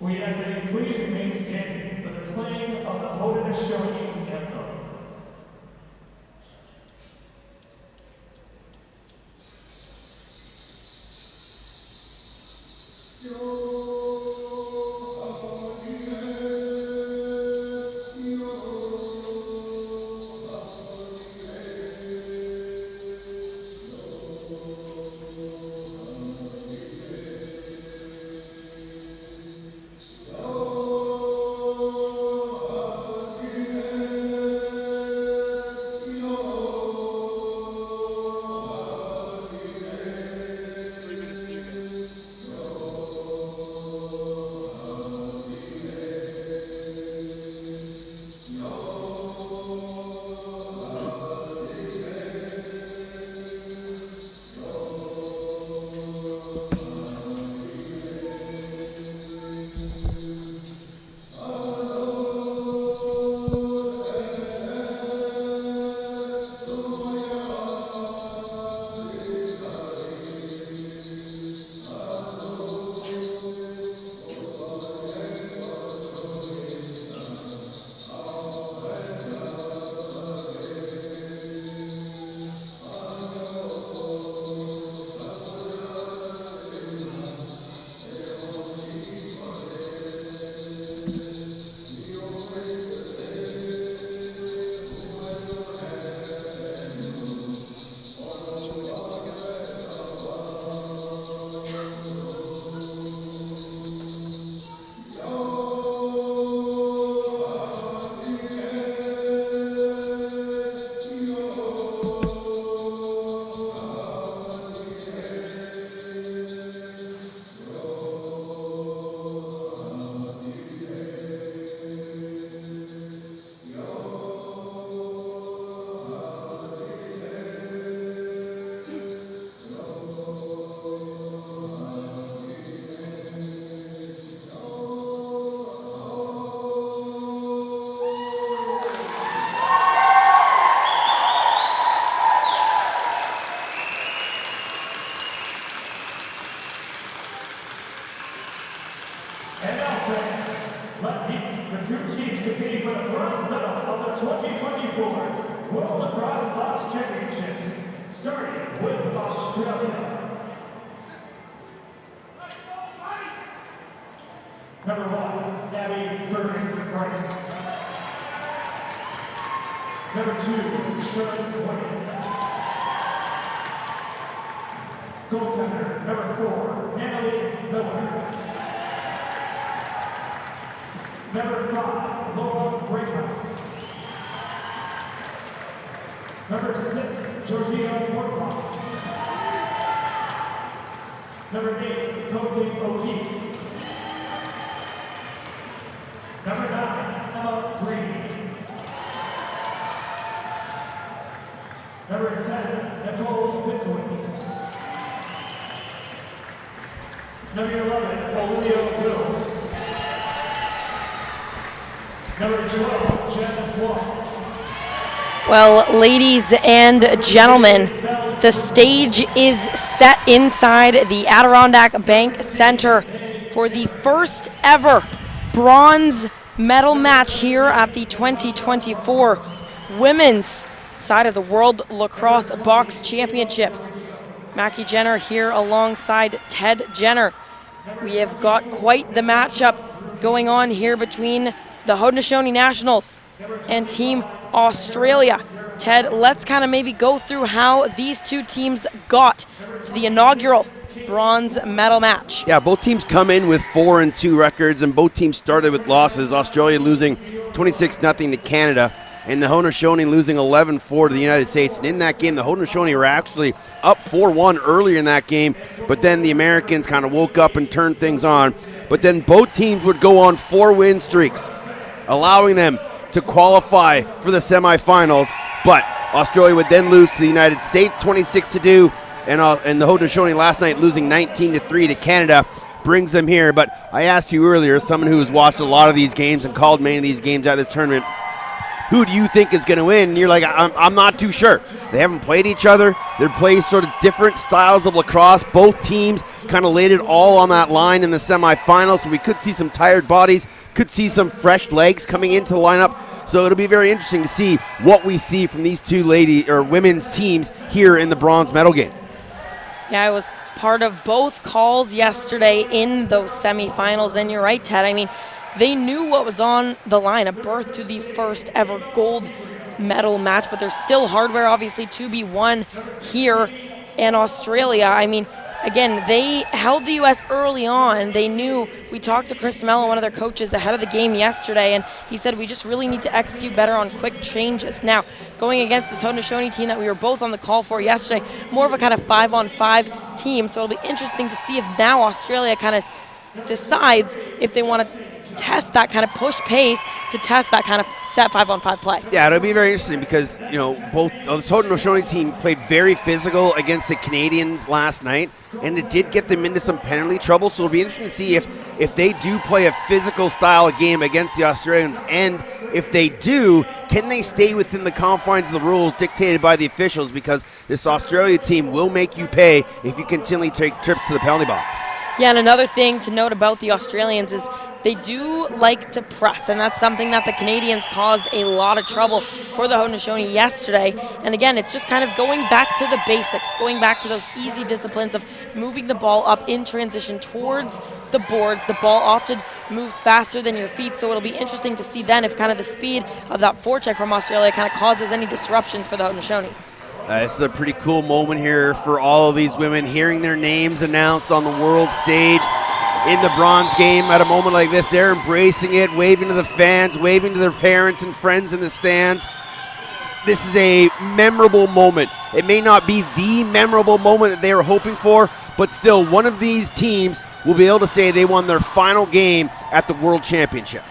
We ask that you please remain standing for the playing of the Haudenosaunee anthem. And now, friends, let the two teams competing for the bronze medal of the 2024 World Lacrosse Box Championships, starting with Australia. Number 1, Abby Burgess-Price. Number 2, Sharon Wayne. Goaltender, number 4, Emily Miller. Number 5, Laura Greathouse. Number 6, Georgina Portlock. Number 8, Cozy O'Keefe. Number 9, Emma Green. Number 10, Nicole Pickowitz. Number 11, Olivia Wills. Number 12, Jen Clark. Well, ladies and gentlemen, the stage is set inside the Adirondack Bank Center for the first ever bronze medal match here at the 2024 women's side of the World Lacrosse Box Championships. Mackie Jenner here alongside Ted Jenner. We have got quite the matchup going on here between the Haudenosaunee Nationals and Team Australia. Ted, let's kind of maybe go through how these two teams got to the inaugural bronze medal match. Yeah, both teams come in with 4-2 records, and both teams started with losses. Australia losing 26-0 to Canada, and the Haudenosaunee losing 11-4 to the United States. And in that game, the Haudenosaunee were actually up 4-1 earlier in that game, but then the Americans kind of woke up and turned things on. But then both teams would go on 4-win streaks, allowing them to qualify for the semifinals. But Australia would then lose to the United States 26-2, and the Haudenosaunee last night losing 19-3 to Canada brings them here. But I asked you earlier, someone who has watched a lot of these games and called many of these games at this tournament, who do you think is going to win? And you're like, I'm not too sure. They haven't played each other. They're playing sort of different styles of lacrosse. Both teams kind of laid it all on that line in the semifinals, so we could see some tired bodies, could see some fresh legs coming into the lineup. So it'll be very interesting to see what we see from these two women's teams here in the bronze medal game. Yeah, I was part of both calls yesterday in those semifinals, and you're right, Ted. I mean, they knew what was on the line, a berth to the first ever gold medal match, but there's still hardware, obviously, to be won here in Australia. I mean, again, they held the U.S. early on. They knew. We talked to Chris Mello, one of their coaches, ahead of the game yesterday, and he said we just really need to execute better on quick changes. Now, going against this Haudenosaunee team that we were both on the call for yesterday, more of a kind of 5-on-5 team, so it'll be interesting to see if now Australia kind of decides if they want to test that kind of push pace to test that kind of set 5-on-5 play. Yeah, it'll be very interesting because, you know, both this Haudenosaunee team played very physical against the Canadians last night, and it did get them into some penalty trouble. So it'll be interesting to see if they do play a physical style of game against the Australians, and if they do, can they stay within the confines of the rules dictated by the officials, because this Australia team will make you pay if you continually take trips to the penalty box. Yeah, and another thing to note about the Australians is they do like to press, and that's something that the Canadians caused a lot of trouble for the Haudenosaunee yesterday. And again, it's just kind of going back to the basics, going back to those easy disciplines of moving the ball up in transition towards the boards. The ball often moves faster than your feet, so it'll be interesting to see then if kind of the speed of that forecheck from Australia kind of causes any disruptions for the Haudenosaunee. This is a pretty cool moment here for all of these women, hearing their names announced on the world stage in the bronze game. At a moment like this, they're embracing it, waving to the fans, waving to their parents and friends in the stands. This is a memorable moment. It may not be the memorable moment that they were hoping for, but still, one of these teams will be able to say they won their final game at the World Championship.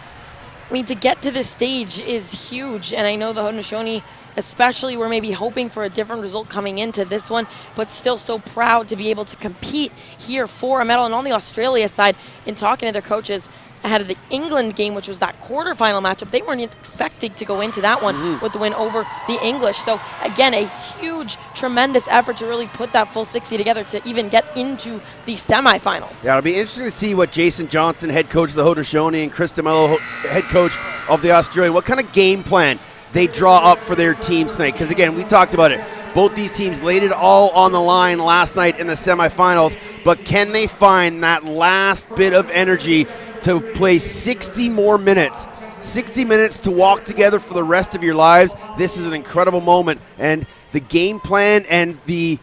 I mean, to get to this stage is huge, and I know the Haudenosaunee especially were maybe hoping for a different result coming into this one, but still so proud to be able to compete here for a medal. And on the Australia side, in talking to their coaches ahead of the England game, which was that quarterfinal matchup, they weren't expecting to go into that one with the win over the English. So again, a huge, tremendous effort to really put that full 60 together to even get into the semifinals. Yeah, it'll be interesting to see what Jason Johnson, head coach of the Haudenosaunee, and Chris DeMello, head coach of the Australia, what kind of game plan they draw up for their teams tonight. Because again, we talked about it. Both these teams laid it all on the line last night in the semifinals, but can they find that last bit of energy to play 60 more minutes? 60 minutes to walk together for the rest of your lives. This is an incredible moment, and the game plan and the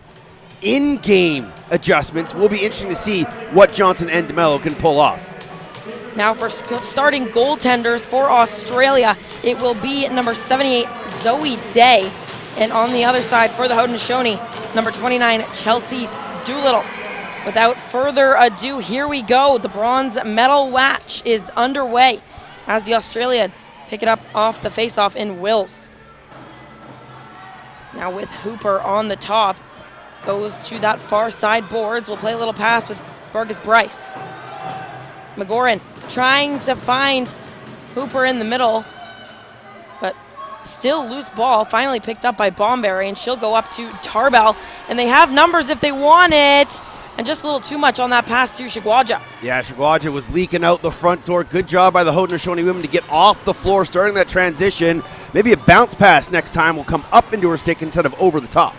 in-game adjustments will be interesting to see what Johnson and DeMello can pull off. Now for starting goaltenders for Australia, it will be number 78, Zoe Day. And on the other side for the Haudenosaunee, number 29, Chelsea Doolittle. Without further ado, here we go. The bronze medal match is underway as the Australia pick it up off the face-off in Wills. Now with Hooper on the top, goes to that far side boards. We'll play a little pass with Burgess Bryce. McGoran trying to find Hooper in the middle, but still loose ball, finally picked up by Bomberry, and she'll go up to Tarbell, and they have numbers if they want it, and just a little too much on that pass to Shigwaja. Yeah, Shigwaja was leaking out the front door. Good job by the Haudenosaunee women to get off the floor, starting that transition. Maybe a bounce pass next time will come up into her stick instead of over the top.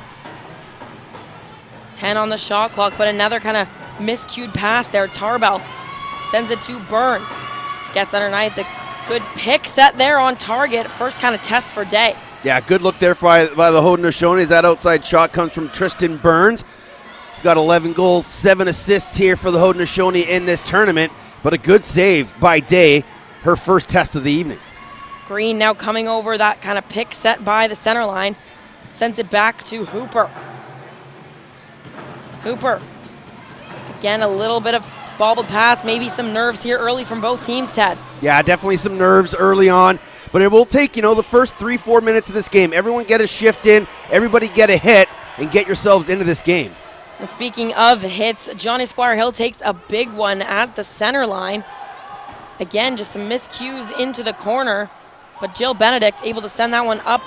10 on the shot clock, but another kind of miscued pass there. Tarbell sends it to Burns. Gets underneath. The good pick set there on target. First kind of test for Day. Yeah, good look there by the Haudenosaunee as that outside shot comes from Tristan Burns. He's got 11 goals, 7 assists here for the Haudenosaunee in this tournament, but a good save by Day, her first test of the evening. Green now coming over that kind of pick set by the center line. Sends it back to Hooper. Hooper. Again, a little bit of bobbled pass, maybe some nerves here early from both teams, Ted. Yeah, definitely some nerves early on, but it will take, the first 3-4 minutes of this game. Everyone get a shift in, everybody get a hit, and get yourselves into this game. And speaking of hits, Johnny Squire Hill takes a big one at the center line. Again, just some miscues into the corner, but Jill Benedict able to send that one up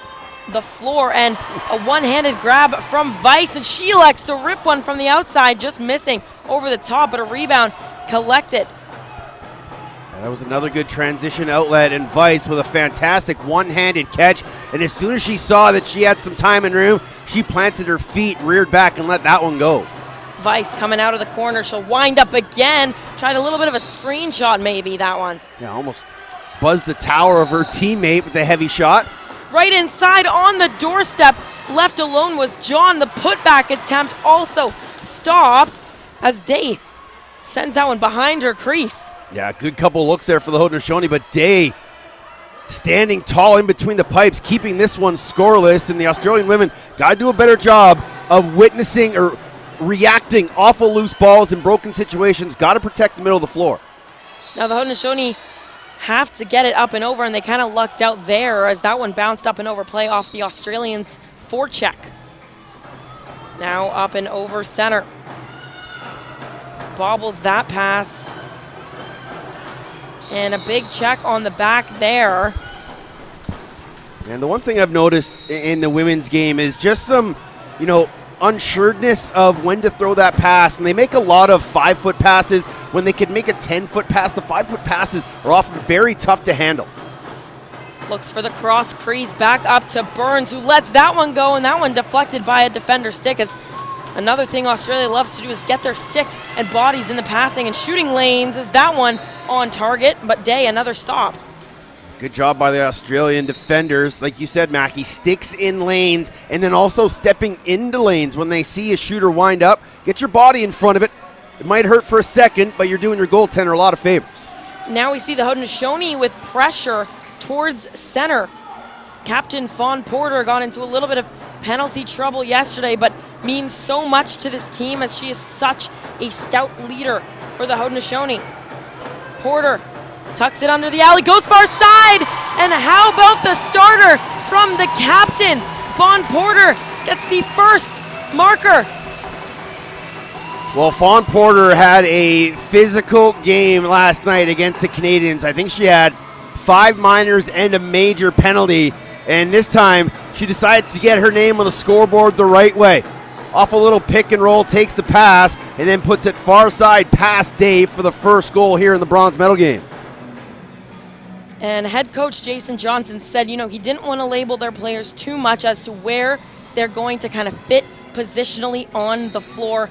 the floor, and a one-handed grab from Weiss, and she elects to rip one from the outside, just missing. over the top, but a rebound collected. That was another good transition outlet, and Vice with a fantastic one-handed catch. And as soon as she saw that she had some time and room, she planted her feet, reared back, and let that one go. Vice coming out of the corner. She'll wind up again. Tried a little bit of a screenshot maybe, that one. Yeah, almost buzzed the tower of her teammate with a heavy shot. Right inside on the doorstep. Left alone was John. The putback attempt also stopped as Day sends that one behind her crease. Yeah, good couple looks there for the Haudenosaunee, but Day standing tall in between the pipes, keeping this one scoreless, and the Australian women got to do a better job of witnessing or reacting awful loose balls in broken situations. Got to protect the middle of the floor. Now the Haudenosaunee have to get it up and over, and they kind of lucked out there as that one bounced up and over play off the Australians' forecheck. Now up and over center. Bobbles that pass. And a big check on the back there. And the one thing I've noticed in the women's game is just some, unsureness of when to throw that pass. And they make a lot of 5-foot passes. When they can make a 10-foot pass, the 5-foot passes are often very tough to handle. Looks for the cross crease, back up to Burns, who lets that one go, and that one deflected by a defender stick. As another thing Australia loves to do is get their sticks and bodies in the passing and shooting lanes. Is that one on target, but Day, another stop. Good job by the Australian defenders. Like you said, Mackie, sticks in lanes and then also stepping into lanes when they see a shooter wind up. Get your body in front of it. It might hurt for a second, but you're doing your goaltender a lot of favors. Now we see the Haudenosaunee with pressure towards center. Captain Fawn Porter got into a little bit of penalty trouble yesterday, but means so much to this team as she is such a stout leader for the Haudenosaunee. Porter tucks it under the alley, goes far side, and how about the starter from the captain? Fawn Porter gets the first marker. Well, Fawn Porter had a physical game last night against the Canadians. I think she had 5 minors and a major penalty, and this time she decides to get her name on the scoreboard the right way. Off a little pick and roll, takes the pass, and then puts it far side past Dave for the first goal here in the bronze medal game. And head coach Jason Johnson said, he didn't want to label their players too much as to where they're going to kind of fit positionally on the floor.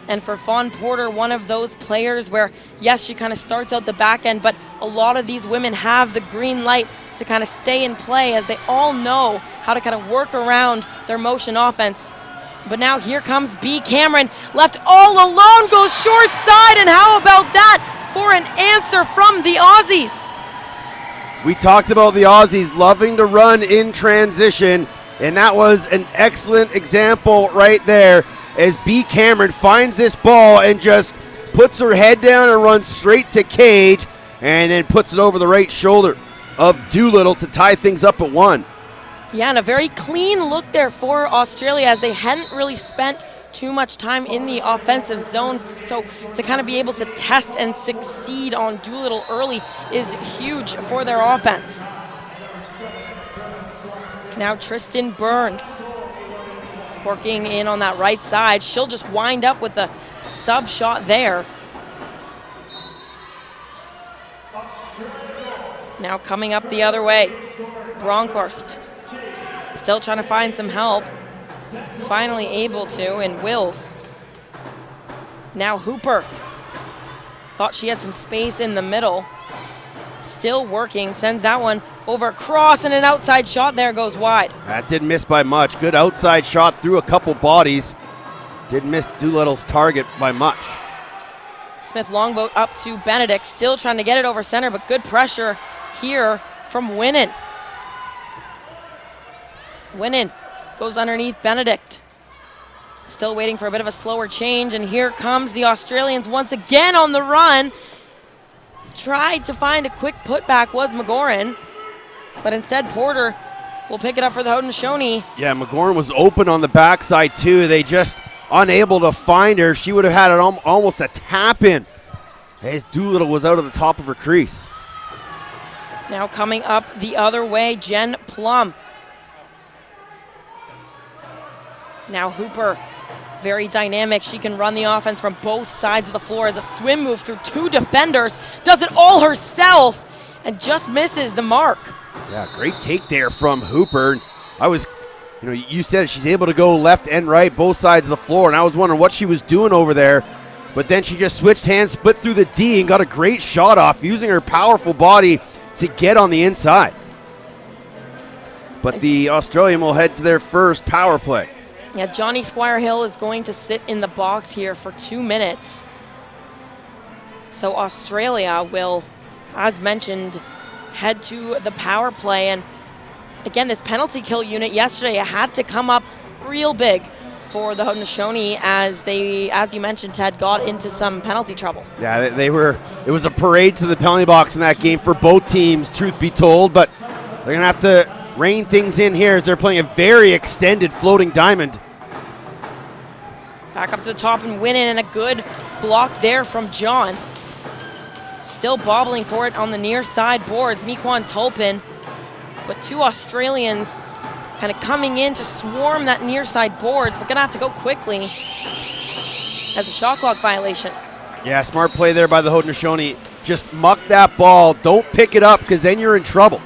And for Fawn Porter, one of those players where, yes, she kind of starts out the back end, but a lot of these women have the green light to kind of stay in play as they all know how to kind of work around their motion offense. But now here comes B. Cameron, left all alone, goes short side, and how about that for an answer from the Aussies? We talked about the Aussies loving to run in transition, and that was an excellent example right there as B. Cameron finds this ball and just puts her head down and runs straight to cage, and then puts it over the right shoulder of Doolittle to tie things up at 1. Yeah, and a very clean look there for Australia as they hadn't really spent too much time in the offensive zone. So to kind of be able to test and succeed on Doolittle early is huge for their offense. Now Tristan Burns working in on that right side. She'll just wind up with a sub shot there. Now coming up the other way, Bronkhorst. Still trying to find some help. Finally able to, and Wills. Now Hooper. Thought she had some space in the middle. Still working, sends that one over across, and an outside shot there goes wide. That didn't miss by much. Good outside shot through a couple bodies. Didn't miss Doolittle's target by much. Smith longboat up to Benedict, still trying to get it over center, but good pressure here from Winnan. Winnan goes underneath Benedict. Still waiting for a bit of a slower change, and here comes the Australians once again on the run. Tried to find a quick putback was McGoran, but instead Porter will pick it up for the Haudenosaunee. Yeah, McGoran was open on the backside too. They just unable to find her. She would have had it almost a tap in as Doolittle was out of the top of her crease. Now coming up the other way, Jen Plum. Now Hooper Very dynamic. She can run the offense from both sides of the floor as a swim move through 2 defenders. Does it all herself and just misses the mark. Yeah, great take there from Hooper. You said she's able to go left and right, both sides of the floor, and I was wondering what she was doing over there. But then she just switched hands, split through the D, and got a great shot off, using her powerful body to get on the inside. But the Australian will head to their first power play. Yeah, Johnny Squire-Hill is going to sit in the box here for 2 minutes. So Australia will, as mentioned, head to the power play. And again, this penalty kill unit yesterday had to come up real big for the Haudenosaunee as they, as you mentioned, Ted, got into some penalty trouble. Yeah, it was a parade to the penalty box in that game for both teams, truth be told, but they're going to have to rein things in here as they're playing a very extended floating diamond. Back up to the top and win it, and a good block there from John. Still bobbling for it on the near side boards, Mequan Tulpin, but 2 Australians kind of coming in to swarm that near side boards. We're gonna have to go quickly as a shot clock violation. Yeah, smart play there by the Haudenosaunee. Just muck that ball, don't pick it up because then you're in trouble.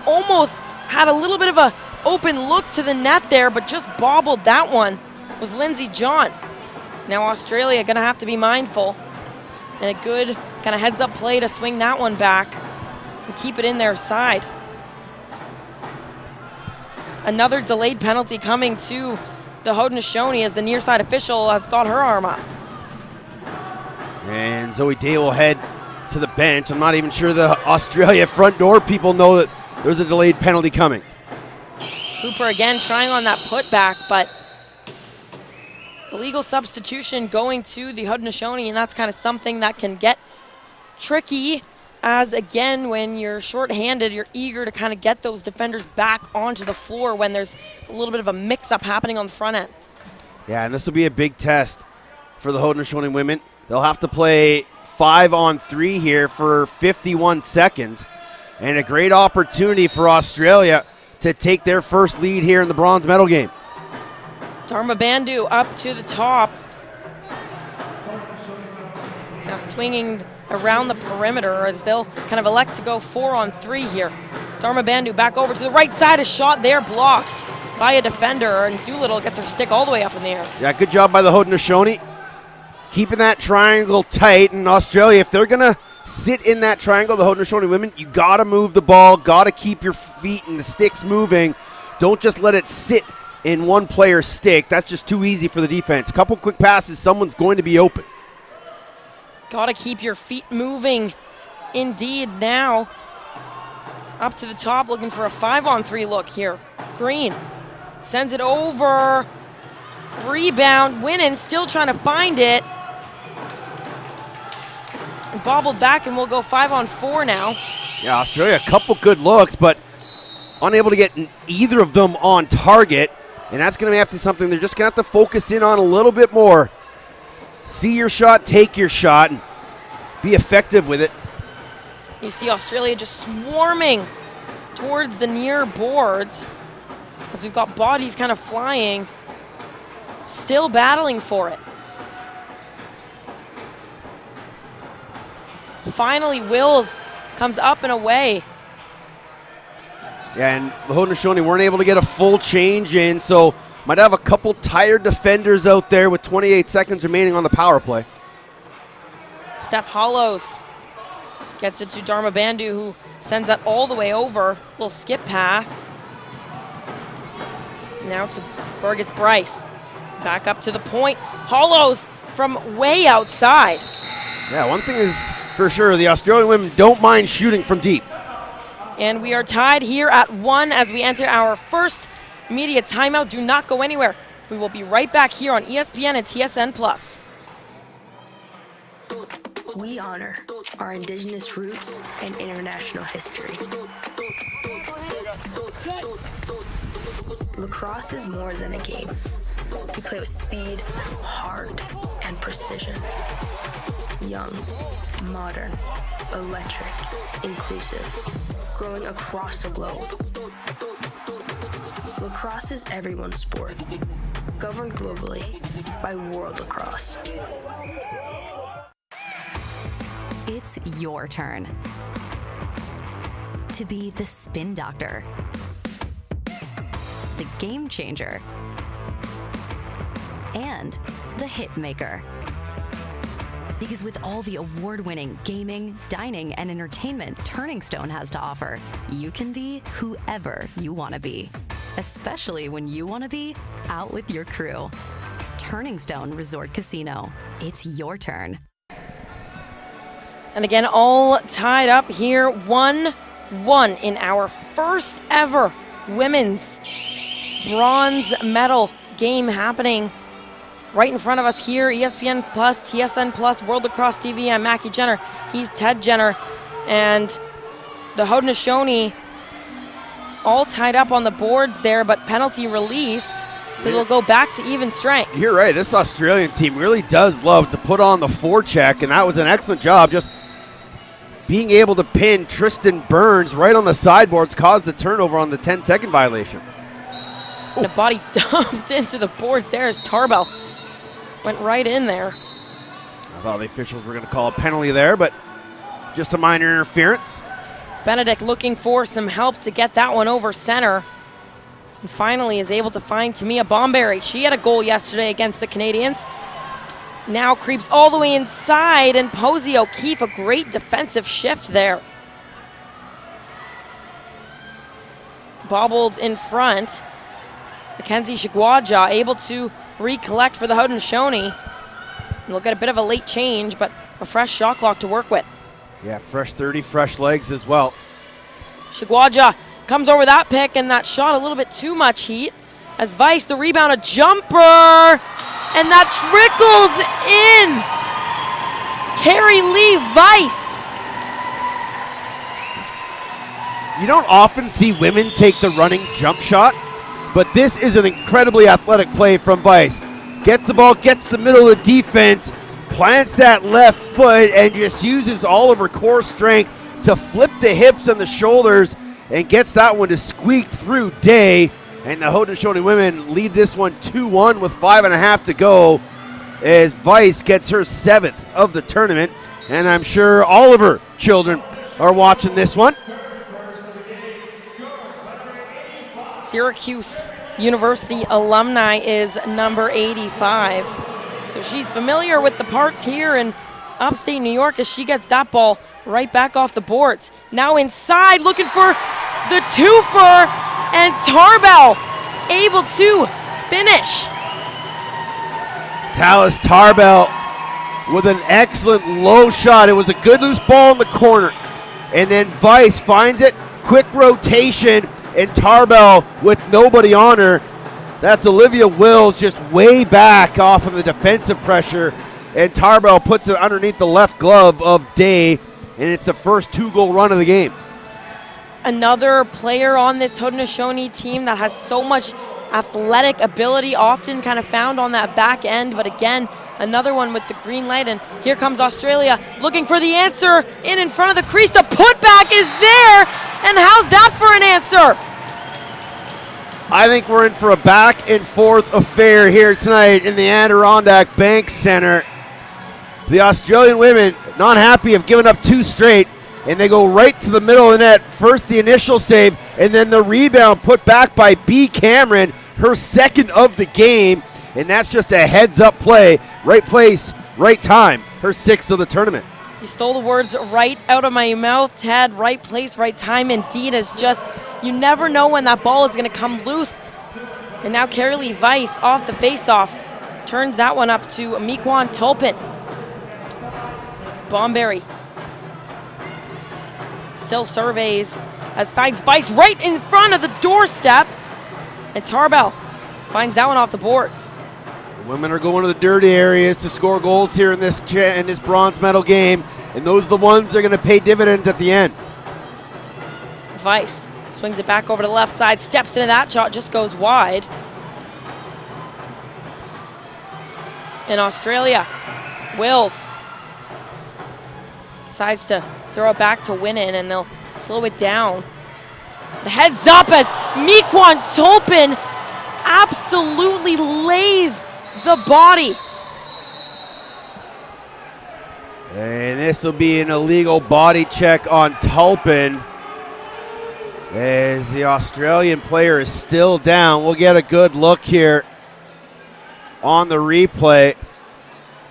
Almost had a little bit of a open look to the net there, but just bobbled that one. Was Lindsay John. Now Australia gonna have to be mindful, and a good kind of heads up play to swing that one back and keep it in their side. Another delayed penalty coming to the Haudenosaunee as the near side official has got her arm up. And Zoe Day will head to the bench. I'm not even sure the Australia front door people know that there's a delayed penalty coming. Hooper again trying on that putback, but illegal substitution going to the Haudenosaunee, and that's kind of something that can get tricky as, again, when you're shorthanded, you're eager to kind of get those defenders back onto the floor when there's a little bit of a mix-up happening on the front end. Yeah, and this will be a big test for the Haudenosaunee women. They'll have to play 5-on-3 here for 51 seconds, and a great opportunity for Australia to take their first lead here in the bronze medal game. Dharma Bandhu up to the top. Now swinging around the perimeter as they'll kind of elect to go 4-on-3 here. Dharma Bandhu back over to the right side. A shot there blocked by a defender, and Doolittle gets her stick all the way up in the air. Yeah, good job by the Haudenosaunee. Keeping that triangle tight, and Australia, if they're going to sit in that triangle, the Haudenosaunee women, you got to move the ball, got to keep your feet and the sticks moving. Don't just let it sit in one player's stick. That's just too easy for the defense. Couple quick passes, someone's going to be open. Got to keep your feet moving. Indeed, now up to the top, looking for a 5-on-3 look here. Green sends it over. Rebound, Winnan still trying to find it. And bobbled back, and we'll go 5-on-4 now. Yeah, Australia, a couple good looks, but unable to get either of them on target. And that's going to have to be something they're just going to have to focus in on a little bit more. See your shot, take your shot, and be effective with it. You see Australia just swarming towards the near boards as we've got bodies kind of flying, still battling for it. Finally, Wills comes up and away. Yeah, and the Haudenosaunee weren't able to get a full change in, so might have a couple tired defenders out there with 28 seconds remaining on the power play. Steph Hollows gets it to Dharma Bandhu, who sends that all the way over. Little skip pass. Now to Burgess Bryce. Back up to the point. Hollows from way outside. Yeah, one thing is for sure, the Australian women don't mind shooting from deep. And we are tied here at 1 as we enter our first media timeout. Do not go anywhere. We will be right back here on ESPN and TSN+. We honor our Indigenous roots and international history. Lacrosse is more than a game. We play with speed, heart, and precision. Young, modern, electric, inclusive, growing across the globe. Lacrosse is everyone's sport, governed globally by World Lacrosse. It's your turn to be the spin doctor, the game changer, and the hit maker. Because with all the award-winning gaming, dining, and entertainment Turning Stone has to offer, you can be whoever you want to be, especially when you want to be out with your crew. Turning Stone Resort Casino. It's your turn. And again, all tied up here, 1-1 in our first ever women's bronze medal game happening right in front of us here. ESPN Plus, TSN Plus, World Lacrosse TV. I'm Mackie Jenner. He's Ted Jenner. And the Haudenosaunee all tied up on the boards there, but penalty released. So they'll go back to even strength. You're right. This Australian team really does love to put on the forecheck, and that was an excellent job. Just being able to pin Tristan Burns right on the sideboards caused the turnover on the 10-second violation. And a body dumped into the boards there as Tarbell went right in there. I thought the officials were going to call a penalty there, but just a minor interference. Benedict looking for some help to get that one over center. And finally is able to find Tamia Bomberry. She had a goal yesterday against the Canadians. Now creeps all the way inside, and Posey O'Keefe, a great defensive shift there. Bobbled in front. Mackenzie Shigwaja able to recollect for the Haudenosaunee. They'll get a bit of a late change, but a fresh shot clock to work with. Yeah, fresh 30, fresh legs as well. Shigwaja comes over that pick, and that shot a little bit too much heat. As Weiss, the rebound, a jumper, and that trickles in. Carrie Lee Weiss. You don't often see women take the running jump shot, but this is an incredibly athletic play from Weiss. Gets the ball, gets the middle of the defense, plants that left foot, and just uses all of her core strength to flip the hips and the shoulders, and gets that one to squeak through Day. And the Haudenosaunee women lead this one 2-1 with 5.5 to go, as Weiss gets her 7th of the tournament. And I'm sure all of her children are watching this one. Syracuse University alumni is number 85. So she's familiar with the parts here in upstate New York as she gets that ball right back off the boards. Now inside, looking for the twofer, and Tarbell able to finish. Tallis Tarbell with an excellent low shot. It was a good loose ball in the corner. And then Weiss finds it, quick rotation, and Tarbell with nobody on her. That's Olivia Wills just way back off of the defensive pressure. And Tarbell puts it underneath the left glove of Day, and it's the first 2-goal run of the game. Another player on this Haudenosaunee team that has so much athletic ability, often kind of found on that back end, but again, another one with the green light. And here comes Australia looking for the answer in front of the crease. The putback is there, and how's that for an answer? I think we're in for a back and forth affair here tonight in the Adirondack Bank Center. The Australian women not happy of giving up 2 straight, and they go right to the middle of the net. First the initial save, and then the rebound put back by B. Cameron, her 2nd of the game, and that's just a heads-up play. Right place, right time, her 6th of the tournament. You stole the words right out of my mouth, Ted. Right place, right time. Indeed, is just, you never know when that ball is going to come loose. And now Carrie Lee Weiss off the face-off turns that one up to Mequan Tolpin. Bomberry still surveys as finds Weiss right in front of the doorstep, and Tarbell finds that one off the boards. The women are going to the dirty areas to score goals here in this bronze medal game, and those are the ones that are going to pay dividends at the end. Weiss swings it back over to the left side, steps into that shot, just goes wide. In Australia, Wills decides to throw it back to Winnan, and they'll slow it down. The heads up as Mequan Tolpin absolutely lays the body. And this will be an illegal body check on Tulpin, as the Australian player is still down. We'll get a good look here on the replay.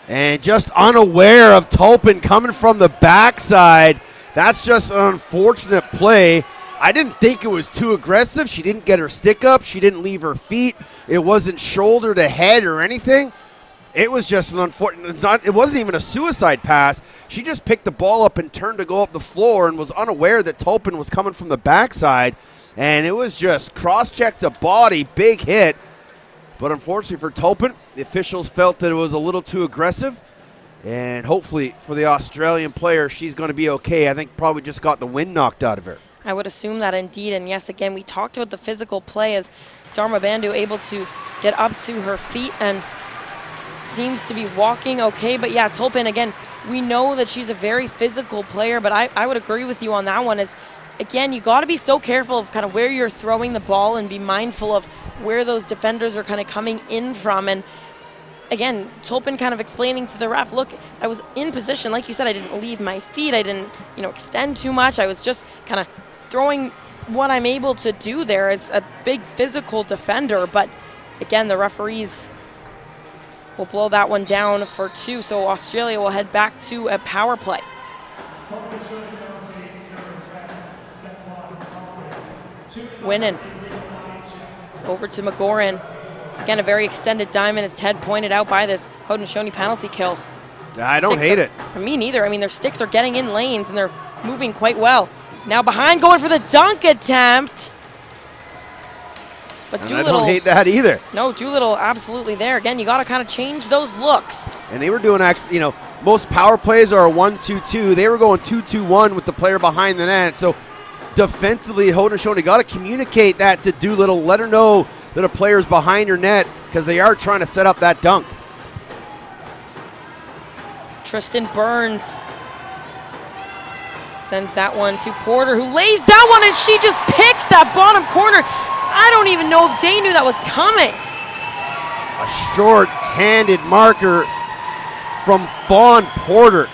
And just unaware of Tulpin coming from the backside. That's just an unfortunate play. I didn't think it was too aggressive. She didn't get her stick up. She didn't leave her feet. It wasn't shoulder to head or anything. It was just an unfortunate, it wasn't even a suicide pass. She just picked the ball up and turned to go up the floor and was unaware that Tulpin was coming from the backside. And it was just cross-check to body, big hit. But unfortunately for Tulpin, the officials felt that it was a little too aggressive. And hopefully for the Australian player, she's going to be okay. I think probably just got the wind knocked out of her. I would assume that indeed. And yes, again, we talked about the physical play as Dharma Bandhu able to get up to her feet and seems to be walking okay. But yeah, Tulpin, again, we know that she's a very physical player, but I would agree with you on that one. Is, again, you got to be so careful of kind of where you're throwing the ball and be mindful of where those defenders are kind of coming in from. And again, Tulpin kind of explaining to the ref, look, I was in position. Like you said, I didn't leave my feet. I didn't, extend too much. I was just kind of throwing what I'm able to do there as a big physical defender. But again, the referees will blow that one down for 2. So Australia will head back to a power play. Winning. Over to McGoran. Again, a very extended diamond, as Ted pointed out, by this Haudenosaunee penalty kill. I don't hate it. Me neither. I mean, their sticks are getting in lanes and they're moving quite well. Now behind, going for the dunk attempt. But Doolittle, I don't hate that either. No, Doolittle absolutely there. Again, you got to kind of change those looks. And they were doing, actually, most power plays are a 1-2-2. They were going 2-2-1 with the player behind the net. So defensively, Haudenosaunee got to communicate that to Doolittle. Let her know that a player's behind her net because they are trying to set up that dunk. Tristan Burns sends that one to Porter, who lays that one, and she just picks that bottom corner. I don't even know if they knew that was coming. A short-handed marker from Fawn Porter.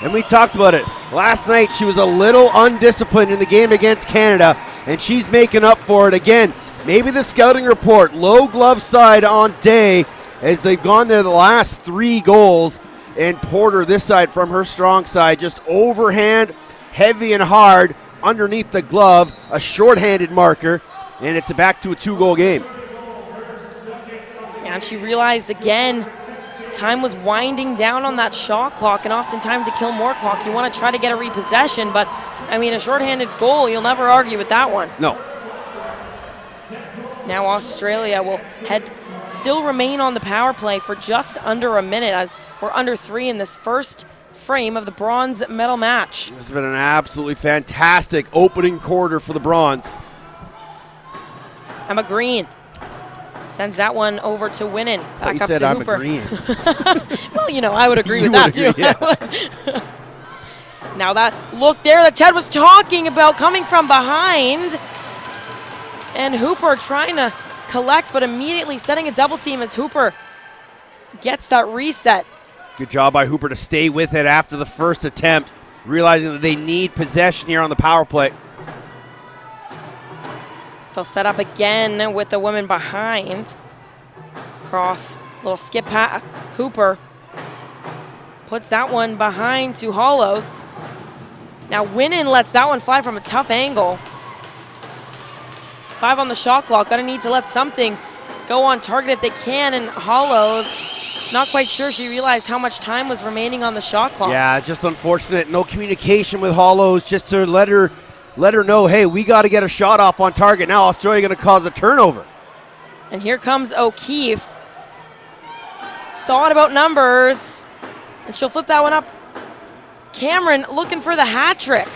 And we talked about it. Last night she was a little undisciplined in the game against Canada, and she's making up for it again. Maybe the scouting report, low glove side on Day, as they've gone there the last 3 goals. And Porter this side from her strong side, just overhand, heavy and hard, underneath the glove, a short-handed marker, and it's back to a 2-goal game. And she realized again, time was winding down on that shot clock, and oftentimes to kill more clock, you want to try to get a repossession, but I mean, a short-handed goal, you'll never argue with that one. No. Now Australia will still remain on the power play for just under a minute, as we're under 3 in this first frame of the bronze medal match. This has been an absolutely fantastic opening quarter for the bronze. Emma Green sends that one over to Winnan. Back up to Hooper. Green. Well, I would agree with that too. Yeah. Now that look there that Ted was talking about, coming from behind. And Hooper trying to collect, but immediately setting a double team as Hooper gets that reset. Good job by Hooper to stay with it after the first attempt, realizing that they need possession here on the power play. They'll set up again with the women behind. Cross, little skip pass. Hooper puts that one behind to Hollows. Now Winnan lets that one fly from a tough angle. 5 on the shot clock, gonna need to let something go on target if they can, and Hollows, not quite sure she realized how much time was remaining on the shot clock. Yeah, just unfortunate, no communication with Hollows, just to let her know, hey, we gotta get a shot off on target. Now Australia gonna cause a turnover. And here comes O'Keefe. Thought about numbers, and she'll flip that one up. Cameron looking for the hat trick.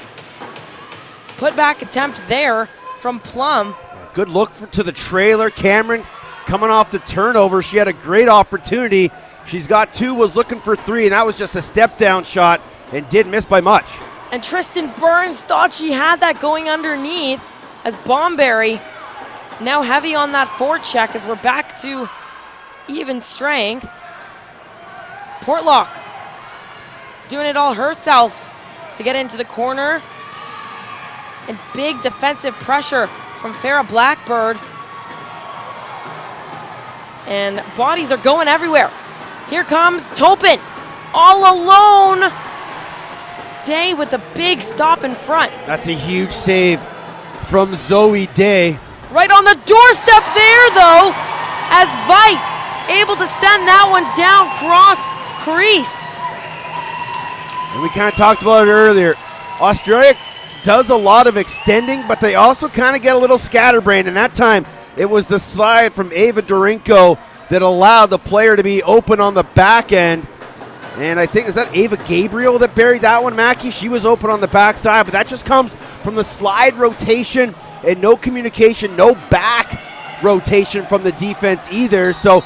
Put back attempt there from Plum. Good look to the trailer. Cameron coming off the turnover. She had a great opportunity. She's got 2, was looking for 3, and that was just a step down shot and did miss by much. And Tristan Burns thought she had that going underneath as Bomberry now heavy on that forecheck as we're back to even strength. Portlock doing it all herself to get into the corner. And big defensive pressure from Farrah Blackbird. And bodies are going everywhere. Here comes Tolpin, all alone. Day with a big stop in front. That's a huge save from Zoe Day. Right on the doorstep there, though, as Vice able to send that one down cross crease. And we kind of talked about it earlier. Australia does a lot of extending, but they also kind of get a little scatterbrained. And that time, it was the slide from Ava Dorinko that allowed the player to be open on the back end. And I think, is that Ava Gabriel that buried that one, Mackie? She was open on the backside, but that just comes from the slide rotation and no communication, no back rotation from the defense either. So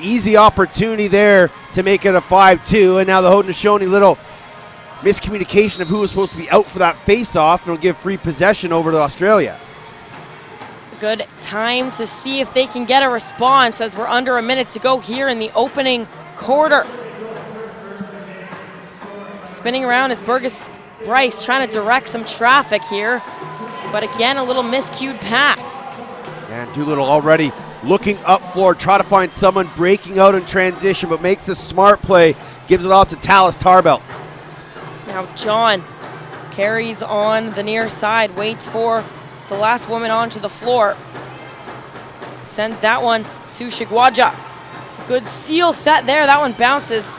easy opportunity there to make it a 5-2. And now the Haudenosaunee, little miscommunication of who was supposed to be out for that face-off, and will give free possession over to Australia. Good time to see if they can get a response as we're under a minute to go here in the opening quarter. Spinning around is Burgess Bryce trying to direct some traffic here. But again, a little miscued pass. And Doolittle already looking up floor, try to find someone breaking out in transition, but makes the smart play, gives it off to Talis Tarbell. Now John carries on the near side, waits for the last woman onto the floor. Sends that one to Shigwaja. Good seal set there, that one bounces.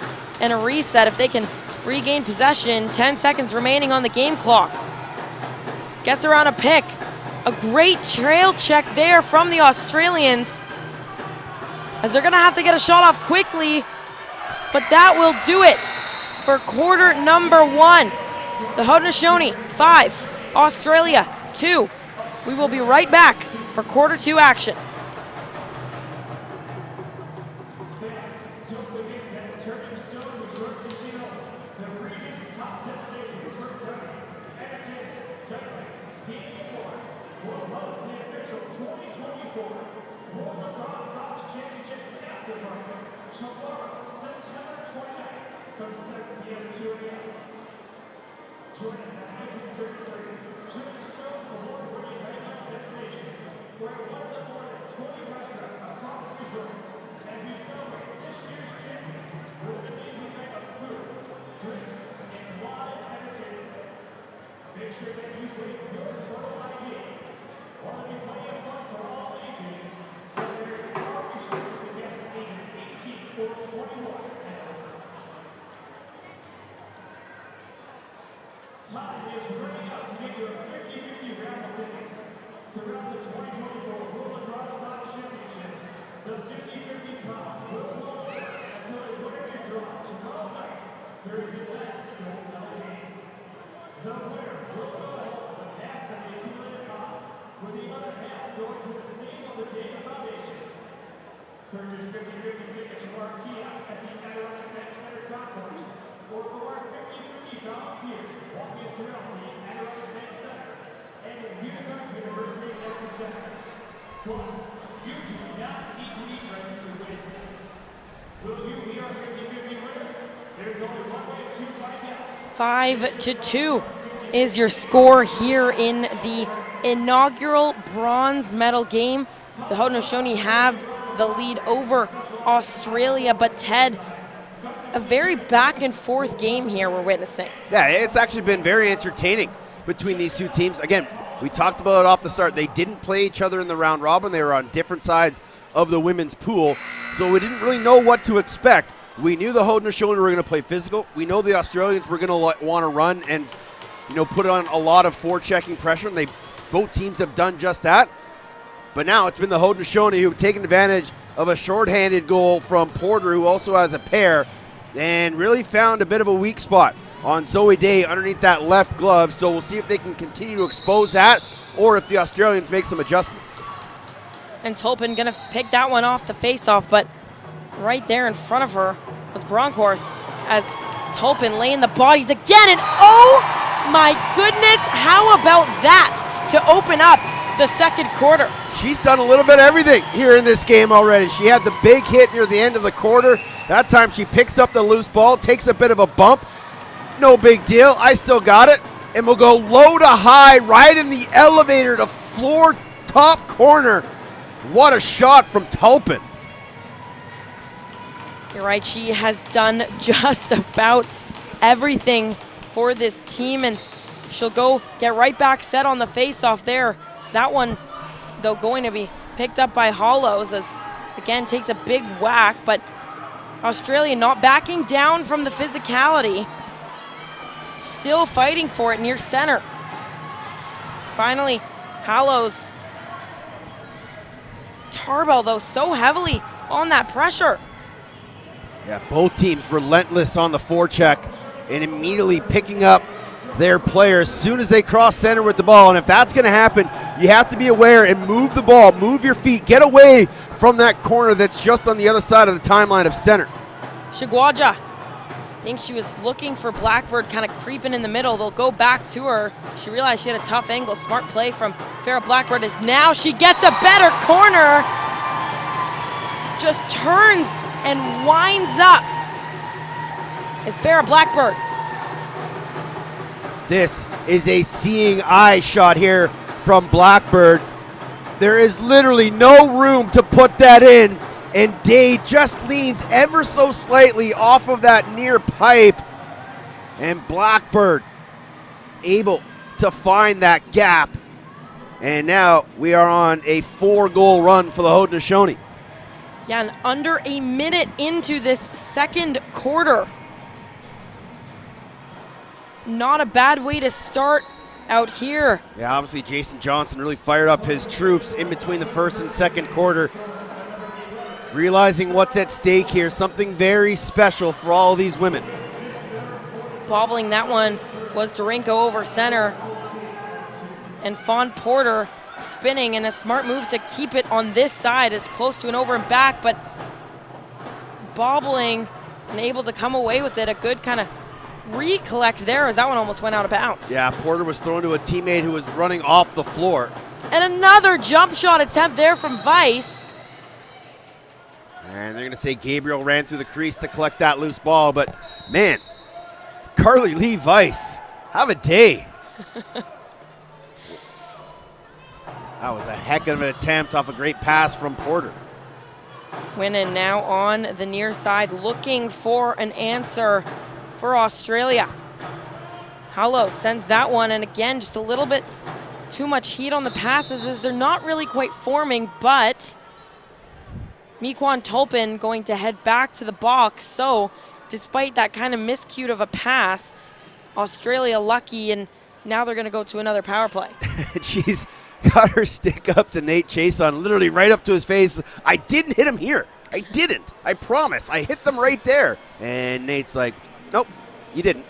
And a reset if they can regain possession. 10 seconds remaining on the game clock. Gets around a pick. A great trail check there from the Australians, as they're gonna have to get a shot off quickly, but that will do it for quarter number 1. The Haudenosaunee 5, Australia 2. We will be right back for quarter 2 action. Time is running out to get your 50-50 raffle tickets. Throughout the 2024 World Lacrosse Box Championships, the 50-50 pound will roll over until a winner is drawn tomorrow night during the last gold medal game. The winner will go home with half of the accumulated pot, with the other half going to the same of the Dana Foundation. Purchase 50-50 tickets from our kiosk at the Adirondack Bank Center concourse, or for our 50-50 volunteers walking throughout the Adirondack Bank Center and the Utica University Texas Center. Plus, you do not need to be present to win. Will you be our 50-50 winner? There's only one way to find out. 5-2 is your score here in the inaugural bronze medal game. The Haudenosaunee have the lead over Australia, but Ted, a very back and forth game here we're witnessing. Yeah, it's actually been very entertaining between these two teams. Again, we talked about it off the start. They didn't play each other in the round robin. They were on different sides of the women's pool, so we didn't really know what to expect. We knew the Haudenosaunee were going to play physical. We know the Australians were going to want to run and, put on a lot of forechecking pressure, and both teams have done just that. But now it's been the Haudenosaunee who have taken advantage of a shorthanded goal from Porter, who also has a pair, and really found a bit of a weak spot on Zoe Day underneath that left glove. So we'll see if they can continue to expose that, or if the Australians make some adjustments. And Tolpin gonna pick that one off the face-off, but right there in front of her was Bronkhorst, as Tolpin laying the bodies again, and oh my goodness, how about that to open up the second quarter? she's done a little bit of everything here in this game already. She had the big hit near the end of the quarter. That time she picks up the loose ball, takes a bit of a bump. No big deal, I still got it. And we'll go low to high, right in the elevator to floor top corner. What a shot from Tulpin. You're right, she has done just about everything for this team, and she'll go get right back set on the face-off there. That one, though, going to be picked up by Hollows as, again, takes a big whack, but Australia not backing down from the physicality. Still fighting for it near center. Finally, Hollows. Tarbell, though, so heavily on that pressure. Yeah, both teams relentless on the forecheck and immediately picking up their player as soon as they cross center with the ball. And if that's going to happen, you have to be aware and move the ball, move your feet, get away from that corner that's just on the other side of the timeline of center. Shigwaja, I think she was looking for Blackbird kind of creeping in the middle. They'll go back to her. She realized she had a tough angle. Smart play from Farrah Blackbird as now she gets a better corner. Just turns and winds up is Farrah Blackbird. This is a seeing eye shot here from Blackbird. There is literally no room to put that in, and Day just leans ever so slightly off of that near pipe, and Blackbird able to find that gap. And now we are on a 4-goal run for the Haudenosaunee. Yeah, and under a minute into this second quarter. Not a bad way to start out here. Yeah, obviously Jason Johnson really fired up his troops in between the first and second quarter, realizing what's at stake here, something very special for all of these women. Bobbling that one was Dorinko over center, and Fawn Porter spinning, and a smart move to keep it on this side as close to an over and back, but bobbling and able to come away with it. A good kind of recollect there as that one almost went out of bounds. Yeah, Porter was thrown to a teammate who was running off the floor. And another jump shot attempt there from Weiss. And they're going to say Gabriel ran through the crease to collect that loose ball, but man, Carly Lee Weiss, have a day. That was a heck of an attempt off a great pass from Porter. Winnan now on the near side, looking for an answer for Australia. Hallow sends that one, and again, just a little bit too much heat on the passes as they're not really quite forming, but Mequon Tulpin going to head back to the box. So despite that kind of miscue of a pass, Australia lucky, and now they're gonna go to another power play. She's got her stick up to Nate Chason, literally right up to his face. I didn't hit him here. I didn't. I promise. I hit them right there. And Nate's like, nope, you didn't.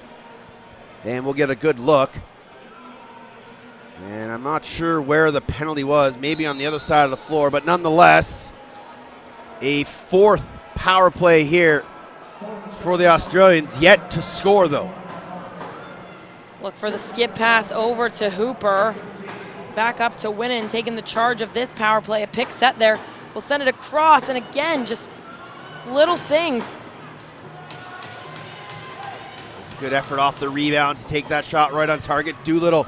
And we'll get a good look. And I'm not sure where the penalty was, maybe on the other side of the floor, but nonetheless, a fourth power play here for the Australians, yet to score though. Look for the skip pass over to Hooper. Back up to Winnan, taking the charge of this power play. A pick set there. We'll send it across, and again, just little things. It's a good effort off the rebound to take that shot right on target. Doolittle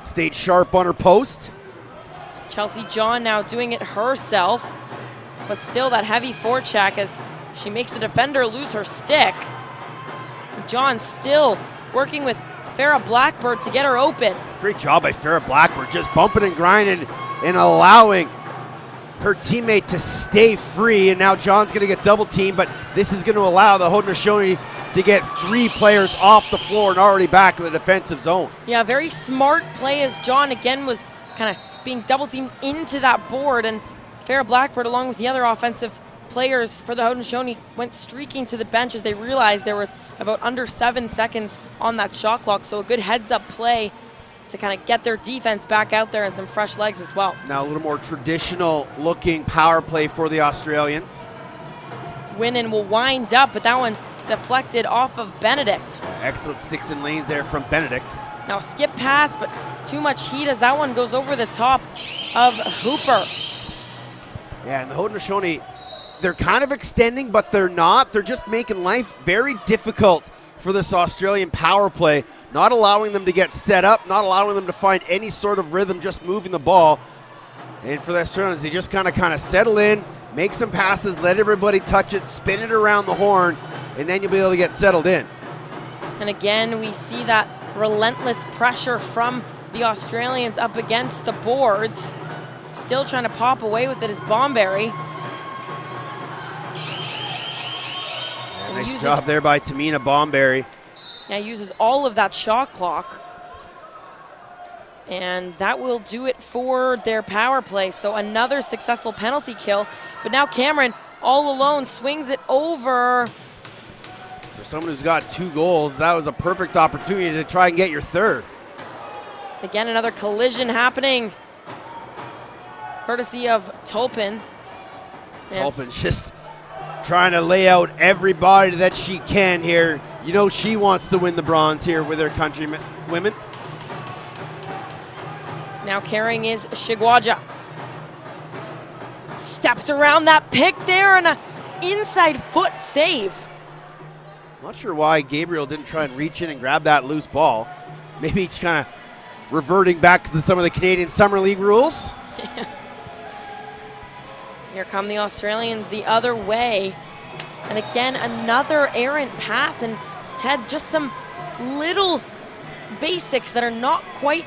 stayed sharp on her post. Chelsea John now doing it herself, but still that heavy forecheck as she makes the defender lose her stick. John still working with Farrah Blackbird to get her open. Great job by Farrah Blackbird, just bumping and grinding and allowing her teammate to stay free. And now John's going to get double teamed, but this is going to allow the Haudenosaunee to get 3 players off the floor and already back in the defensive zone. Yeah, very smart play as John again was kind of being double teamed into that board, and Farrah Blackbird along with the other offensive players for the Haudenosaunee went streaking to the bench as they realized there was about under 7 seconds on that shot clock. So a good heads-up play to kind of get their defense back out there and some fresh legs as well. Now a little more traditional looking power play for the Australians. Winnan will wind up, but that one deflected off of Benedict. Excellent sticks and lanes there from Benedict. Now skip pass, but too much heat as that one goes over the top of Hooper. Yeah, and the Haudenosaunee, they're kind of extending, but they're not. They're just making life very difficult for this Australian power play, not allowing them to get set up, not allowing them to find any sort of rhythm, just moving the ball. And for the Australians, they just kind of settle in, make some passes, let everybody touch it, spin it around the horn, and then you'll be able to get settled in. And again, we see that relentless pressure from the Australians up against the boards. Still trying to pop away with it is Bomberry. Yeah, nice job there by Tamina Bomberry. Yeah, uses all of that shot clock. And that will do it for their power play. So another successful penalty kill. But now Cameron, all alone, swings it over. For someone who's got 2 goals, that was a perfect opportunity to try and get your third. Again, another collision happening, courtesy of Tolpin. Tolpin's just trying to lay out everybody that she can here. You know she wants to win the bronze here with her countrywomen. Now carrying is Shigwaja. Steps around that pick there and an inside foot save. Not sure why Gabriel didn't try and reach in and grab that loose ball. Maybe he's kind of reverting back to some of the Canadian Summer League rules. Here come the Australians the other way. And again, another errant pass. And Ted, just some little basics that are not quite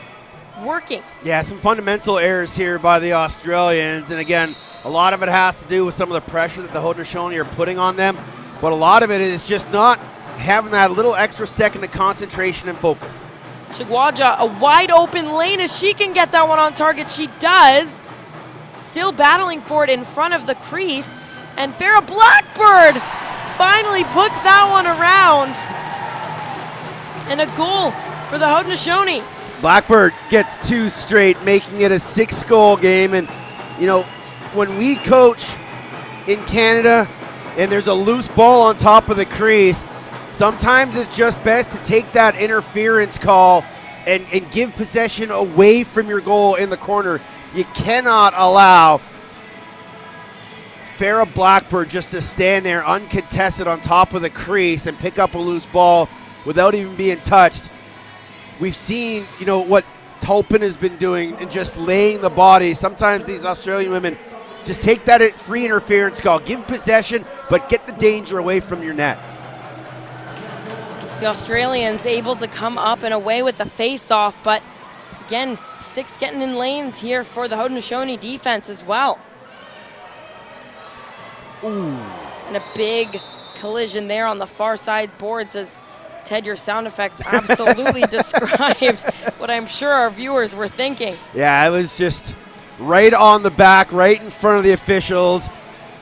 working. Yeah, some fundamental errors here by the Australians. And again, a lot of it has to do with some of the pressure that the Haudenosaunee are putting on them. But a lot of it is just not having that little extra second of concentration and focus. Shigwaja, a wide open lane as she can get that one on target. She does. Still battling for it in front of the crease. And Farrah Blackbird finally puts that one around. And a goal for the Haudenosaunee. Blackbird gets 2 straight, making it a 6-goal game. And, you know, when we coach in Canada and there's a loose ball on top of the crease, sometimes it's just best to take that interference call and give possession away from your goal in the corner. You cannot allow Farrah Blackbird just to stand there uncontested on top of the crease and pick up a loose ball without even being touched. We've seen, you know, what Tolpin has been doing and just laying the body. Sometimes these Australian women just take that free interference call. Give possession, but get the danger away from your net. The Australians able to come up and away with the face-off, but again, sticks getting in lanes here for the Haudenosaunee defense as well. Ooh. And a big collision there on the far side boards as Ted, your sound effects absolutely described what I'm sure our viewers were thinking. Yeah, it was just right on the back, right in front of the officials.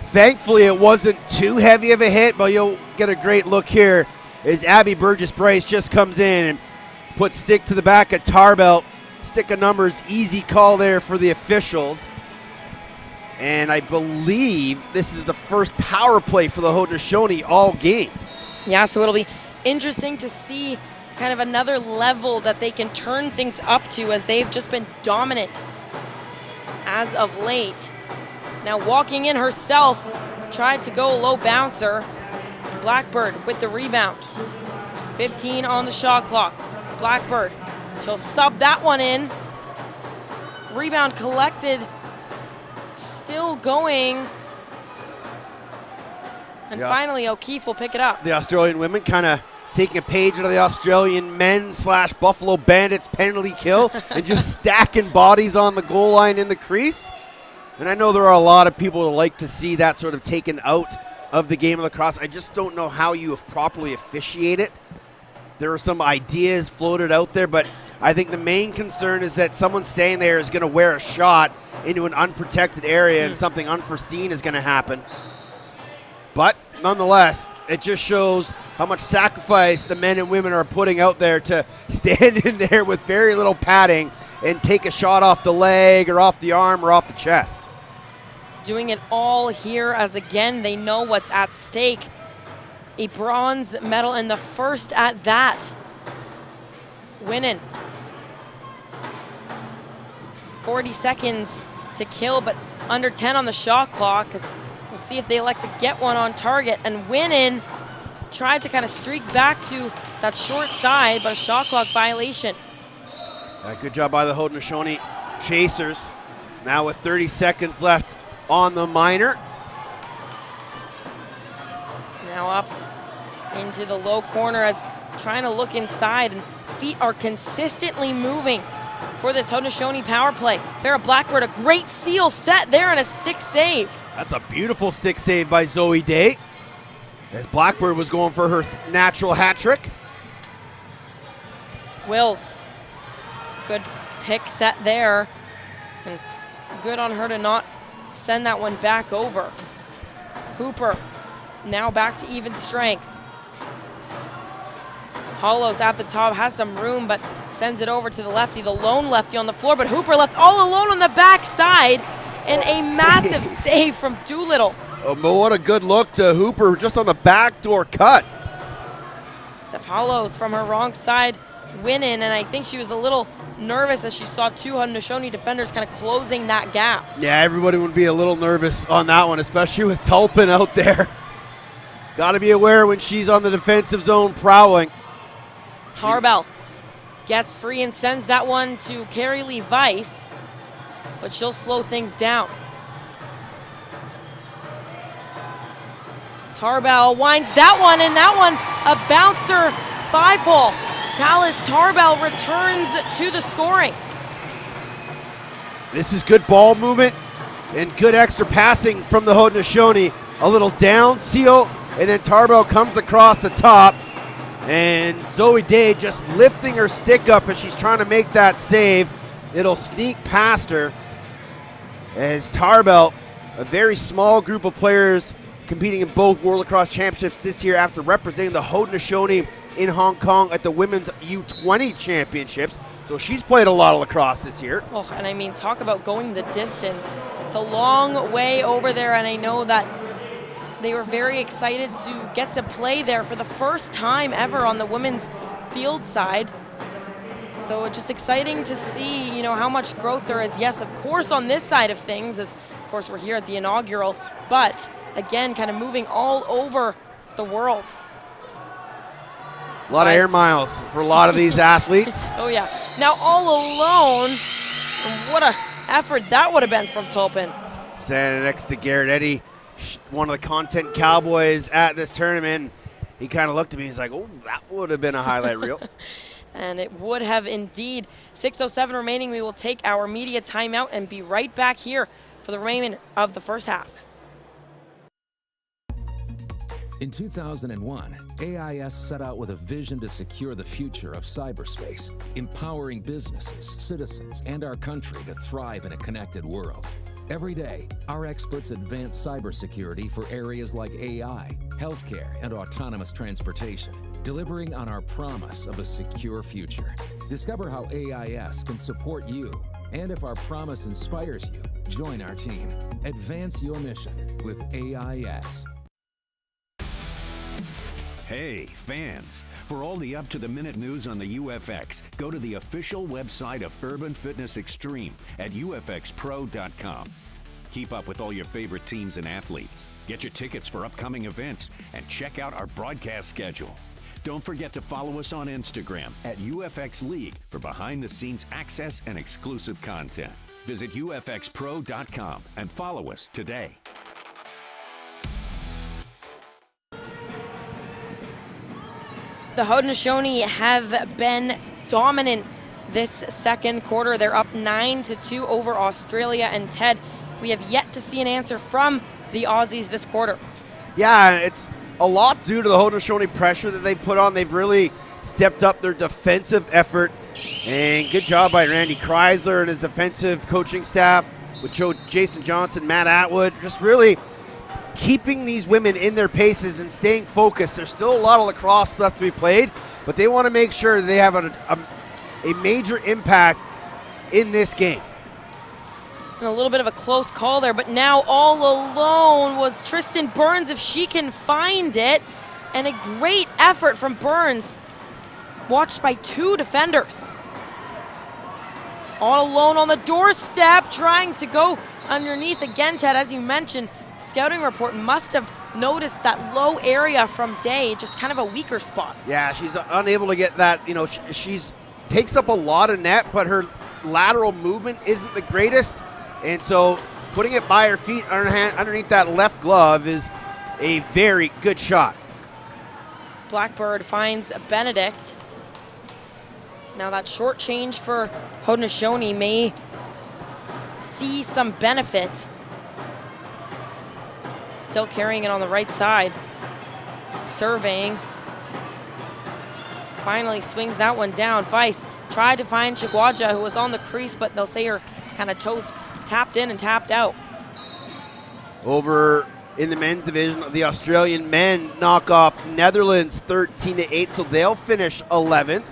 Thankfully, it wasn't too heavy of a hit, but you'll get a great look here as Abby Burgess-Bryce just comes in and puts stick to the back of Tarbell. Stick of numbers, easy call there for the officials. And I believe this is the first power play for the Haudenosaunee all game. Yeah, so it'll be interesting to see kind of another level that they can turn things up to as they've just been dominant as of late. Now walking in herself, tried to go low bouncer. Blackbird with the rebound. 15 on the shot clock. Blackbird, she'll sub that one in. Rebound collected, still going. And Yes. finally O'Keefe will pick it up. The Australian women kind of taking a page out of the Australian men / Buffalo Bandits penalty kill and just stacking bodies on the goal line in the crease. And I know there are a lot of people that like to see that sort of taken out of the game of lacrosse. I just don't know how you have properly officiated it. There are some ideas floated out there, but I think the main concern is that someone staying there is going to wear a shot into an unprotected area and something unforeseen is going to happen. But nonetheless, it just shows how much sacrifice the men and women are putting out there to stand in there with very little padding and take a shot off the leg or off the arm or off the chest. Doing it all here as again they know what's at stake. A bronze medal and the first at that. Winning. 40 seconds to kill, but under 10 on the shot clock. We'll see if they elect to get one on target. And Winnin tried to kind of streak back to that short side, but a shot clock violation. Good job by the Haudenosaunee chasers. Now with 30 seconds left on the minor. Now up into the low corner as trying to look inside, and feet are consistently moving for this Haudenosaunee power play. Farrah Blackbird, a great seal set there and a stick save. That's a beautiful stick save by Zoe Day, as Blackbird was going for her natural hat trick. Wills, good pick set there, and good on her to not send that one back over. Hooper now back to even strength. Hollows at the top, has some room, but sends it over to the lefty, the lone lefty on the floor, but Hooper left all alone on the backside, and a massive save from Doolittle. Oh, but what a good look to Hooper just on the backdoor cut. Steph Hollows from her wrong side winning, and I think she was a little nervous as she saw two Haudenosaunee defenders kind of closing that gap. Yeah, everybody would be a little nervous on that one, especially with Tulpin out there. Got to be aware when she's on the defensive zone prowling. Tarbell gets free and sends that one to Carrie Lee Weiss, but she'll slow things down. Tarbell winds that one, and that one a bouncer 5-hole. Talis Tarbell returns to the scoring. This is good ball movement and good extra passing from the Haudenosaunee. A little down seal, and then Tarbell comes across the top. And Zoe Day just lifting her stick up as she's trying to make that save. It'll sneak past her as Tarbell, a very small group of players competing in both World Lacrosse Championships this year after representing the Haudenosaunee in Hong Kong at the Women's U20 Championships. So she's played a lot of lacrosse this year. Oh, and I mean, talk about going the distance. It's a long way over there, and I know that they were very excited to get to play there for the first time ever on the women's field side. So it's just exciting to see, you know, how much growth there is. Yes, of course, on this side of things, as of course we're here at the inaugural, but again, kind of moving all over the world. A lot of air miles for a lot of these athletes. Oh yeah. Now all alone, what a effort that would have been from Tulpin. Standing next to Garrett Eddy, one of the content cowboys at this tournament. He kind of looked at me, he's like, oh, that would have been a highlight reel. And it would have indeed. 6:07 remaining. We will take our media timeout and be right back here for the remainder of the first half. In 2001, AIS set out with a vision to secure the future of cyberspace, empowering businesses, citizens, and our country to thrive in a connected world. Every day, our experts advance cybersecurity for areas like AI, healthcare, and autonomous transportation, delivering on our promise of a secure future. Discover how AIS can support you, and if our promise inspires you, join our team. Advance your mission with AIS. Hey, fans. For all the up-to-the-minute news on the UFX, go to the official website of Urban Fitness Extreme at ufxpro.com. Keep up with all your favorite teams and athletes. Get your tickets for upcoming events and check out our broadcast schedule. Don't forget to follow us on Instagram at UFX League for behind-the-scenes access and exclusive content. Visit ufxpro.com and follow us today. The Haudenosaunee have been dominant this second quarter. They're up 9-2 over Australia. And Ted, we have yet to see an answer from the Aussies this quarter. Yeah, it's a lot due to the Haudenosaunee pressure that they put on. They've really stepped up their defensive effort. And good job by Randy Kreisler and his defensive coaching staff with Jason Johnson, Matt Atwood, just really keeping these women in their paces and staying focused. There's still a lot of lacrosse left to be played, but they want to make sure they have a major impact in this game. And a little bit of a close call there, but now all alone was Tristan Burns, if she can find it. And a great effort from Burns, watched by two defenders. all alone on the doorstep, trying to go underneath again, Ted. As you mentioned, scouting report must have noticed that low area from Day, just kind of a weaker spot. Yeah, she's unable to get that, she's takes up a lot of net, but her lateral movement isn't the greatest. And so putting it by her feet underneath that left glove is a very good shot. Blackbird finds Benedict. Now that short change for Haudenosaunee may see some benefit. Still carrying it on the right side. Surveying. Finally swings that one down. Vice tried to find Chigwaja, who was on the crease, but they'll say her kind of toes tapped in and tapped out. Over in the men's division, the Australian men knock off Netherlands 13-8, so they'll finish 11th.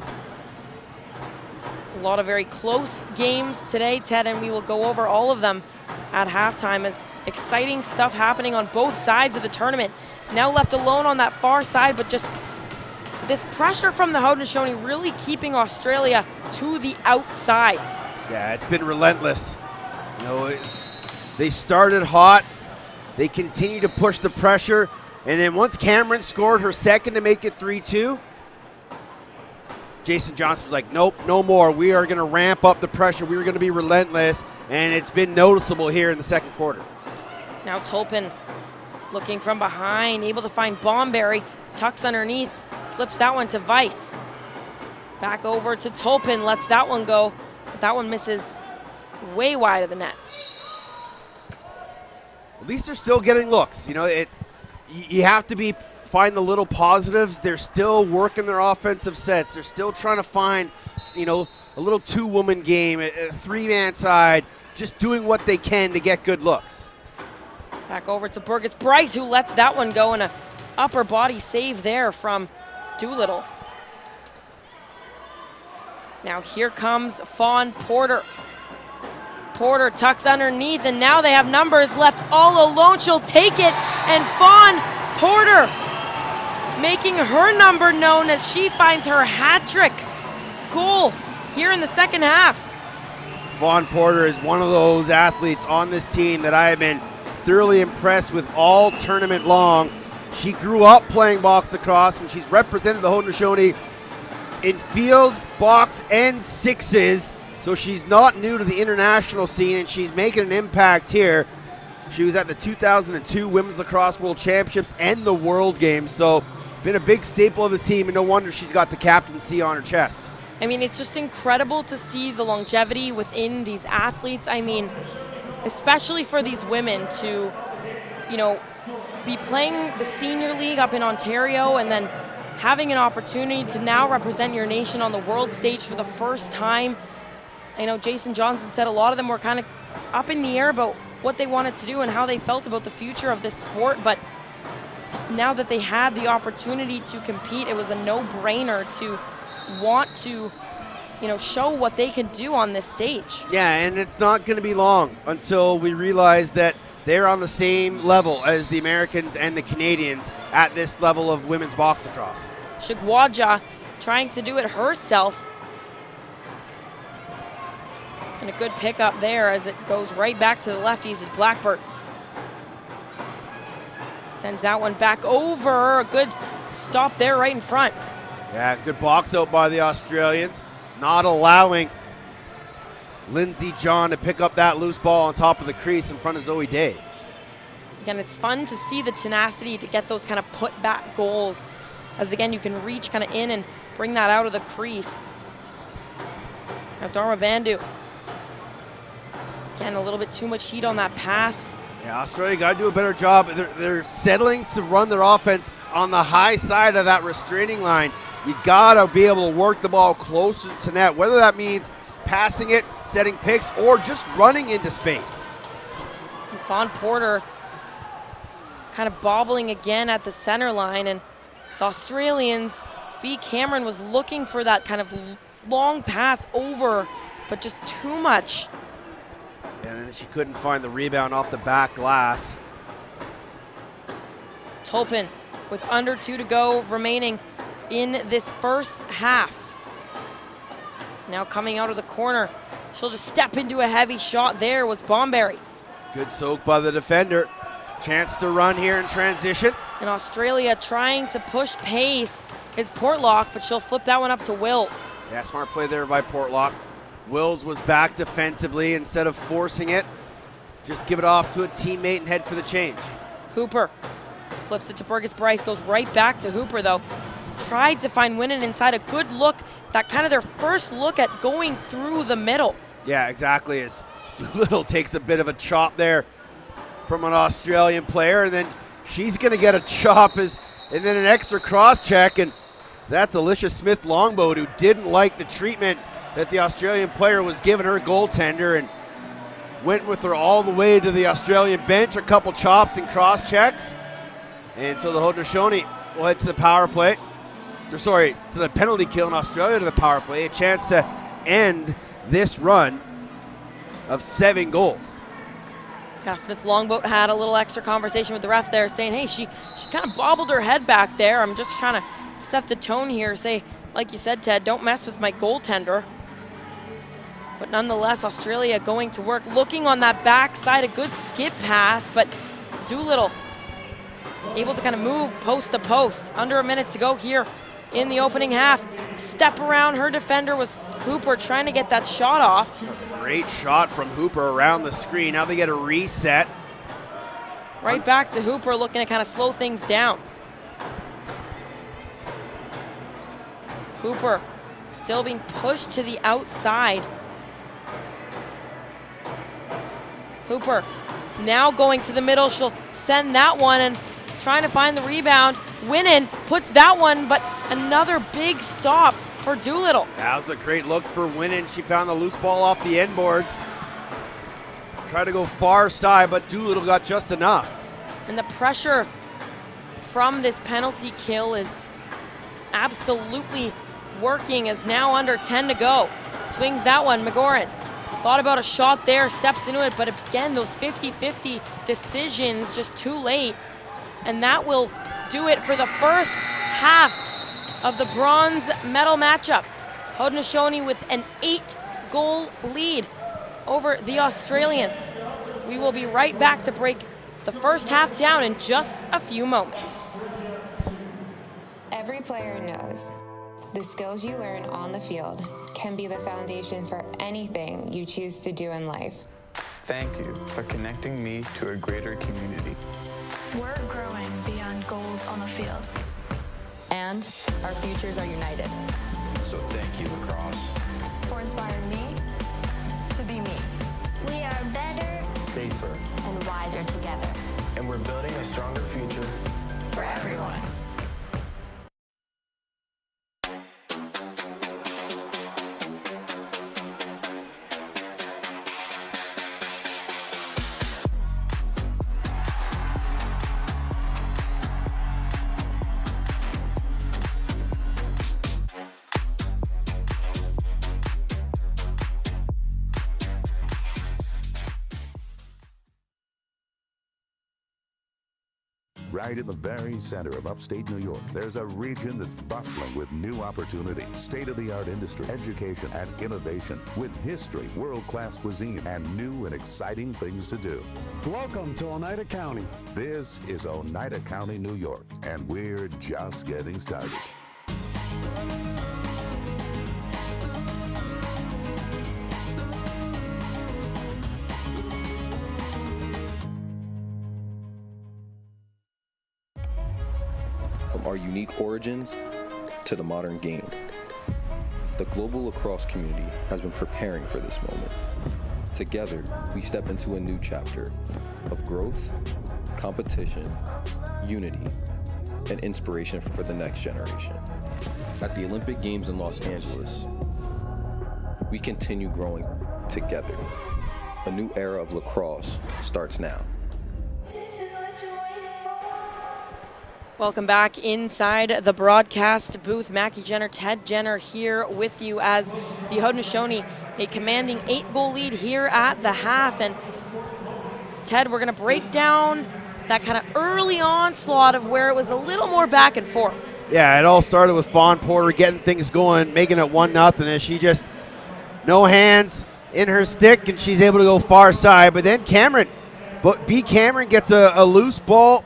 A lot of very close games today, Ted, and we will go over all of them at halftime as exciting stuff happening on both sides of the tournament. Now left alone on that far side, but just this pressure from the Haudenosaunee really keeping Australia to the outside. Yeah, it's been relentless. They started hot. They continue to push the pressure. And then once Cameron scored her second to make it 3-2, Jason Johnson was like, nope, no more. We are going to ramp up the pressure. We're going to be relentless. And it's been noticeable here in the second quarter. Now Tolpin looking from behind, able to find Bomberry, tucks underneath, flips that one to Vice. Back over to Tolpin, lets that one go, but that one misses way wide of the net. At least they're still getting looks. You have to find the little positives. They're still working their offensive sets. They're still trying to find, a little two-woman game, a three-man side, just doing what they can to get good looks. Back over to Burgess Bryce, who lets that one go, and a upper body save there from Doolittle. Now here comes Fawn Porter. Porter tucks underneath, and now they have numbers left all alone. She'll take it, and Fawn Porter making her number known as she finds her hat-trick goal here in the second half. Fawn Porter is one of those athletes on this team that I have been thoroughly impressed with all tournament long. She grew up playing box lacrosse, and she's represented the Haudenosaunee in field, box, and sixes. So she's not new to the international scene, and she's making an impact here. She was at the 2002 Women's Lacrosse World Championships and the World Games, so been a big staple of the team, and no wonder she's got the captaincy on her chest. I mean, it's just incredible to see the longevity within these athletes. I mean, especially for these women to, be playing the senior league up in Ontario and then having an opportunity to now represent your nation on the world stage for the first time. I know Jason Johnson said a lot of them were kind of up in the air about what they wanted to do and how they felt about the future of this sport, but now that they had the opportunity to compete, it was a no-brainer to want to, show what they can do on this stage. Yeah, and it's not going to be long until we realize that they're on the same level as the Americans and the Canadians at this level of women's box lacrosse. Chigwaja trying to do it herself. And a good pickup there as it goes right back to the lefties at Blackbird. Sends that one back over. A good stop there right in front. Yeah, good box out by the Australians. Not allowing Lindsay John to pick up that loose ball on top of the crease in front of Zoe Day. Again, it's fun to see the tenacity to get those kind of put-back goals. As again, you can reach kind of in and bring that out of the crease. Now Dharma Bandu. Again, a little bit too much heat on that pass. Yeah, Australia got to do a better job. They're settling to run their offense on the high side of that restraining line. You got to be able to work the ball closer to net, whether that means passing it, setting picks, or just running into space. And Fawn Porter kind of bobbling again at the center line, and the Australians, B. Cameron was looking for that kind of long pass over, but just too much. And then she couldn't find the rebound off the back glass. Tolpin with under 2 to go remaining in this first half. Now coming out of the corner, she'll just step into a heavy shot. There was Bomberry. Good soak by the defender. Chance to run here in transition. And Australia trying to push pace is Portlock, but she'll flip that one up to Wills. Yeah, smart play there by Portlock. Wills was back defensively instead of forcing it. Just give it off to a teammate and head for the change. Hooper flips it to Burgess Bryce, goes right back to Hooper though. Tried to find Winnan inside. A good look, that kind of their first look at going through the middle. Yeah, exactly. As Doolittle takes a bit of a chop there from an Australian player, and then she's going to get a chop and then an extra cross check, and that's Alicia Smith-Longboat, who didn't like the treatment that the Australian player was giving her goaltender and went with her all the way to the Australian bench, a couple chops and cross checks. And so the Haudenosaunee will head to the power play. To the penalty kill in Australia to the power play. A chance to end this run of 7 goals. Yeah, Smith-Longboat had a little extra conversation with the ref there saying, hey, she kind of bobbled her head back there. I'm just trying to set the tone here. Say, like you said, Ted, don't mess with my goaltender. But nonetheless, Australia going to work, looking on that backside, a good skip pass, but Doolittle able to kind of move post to post. Under a minute to go here in the opening half. Step around her defender was Hooper trying to get that shot off. That was a great shot from Hooper around the screen. Now they get a reset. Right back to Hooper looking to kind of slow things down. Hooper still being pushed to the outside. Hooper now going to the middle. She'll send that one and trying to find the rebound. Winnan puts that one, but another big stop for Doolittle. That was a great look for Winnan. She found the loose ball off the end boards. Tried to go far side, but Doolittle got just enough. And the pressure from this penalty kill is absolutely working as now under 10 to go. Swings that one, McGoran. Thought about a shot there, steps into it, but again, those 50-50 decisions just too late. And that will do it for the first half of the bronze medal matchup. Haudenosaunee with an 8-goal lead over the Australians. We will be right back to break the first half down in just a few moments. Every player knows the skills you learn on the field can be the foundation for anything you choose to do in life. Thank you for connecting me to a greater community. We're growing beyond goals on the field. And our futures are united. So thank you, Lacrosse. For inspiring me to be me. We are better, Safer. And wiser together. And we're building a stronger future For everyone. Right in the very center of upstate New York, there's a region that's bustling with new opportunity, state-of-the-art industry, education, and innovation, with history, world-class cuisine, and new and exciting things to do. Welcome to Oneida County. This is Oneida County, New York, and we're just getting started. From our unique origins to the modern game, the global lacrosse community has been preparing for this moment. Together, we step into a new chapter of growth, competition, unity, and inspiration for the next generation. At the Olympic Games in Los Angeles, we continue growing together. A new era of lacrosse starts now. Welcome back inside the broadcast booth. Mackie Jenner, Ted Jenner here with you as the Haudenosaunee, a commanding 8-goal lead here at the half. And Ted, we're gonna break down that kind of early onslaught of where it was a little more back and forth. Yeah, it all started with Fawn Porter getting things going, making it 1-0 as she just, no hands, in her stick, and she's able to go far side. But then Cameron gets a loose ball,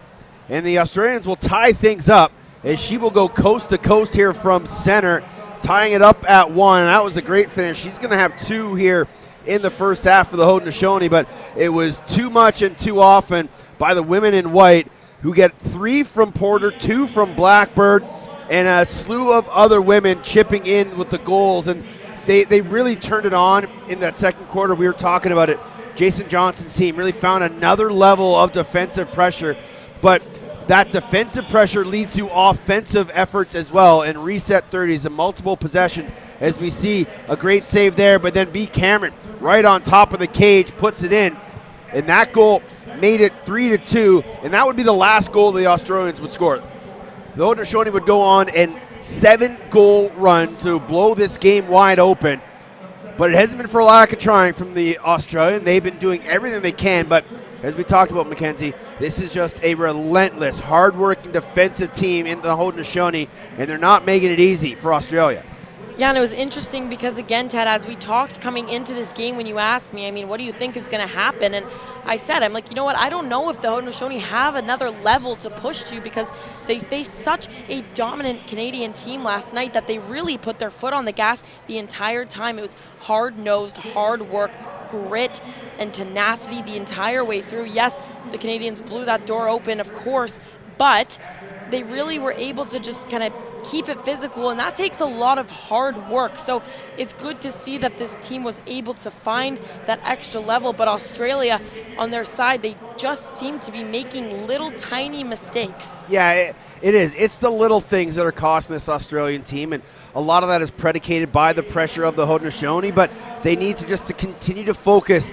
and the Australians will tie things up as she will go coast to coast here from center, tying it up at 1. And that was a great finish. She's going to have 2 here in the first half for the Haudenosaunee, but it was too much and too often by the women in white, who get 3 from Porter, 2 from Blackbird, and a slew of other women chipping in with the goals. And they really turned it on in that second quarter. We were talking about it. Jason Johnson's team really found another level of defensive pressure, but that defensive pressure leads to offensive efforts as well, and reset 30s and multiple possessions, as we see a great save there. But then B. Cameron right on top of the cage puts it in, and that goal made it 3-2, and that would be the last goal the Australians would score. The Haudenosaunee would go on and 7-goal run to blow this game wide open, but it hasn't been for a lack of trying from the Australian. They've been doing everything they can, but as we talked about, Mackenzie, this is just a relentless, hard-working defensive team in the Haudenosaunee, and they're not making it easy for Australia. Yeah, and it was interesting because, again, Ted, as we talked coming into this game, when you asked me, I mean, what do you think is going to happen? And I said, I'm like, you know what, I don't know if the Haudenosaunee have another level to push to, because they faced such a dominant Canadian team last night that they really put their foot on the gas the entire time. It was hard-nosed, hard work, grit, and tenacity the entire way through. Yes, the Canadians blew that door open, of course, but they really were able to just kind of keep it physical, and that takes a lot of hard work. So it's good to see that this team was able to find that extra level, but Australia on their side, they just seem to be making little tiny mistakes. Yeah, it is. It's the little things that are costing this Australian team, and a lot of that is predicated by the pressure of the Haudenosaunee, but they need to continue to focus,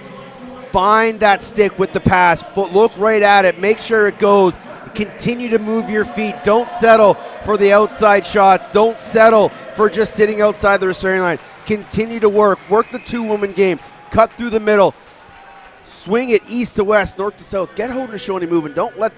find that stick with the pass, look right at it, make sure it goes. Continue to move your feet. Don't settle for the outside shots. Don't settle for just sitting outside the receiving line. Continue to work the 2-woman game. Cut through the middle. Swing it east to west, north to south. Get Haudenosaunee moving. Don't let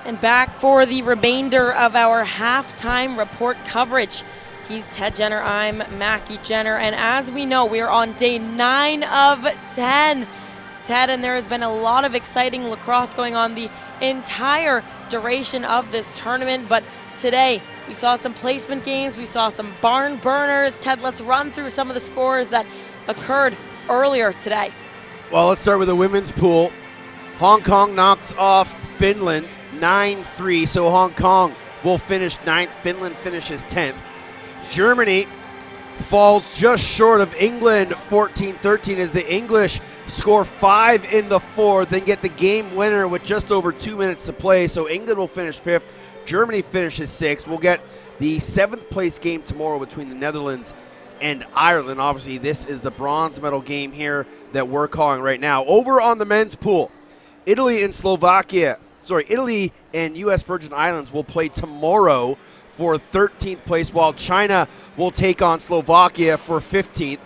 And back for the remainder of our halftime report coverage. He's Ted Jenner, I'm Mackie Jenner, and as we know, we are on day 9 of 10. Ted, and there has been a lot of exciting lacrosse going on the entire duration of this tournament, but today we saw some placement games, we saw some barn burners. Ted, let's run through some of the scores that occurred earlier today. Well, let's start with the women's pool. Hong Kong knocks off Finland 9-3, so Hong Kong will finish 9th. Finland finishes 10th. Germany falls just short of England 14-13 as the English score 5 in the 4th and get the game winner with just over 2 minutes to play. So England will finish 5th. Germany finishes 6th. We'll get the 7th place game tomorrow between the Netherlands and Ireland. Obviously, this is the bronze medal game here that we're calling right now. Over on the men's pool, Italy and U.S. Virgin Islands will play tomorrow for 13th place, while China will take on Slovakia for 15th.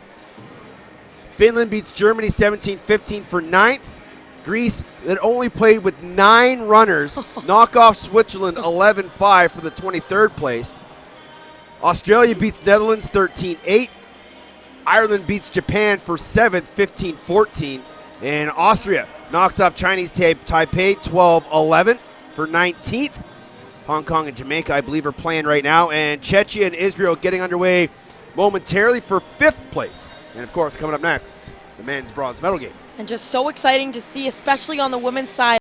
Finland beats Germany 17-15 for 9th. Greece, that only played with 9 runners, knock off Switzerland 11-5 for the 23rd place. Australia beats Netherlands 13-8. Ireland beats Japan for 7th, 15-14. And Austria knocks off Chinese Taipei 12-11 for 19th. Hong Kong and Jamaica, I believe, are playing right now. And Czechia and Israel getting underway momentarily for 5th place. And, of course, coming up next, the men's bronze medal game. And just so exciting to see, especially on the women's side.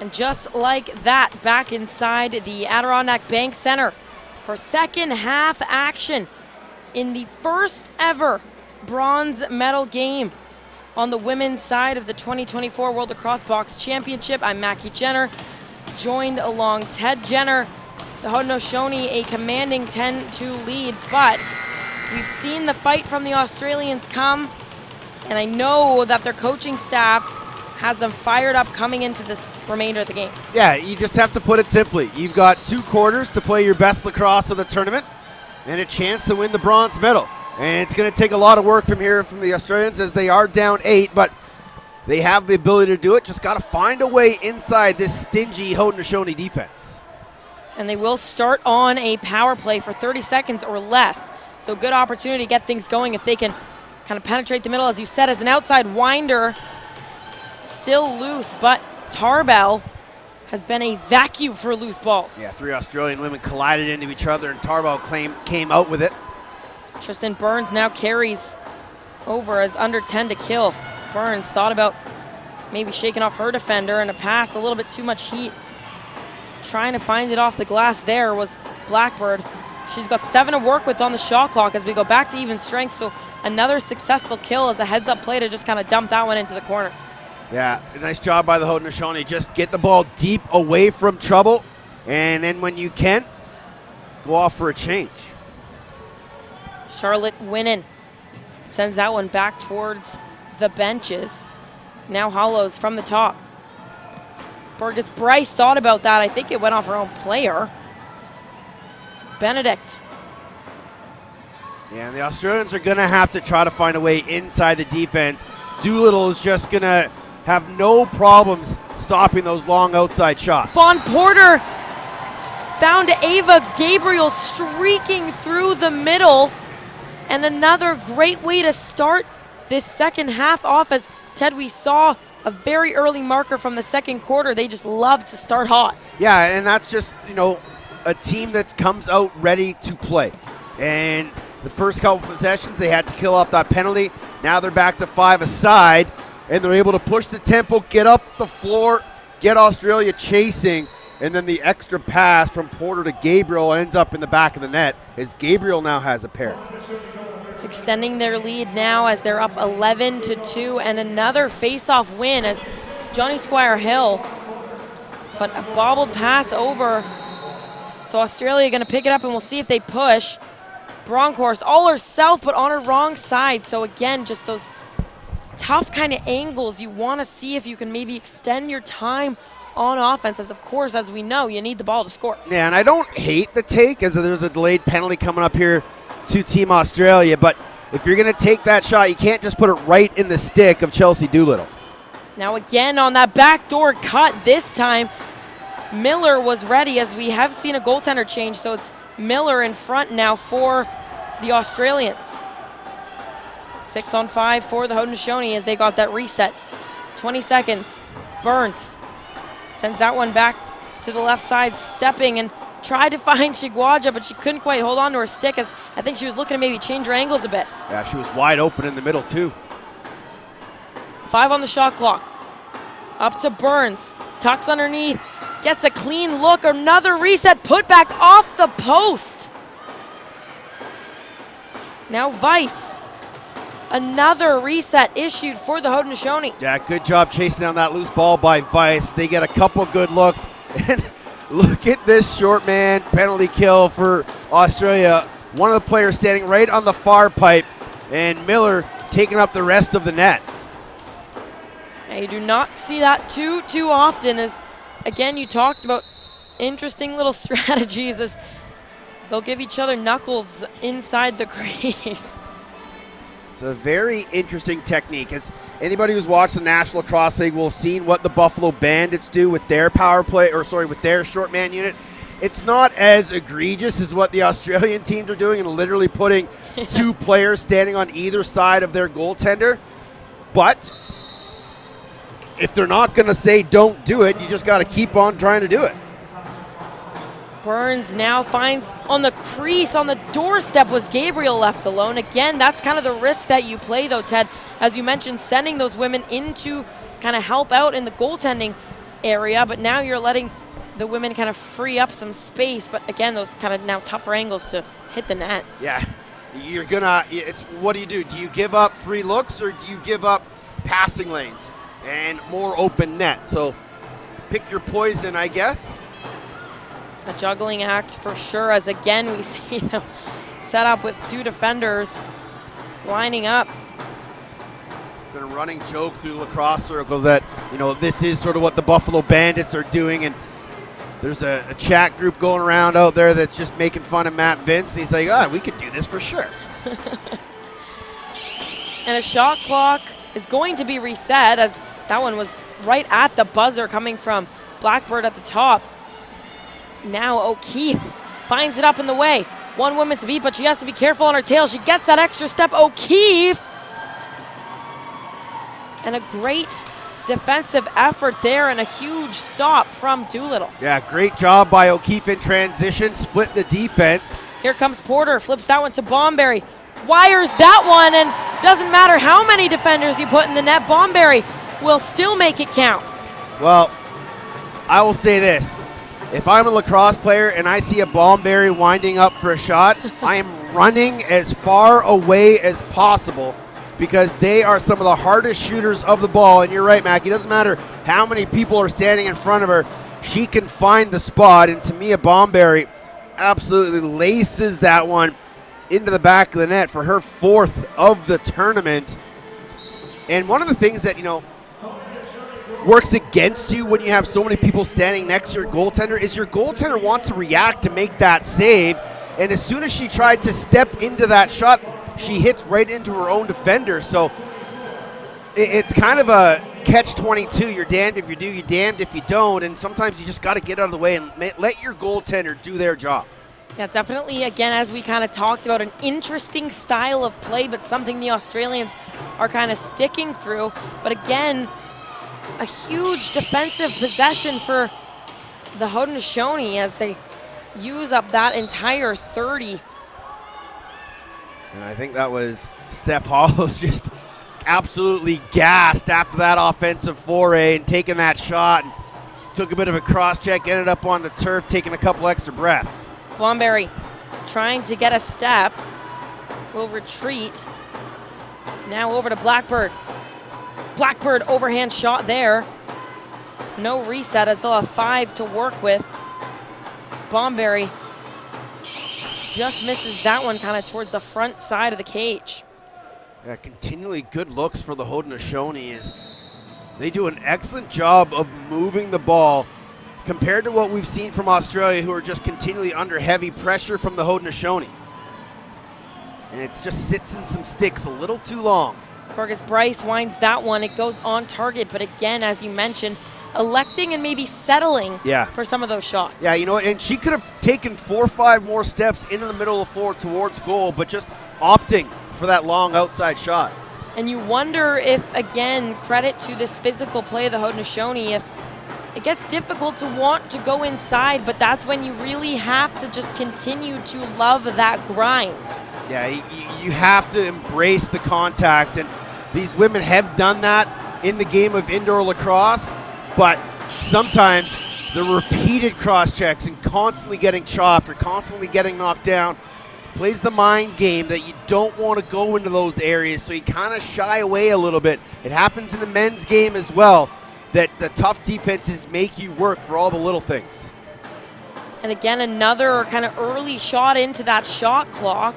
And just like that, back inside the Adirondack Bank Center for second half action in the first ever bronze medal game on the women's side of the 2024 World Lacrosse Box Championship. I'm Mackie Jenner, joined along Ted Jenner. The Haudenosaunee a commanding 10-2 lead, but we've seen the fight from the Australians come, and I know that their coaching staff has them fired up coming into this remainder of the game. Yeah, you just have to put it simply. You've got 2 quarters to play your best lacrosse of the tournament and a chance to win the bronze medal. And it's going to take a lot of work from here from the Australians as they are down 8, but they have the ability to do it. Just got to find a way inside this stingy Haudenosaunee defense. And they will start on a power play for 30 seconds or less. So good opportunity to get things going if they can kind of penetrate the middle, as you said, as an outside winder. Still loose, but Tarbell has been a vacuum for loose balls. Yeah, 3 Australian women collided into each other, and Tarbell came out with it. Tristan Burns now carries over as under 10 to kill. Burns thought about maybe shaking off her defender, and a pass, a little bit too much heat. Trying to find it off the glass there was Blackbird. She's got 7 to work with on the shot clock as we go back to even strength, so another successful kill as a heads-up play to just kind of dump that one into the corner. Yeah, nice job by the Haudenosaunee. Just get the ball deep away from trouble, and then when you can, go off for a change. Charlotte Winnan sends that one back towards the benches. Now Hollows from the top. Burgess Bryce thought about that. I think it went off her own player. Benedict. Yeah, and the Australians are going to have to try to find a way inside the defense. Doolittle is just going to have no problems stopping those long outside shots. Vaughn Porter found Ava Gabriel streaking through the middle. And another great way to start this second half off, as Ted, we saw a very early marker from the second quarter. They just love to start hot. Yeah, and that's just, a team that comes out ready to play. And the first couple possessions, they had to kill off that penalty. Now they're back to 5 aside, and they're able to push the tempo, get up the floor, get Australia chasing, and then the extra pass from Porter to Gabriel ends up in the back of the net, as Gabriel now has a pair. Extending their lead now as they're up 11-2, and another face-off win as Johnny Squire Hill, but a bobbled pass over. So Australia going to pick it up, and we'll see if they push. Bronkhorst all herself, but on her wrong side. So again, just those tough kind of angles. You want to see if you can maybe extend your time on offense, as of course, as we know, you need the ball to score. Yeah, and I don't hate the take, as there's a delayed penalty coming up here to Team Australia, but if you're going to take that shot, you can't just put it right in the stick of Chelsea Doolittle. Now again on that backdoor cut, this time Miller was ready, as we have seen a goaltender change, so it's Miller in front now for the Australians. 6-on-5 for the Haudenosaunee as they got that reset. 20 seconds. Burns sends that one back to the left side, stepping and tried to find Chigwaja, but she couldn't quite hold on to her stick, as I think she was looking to maybe change her angles a bit. Yeah, she was wide open in the middle too. 5 on the shot clock. Up to Burns. Tucks underneath. Gets a clean look. Another reset. Put back off the post. Now Weiss. Another reset issued for the Haudenosaunee. Yeah, good job chasing down that loose ball by Weiss. They get a couple good looks. And look at this short man penalty kill for Australia. One of the players standing right on the far pipe, and Miller taking up the rest of the net. Now you do not see that too often, as again you talked about interesting little strategies as they'll give each other knuckles inside the crease. It's a very interesting technique. As anybody who's watched the National Lacrosse League will have seen what the Buffalo Bandits do with their with their short man unit. It's not as egregious as what the Australian teams are doing and literally putting 2 players standing on either side of their goaltender. But if they're not going to say don't do it, you just got to keep on trying to do it. Burns now finds on the crease, on the doorstep was Gabriel left alone. Again, that's kind of the risk that you play though, Ted. As you mentioned, sending those women in to kind of help out in the goaltending area, but now you're letting the women kind of free up some space. But again, those kind of now tougher angles to hit the net. Yeah, it's what do? Do you give up free looks, or do you give up passing lanes and more open net? So pick your poison, I guess. A juggling act for sure, as again we see them set up with 2 defenders lining up. It's been a running joke through lacrosse circles that, this is sort of what the Buffalo Bandits are doing, and there's a chat group going around out there that's just making fun of Matt Vince, and he's like, we could do this for sure. And a shot clock is going to be reset, as that one was right at the buzzer coming from Blackbird at the top. Now O'Keefe finds it up in the way. One woman to beat, but she has to be careful on her tail. She gets that extra step. O'Keefe And a great defensive effort there and a huge stop from Doolittle. Yeah, great job by O'Keefe in transition, split the defense. Here comes Porter, flips that one to Bomberry. Wires that one, and doesn't matter how many defenders you put in the net, Bomberry will still make it count. Well, I will say this. If I'm a lacrosse player and I see a Bomberry winding up for a shot, I am running as far away as possible because they are some of the hardest shooters of the ball. And you're right, Mac. It doesn't matter how many people are standing in front of her. She can find the spot. And to me, a Bomberry absolutely laces that one into the back of the net for her 4th of the tournament. And one of the things that, works against you when you have so many people standing next to your goaltender is your goaltender wants to react to make that save. And as soon as she tried to step into that shot, she hits right into her own defender. So it's kind of a catch-22. You're damned if you do, you're damned if you don't. And sometimes you just got to get out of the way and let your goaltender do their job. Yeah, definitely, again, as we kind of talked about, an interesting style of play, but something the Australians are kind of sticking through. But again, a huge defensive possession for the Haudenosaunee as they use up that entire 30. And I think that was Steph Hollows just absolutely gassed after that offensive foray and taking that shot. And took a bit of a cross-check, ended up on the turf, taking a couple extra breaths. Bomberry trying to get a step, will retreat. Now over to Blackbird. Blackbird overhand shot there. No reset as they'll have 5 to work with. Bomberry just misses that one kind of towards the front side of the cage. Yeah, continually good looks for the Haudenosaunee as they do an excellent job of moving the ball compared to what we've seen from Australia, who are just continually under heavy pressure from the Haudenosaunee. And it just sits in some sticks a little too long. Fergus Bryce winds that one. It goes on target, but again, as you mentioned, electing and maybe settling for some of those shots. Yeah, you know what, and she could have taken 4 or 5 more steps into the middle of the floor towards goal, but just opting for that long outside shot. And you wonder if, again, credit to this physical play of the Haudenosaunee, if it gets difficult to want to go inside, but that's when you really have to just continue to love that grind. Yeah, you have to embrace the contact, and these women have done that in the game of indoor lacrosse, but sometimes the repeated cross checks and constantly getting chopped or constantly getting knocked down plays the mind game that you don't want to go into those areas, so you kind of shy away a little bit. It happens in the men's game as well, that the tough defenses make you work for all the little things. And again, another kind of early shot into that shot clock.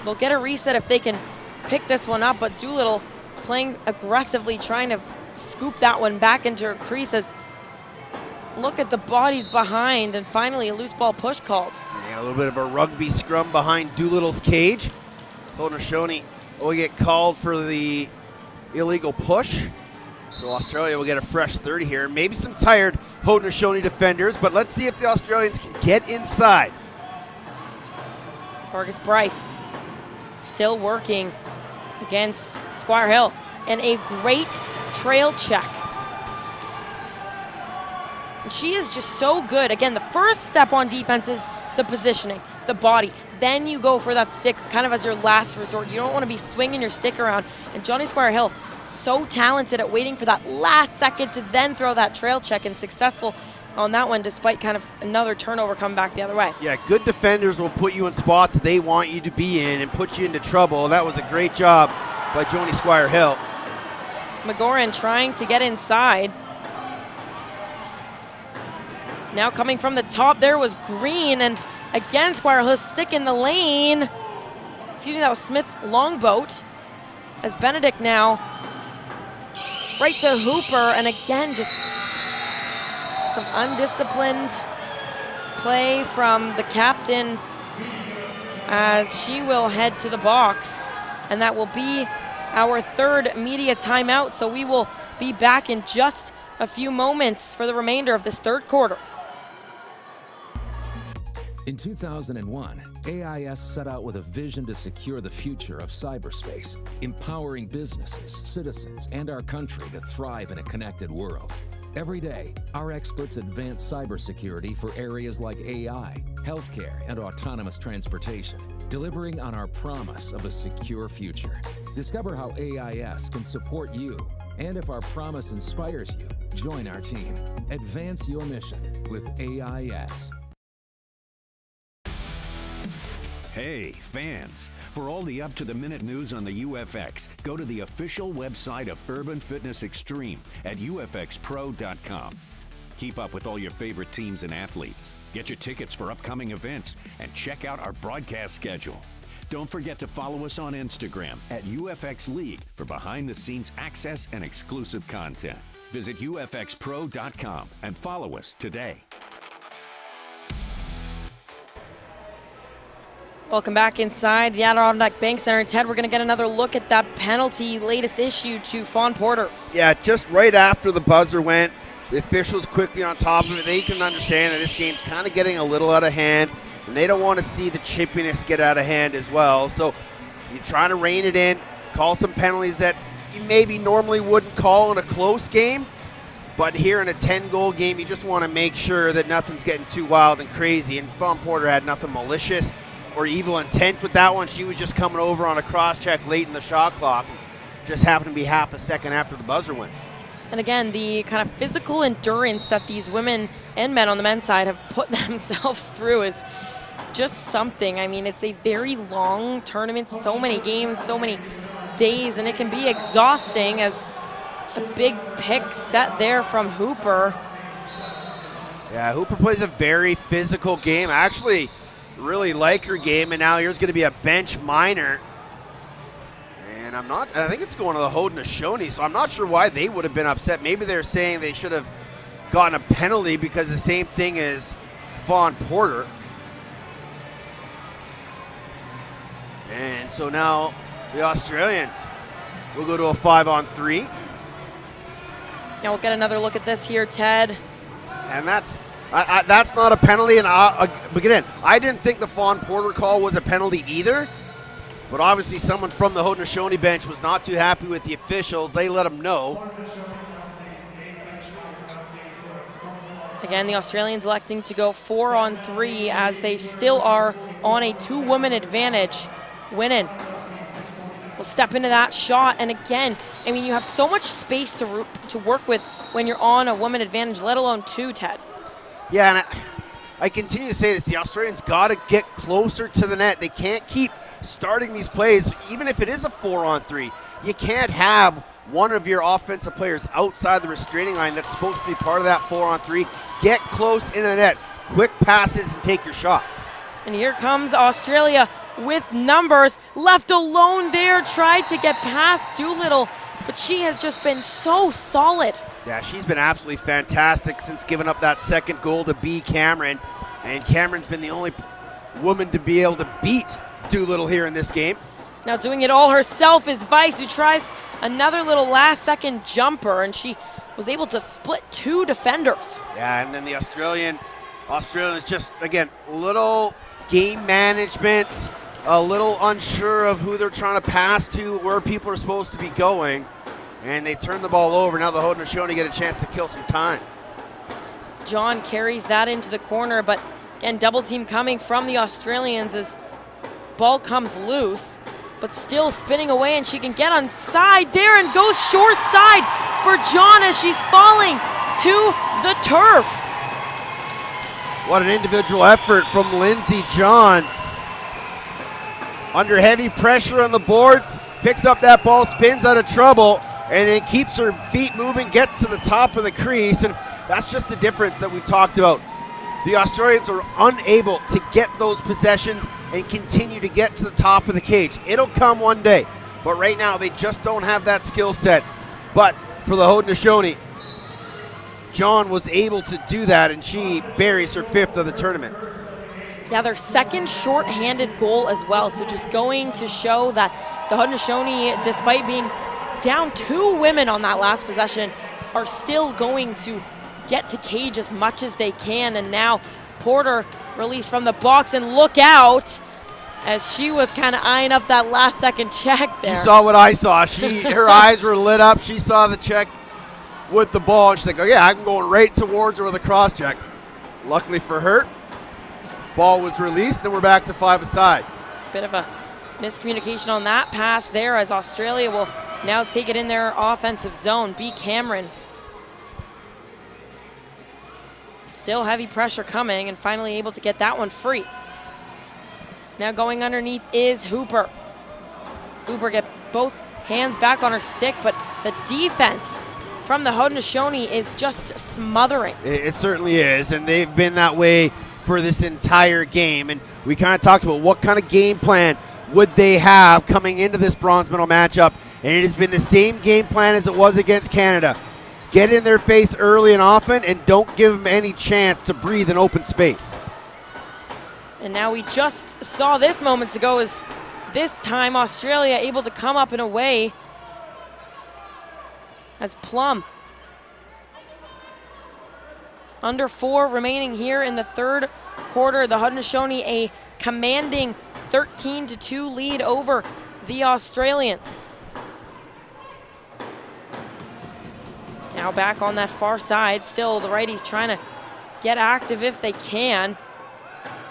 They'll get a reset if they can pick this one up, but Doolittle playing aggressively, trying to scoop that one back into her crease as look at the bodies behind, and finally a loose ball push called. Yeah, a little bit of a rugby scrum behind Doolittle's cage. Haudenosaunee will get called for the illegal push. So Australia will get a fresh 30 here. Maybe some tired Haudenosaunee defenders, but let's see if the Australians can get inside. Fergus Bryce still working against Squire Hill, and a great trail check. And she is just so good. Again, the first step on defense is the positioning, the body. Then you go for that stick kind of as your last resort. You don't want to be swinging your stick around. And Johnny Squire Hill, so talented at waiting for that last second to then throw that trail check, and successful on that one despite kind of another turnover coming back the other way. Yeah, good defenders will put you in spots they want you to be in and put you into trouble. That was a great job by Johnny Squire Hill. McGoran trying to get inside. Now coming from the top there was Green, and again Squire Hill stick in the lane. Excuse me, that was Smith Longboat. As Benedict now right to Hooper, and again just some undisciplined play from the captain as she will head to the box, and that will be our third media timeout. So we will be back in just a few moments for the remainder of this third quarter. In 2001, AIS set out with a vision to secure the future of cyberspace, empowering businesses, citizens, and our country to thrive in a connected world. Every day, our experts advance cybersecurity for areas like AI, healthcare, and autonomous transportation, delivering on our promise of a secure future. Discover how AIS can support you, and if our promise inspires you, join our team. Advance your mission with AIS. Hey, fans! For all the up-to-the-minute news on the UFX, go to the official website of Urban Fitness Extreme at ufxpro.com. Keep up with all your favorite teams and athletes. Get your tickets for upcoming events and check out our broadcast schedule. Don't forget to follow us on Instagram at UFX League for behind-the-scenes access and exclusive content. Visit ufxpro.com and follow us today. Welcome back inside the Adirondack Bank Center. Ted, we're going to get another look at that penalty latest issue to Fawn Porter. Yeah, just right after the buzzer went, the officials quickly on top of it. They can understand that this game's kind of getting a little out of hand, and they don't want to see the chippiness get out of hand as well. So you're trying to rein it in, call some penalties that you maybe normally wouldn't call in a close game, but here in a 10-goal game, you just want to make sure that nothing's getting too wild and crazy, and Fawn Porter had nothing malicious or evil intent with that one. She was just coming over on a cross-check late in the shot clock. Just happened to be half a second after the buzzer went. And again, the kind of physical endurance that these women and men on the men's side have put themselves through is just something. I mean, it's a very long tournament, so many games, so many days, and it can be exhausting as a big pick set there from Hooper. Yeah, Hooper plays a very physical game. Actually, really like her game, and now here's going to be a bench minor. And I think it's going to the Haudenosaunee, so I'm not sure why they would have been upset. Maybe they're saying they should have gotten a penalty because the same thing as Fawn Porter. And so now the Australians will go to a 5-on-3. Now we'll get another look at this here, Ted. And that's not a penalty. And again, I didn't think the Fawn Porter call was a penalty either. But obviously someone from the Haudenosaunee bench was not too happy with the officials. They let them know. Again, the Australians electing to go 4-on-3 as they still are on a 2-woman advantage. Winning will step into that shot. And again, I mean, you have so much space to work with when you're on a woman advantage, let alone 2, Ted. Yeah, and I continue to say this. The Australians got to get closer to the net. They can't keep starting these plays, even if it is a 4-on-3. You can't have one of your offensive players outside the restraining line that's supposed to be part of that 4-on-3. Get close into the net. Quick passes and take your shots. And here comes Australia with numbers. Left alone there, tried to get past Doolittle, but she has just been so solid. Yeah, she's been absolutely fantastic since giving up that second goal to B. Cameron. And Cameron's been the only woman to be able to beat Doolittle here in this game. Now doing it all herself is Vice, who tries another little last-second jumper, and she was able to split 2 defenders. Yeah, and then the Australians just, again, little game management, a little unsure of who they're trying to pass to, where people are supposed to be going, and they turn the ball over. Now the Haudenosaunee get a chance to kill some time. John carries that into the corner, but again, double team coming from the Australians as ball comes loose, but still spinning away, and she can get on side there and goes short side for John as she's falling to the turf. What an individual effort from Lindsey John. Under heavy pressure on the boards, picks up that ball, spins out of trouble, and then keeps her feet moving, gets to the top of the crease, and that's just the difference that we've talked about. The Australians are unable to get those possessions and continue to get to the top of the cage. It'll come one day, but right now they just don't have that skill set. But for the Haudenosaunee, John was able to do that, and she buries her 5th of the tournament. Yeah, their second short-handed goal as well, so just going to show that the Haudenosaunee, despite being down 2 women on that last possession, are still going to get to cage as much as they can. And now Porter released from the box, and look out, as she was kind of eyeing up that last second check there. You saw what I saw. Her eyes were lit up. She saw the check with the ball. She's like, oh yeah, I'm going right towards her with a cross check. Luckily for her, ball was released, and we're back to 5-a-side. Bit of a miscommunication on that pass there, as Australia will now take it in their offensive zone. B. Cameron. Still heavy pressure coming, and finally able to get that one free. Now going underneath is Hooper. Hooper gets both hands back on her stick, but the defense from the Haudenosaunee is just smothering. It certainly is, and they've been that way for this entire game. And we kind of talked about what kind of game plan would they have coming into this bronze medal matchup, and it has been the same game plan as it was against Canada. Get in their face early and often, and don't give them any chance to breathe in open space. And now we just saw this moments ago, as this time Australia able to come up in a way as Plum. Under 4 remaining here in the third quarter. The Haudenosaunee a commanding 13-2 lead over the Australians. Now back on that far side, still the righties trying to get active if they can.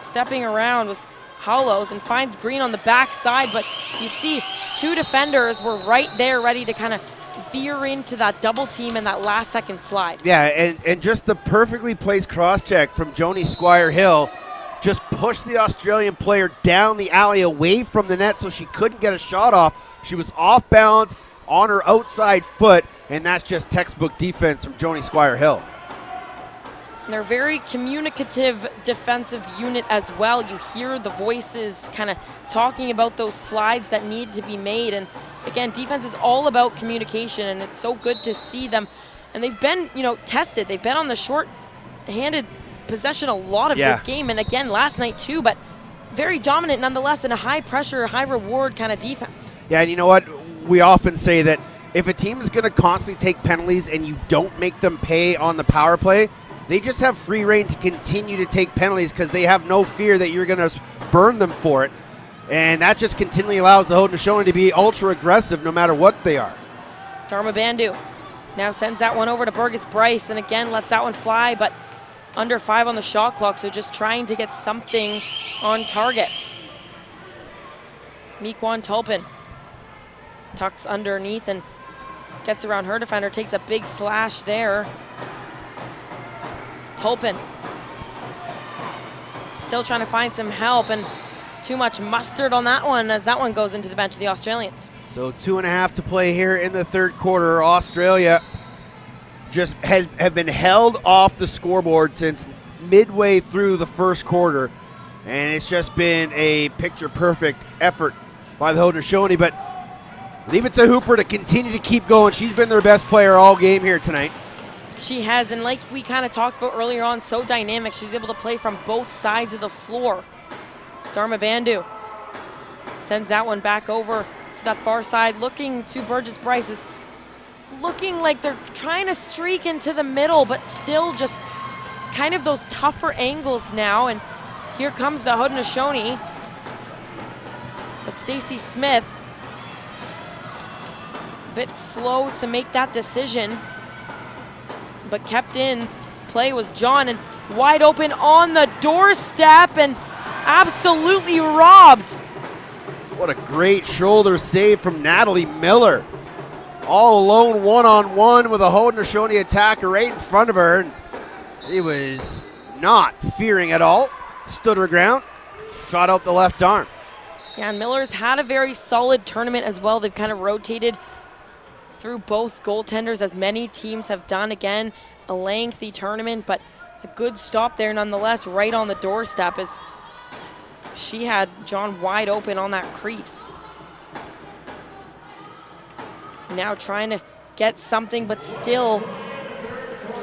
Stepping around was Hollows and finds Green on the back side, but you see 2 defenders were right there ready to kind of veer into that double team and that last second slide. Yeah, and just the perfectly placed cross check from Joni Squire-Hill just pushed the Australian player down the alley away from the net so she couldn't get a shot off. She was off balance on her outside foot, and that's just textbook defense from Joni Squire-Hill. They're a very communicative defensive unit as well. You hear the voices kind of talking about those slides that need to be made. And again, defense is all about communication, and it's so good to see them. And they've been, tested. They've been on the short-handed possession a lot of this game, and again last night too, but very dominant nonetheless in a high-pressure, high-reward kind of defense. Yeah, and you know what? We often say that if a team is going to constantly take penalties and you don't make them pay on the power play, they just have free reign to continue to take penalties because they have no fear that you're going to burn them for it. And that just continually allows the Haudenosaunee to be ultra aggressive no matter what they are. Dharma Bandhu now sends that one over to Burgess Bryce, and again lets that one fly, but under 5 on the shot clock, so just trying to get something on target. Meekwan Tulpin tucks underneath and gets around her defender, takes a big slash there. Tulpin still trying to find some help, and too much mustard on that one as that one goes into the bench of the Australians. So 2.5 to play here in the third quarter. Australia just have been held off the scoreboard since midway through the first quarter, and it's just been a picture-perfect effort by the Haudenosaunee, but leave it to Hooper to continue to keep going. She's been their best player all game here tonight. She has, and like we kind of talked about earlier on, so dynamic. She's able to play from both sides of the floor. Dharma Bandhu sends that one back over to that far side, looking to Burgess Bryce. Is looking like they're trying to streak into the middle, but still just kind of those tougher angles now. And here comes the Haudenosaunee. But Stacey Smith, a bit slow to make that decision, but kept in play was John, and wide open on the doorstep and absolutely robbed. What a great shoulder save from Natalie Miller. All alone, one-on-one with a Haudenosaunee attacker right in front of her, and he was not fearing at all. Stood her ground, shot out the left arm. Yeah, and Miller's had a very solid tournament as well. They've kind of rotated through both goaltenders, as many teams have done. Again, a lengthy tournament, but a good stop there nonetheless, right on the doorstep, as she had John wide open on that crease. Now trying to get something, but still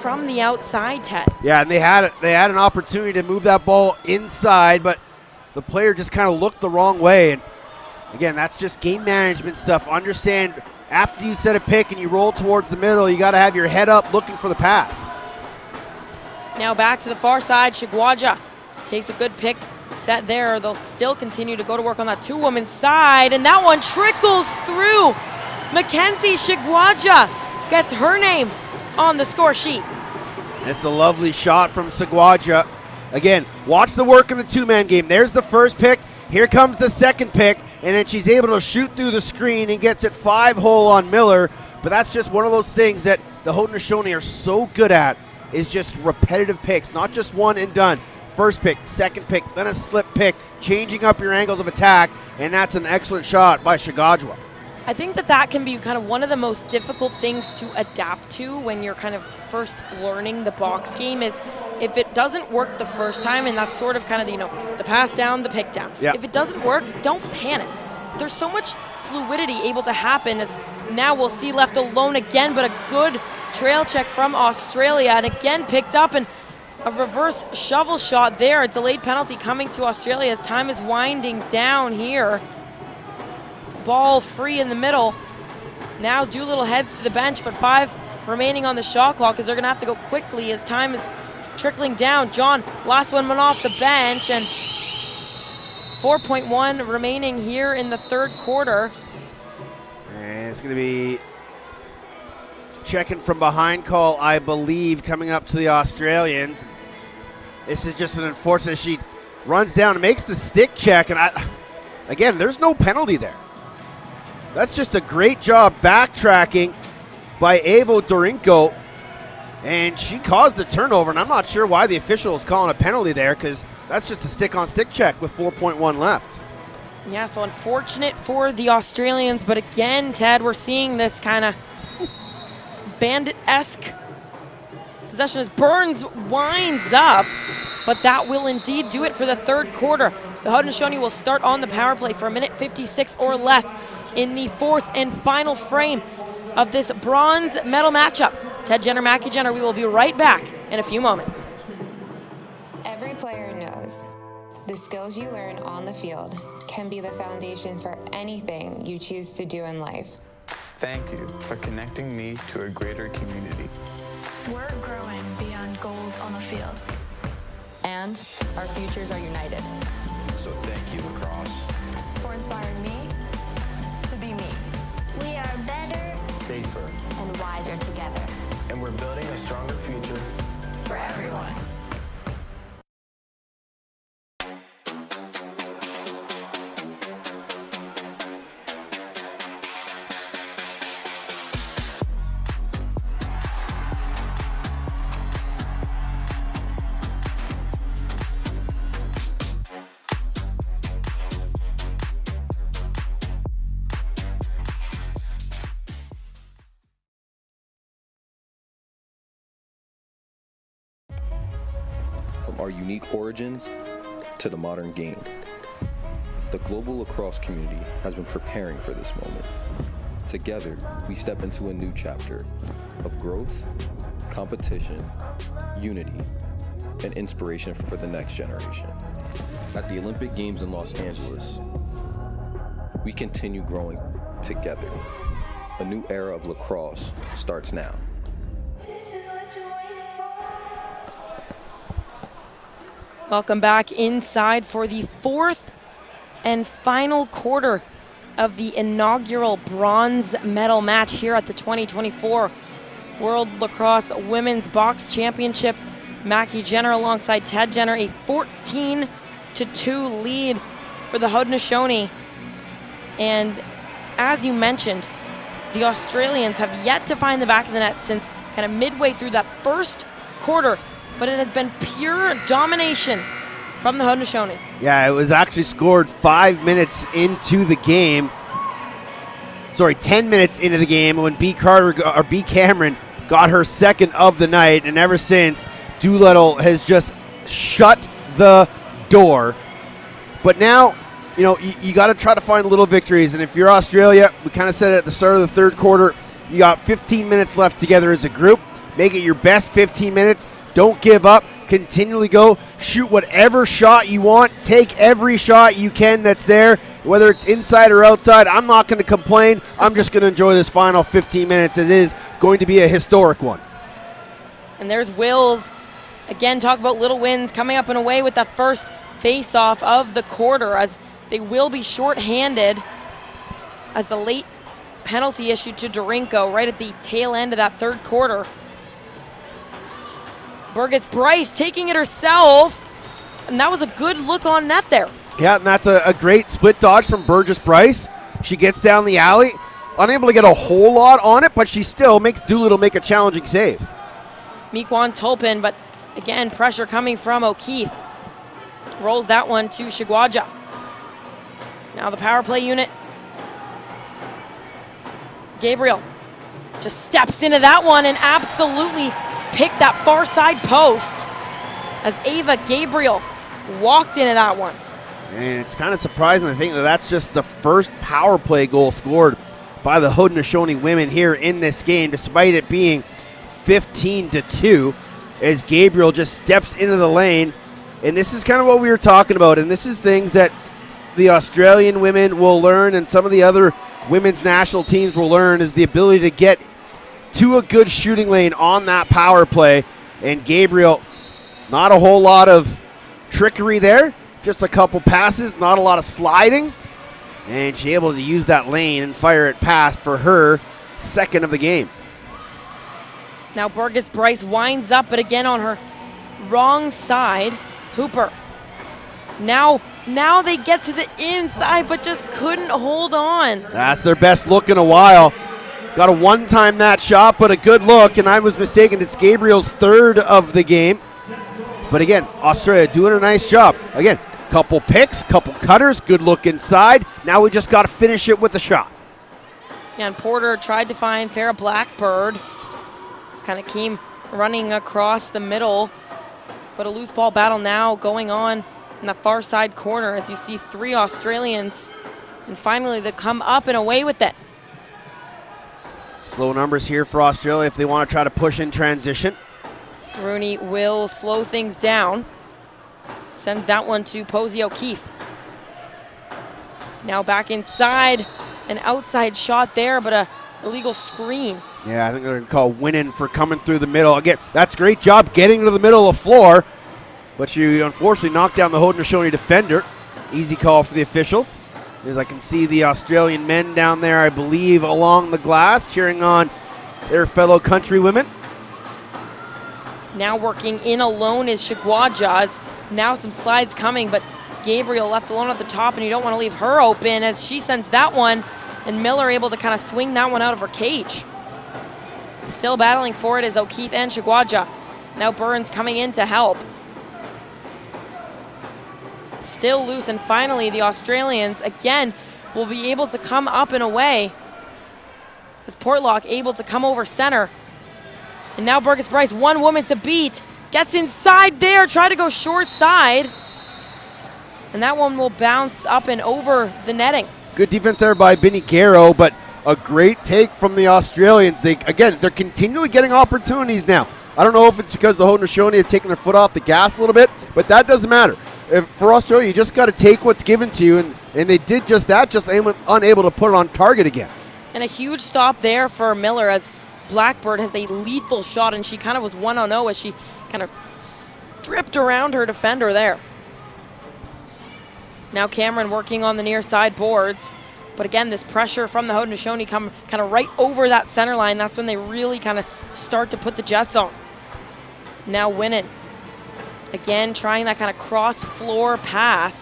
from the outside, Ted. Yeah, and they had an opportunity to move that ball inside, but the player just kind of looked the wrong way. And again, that's just game management stuff. Understand, after you set a pick and you roll towards the middle, you got to have your head up looking for the pass. Now back to the far side, Shigwaja takes a good pick set there. They'll still continue to go to work on that two-woman side, and that one trickles through. Mackenzie Shigwaja gets her name on the score sheet. It's a lovely shot from Shigwaja. Again, watch the work in the two-man game. There's the first pick. Here comes the second pick, and then she's able to shoot through the screen and gets it 5-hole on Miller. But that's just one of those things that the Haudenosaunee are so good at, is just repetitive picks, not just one and done. First pick, second pick, then a slip pick, changing up your angles of attack, and that's an excellent shot by Shigwaja. I think that can be kind of one of the most difficult things to adapt to when you're kind of first learning the box game, is if it doesn't work the first time, and that's sort of kind of, the pass down, the pick down. Yep. If it doesn't work, don't panic. There's so much fluidity able to happen, as now we'll see left alone again, but a good trail check from Australia, and again picked up, and a reverse shovel shot there. A delayed penalty coming to Australia as time is winding down here. Ball free in the middle. Now Doolittle heads to the bench, but 5 remaining on the shot clock, as they're going to have to go quickly as time is trickling down. John, last one went off the bench, and 4.1 remaining here in the third quarter. And it's going to be checking from behind call, I believe, coming up to the Australians. This is just an unfortunate. She runs down and makes the stick check, and again, there's no penalty there. That's just a great job backtracking by Evo Dorinko, and she caused the turnover, and I'm not sure why the official is calling a penalty there, because that's just a stick-on-stick check with 4.1 left. Yeah, so unfortunate for the Australians, but again, Ted, we're seeing this kind of bandit-esque possession as Burns winds up, but that will indeed do it for the third quarter. The Haudenosaunee will start on the power play for a minute 56 or less in the fourth and final frame of this bronze medal matchup. Ted Jenner, Mackie Jenner, we will be right back in a few moments. Every player knows the skills you learn on the field can be the foundation for anything you choose to do in life. Thank you for connecting me to a greater community. We're growing beyond goals on the field. And our futures are united. So thank you, Lacrosse, For inspiring me to be me. We are better, safer, And wiser together. and we're building a stronger future For everyone. From our unique origins to the modern game, the global lacrosse community has been preparing for this moment. Together, we step into a new chapter of growth, competition, unity, and inspiration for the next generation. At the Olympic Games in Los Angeles, we continue growing together. A new era of lacrosse starts now. Welcome back inside for the fourth and final quarter of the inaugural bronze medal match here at the 2024 World Lacrosse Women's Box Championship. Mackie Jenner alongside Ted Jenner, a 14-2 lead for the Haudenosaunee. And as you mentioned, the Australians have yet to find the back of the net since kind of midway through that first quarter, but it has been pure domination from the Haudenosaunee. Yeah, it was actually scored 5 minutes into the game. Sorry, 10 minutes into the game when B. Cameron got her second of the night, and ever since, Doolittle has just shut the door. But now, you got to try to find little victories, and if you're Australia, we kind of said it at the start of the third quarter, you got 15 minutes left together as a group. Make it your best 15 minutes. Don't give up. Continually go. Shoot whatever shot you want. Take every shot you can that's there, whether it's inside or outside. I'm not going to complain. I'm just going to enjoy this final 15 minutes. It is going to be a historic one. And there's Wills Again, talk about little wins coming up and away with that first face-off of the quarter, as they will be short-handed as the late penalty issued to Dorinko right at the tail end of that third quarter. Burgess Bryce taking it herself, and that was a good look on net there. Yeah, and that's a great split dodge from Burgess Bryce. She gets down the alley, unable to get a whole lot on it, but she still makes Doolittle make a challenging save. Meekwan Tolpin, but again, pressure coming from O'Keefe. Rolls that one to Shigwaja. Now the power play unit. Gabriel just steps into that one and absolutely picked that far side post as Ava Gabriel walked into that one. And it's kind of surprising to think that that's just the first power play goal scored by the Haudenosaunee women here in this game, despite it being 15-2, as Gabriel just steps into the lane. And this is kind of what we were talking about, and this is things that the Australian women will learn and some of the other women's national teams will learn, is the ability to get to a good shooting lane on that power play. And Gabriel, not a whole lot of trickery there, just a couple passes, not a lot of sliding, and she's able to use that lane and fire it past for her second of the game. Now Burgess Bryce winds up, but again on her wrong side. Hooper. Now they get to the inside, but just couldn't hold on. That's their best look in a while. Got to one-time that shot, but a good look, and I was mistaken. It's Gabriel's third of the game. But again, Australia doing a nice job. Again, couple picks, couple cutters, good look inside. Now we just got to finish it with a shot. Yeah, and Porter tried to find Farrah Blackbird. Kind of came running across the middle, but a loose ball battle now going on in the far side corner as you see three Australians, and finally they come up and away with it. Slow numbers here for Australia if they want to try to push in transition. Rooney will slow things down. Sends that one to Posey O'Keefe. Now back inside, an outside shot there, but a illegal screen. Yeah, I think they're going to call winning for coming through the middle. Again, that's a great job getting to the middle of the floor, but you unfortunately knocked down the Haudenosaunee defender. Easy call for the officials. As I can see the Australian men down there, I believe, along the glass, cheering on their fellow countrywomen. Now working in alone is Shigwaja. Now some slides coming, but Gabriel left alone at the top, and you don't want to leave her open as she sends that one, and Miller able to kind of swing that one out of her cage. Still battling for it is O'Keefe and Shigwaja. Now Burns coming in to help. Still loose, and finally the Australians again will be able to come up and away as Portlock able to come over center. And now Burgess Bryce, one woman to beat, gets inside there, try to go short side, and that one will bounce up and over the netting. Good defense there by Binny Garrow, but a great take from the Australians. They're continually getting opportunities now. I don't know if it's because the Haudenosaunee have taken their foot off the gas a little bit, but that doesn't matter. For Australia, you just got to take what's given to you, and they did just that, just unable to put it on target again. And a huge stop there for Miller as Blackbird has a lethal shot, and she kind of was 1-0 as she kind of stripped around her defender there. Now Cameron working on the near side boards. But again, this pressure from the Haudenosaunee come kind of right over that center line. That's when they really kind of start to put the Jets on. Now Winnan. Again, trying that kind of cross floor pass.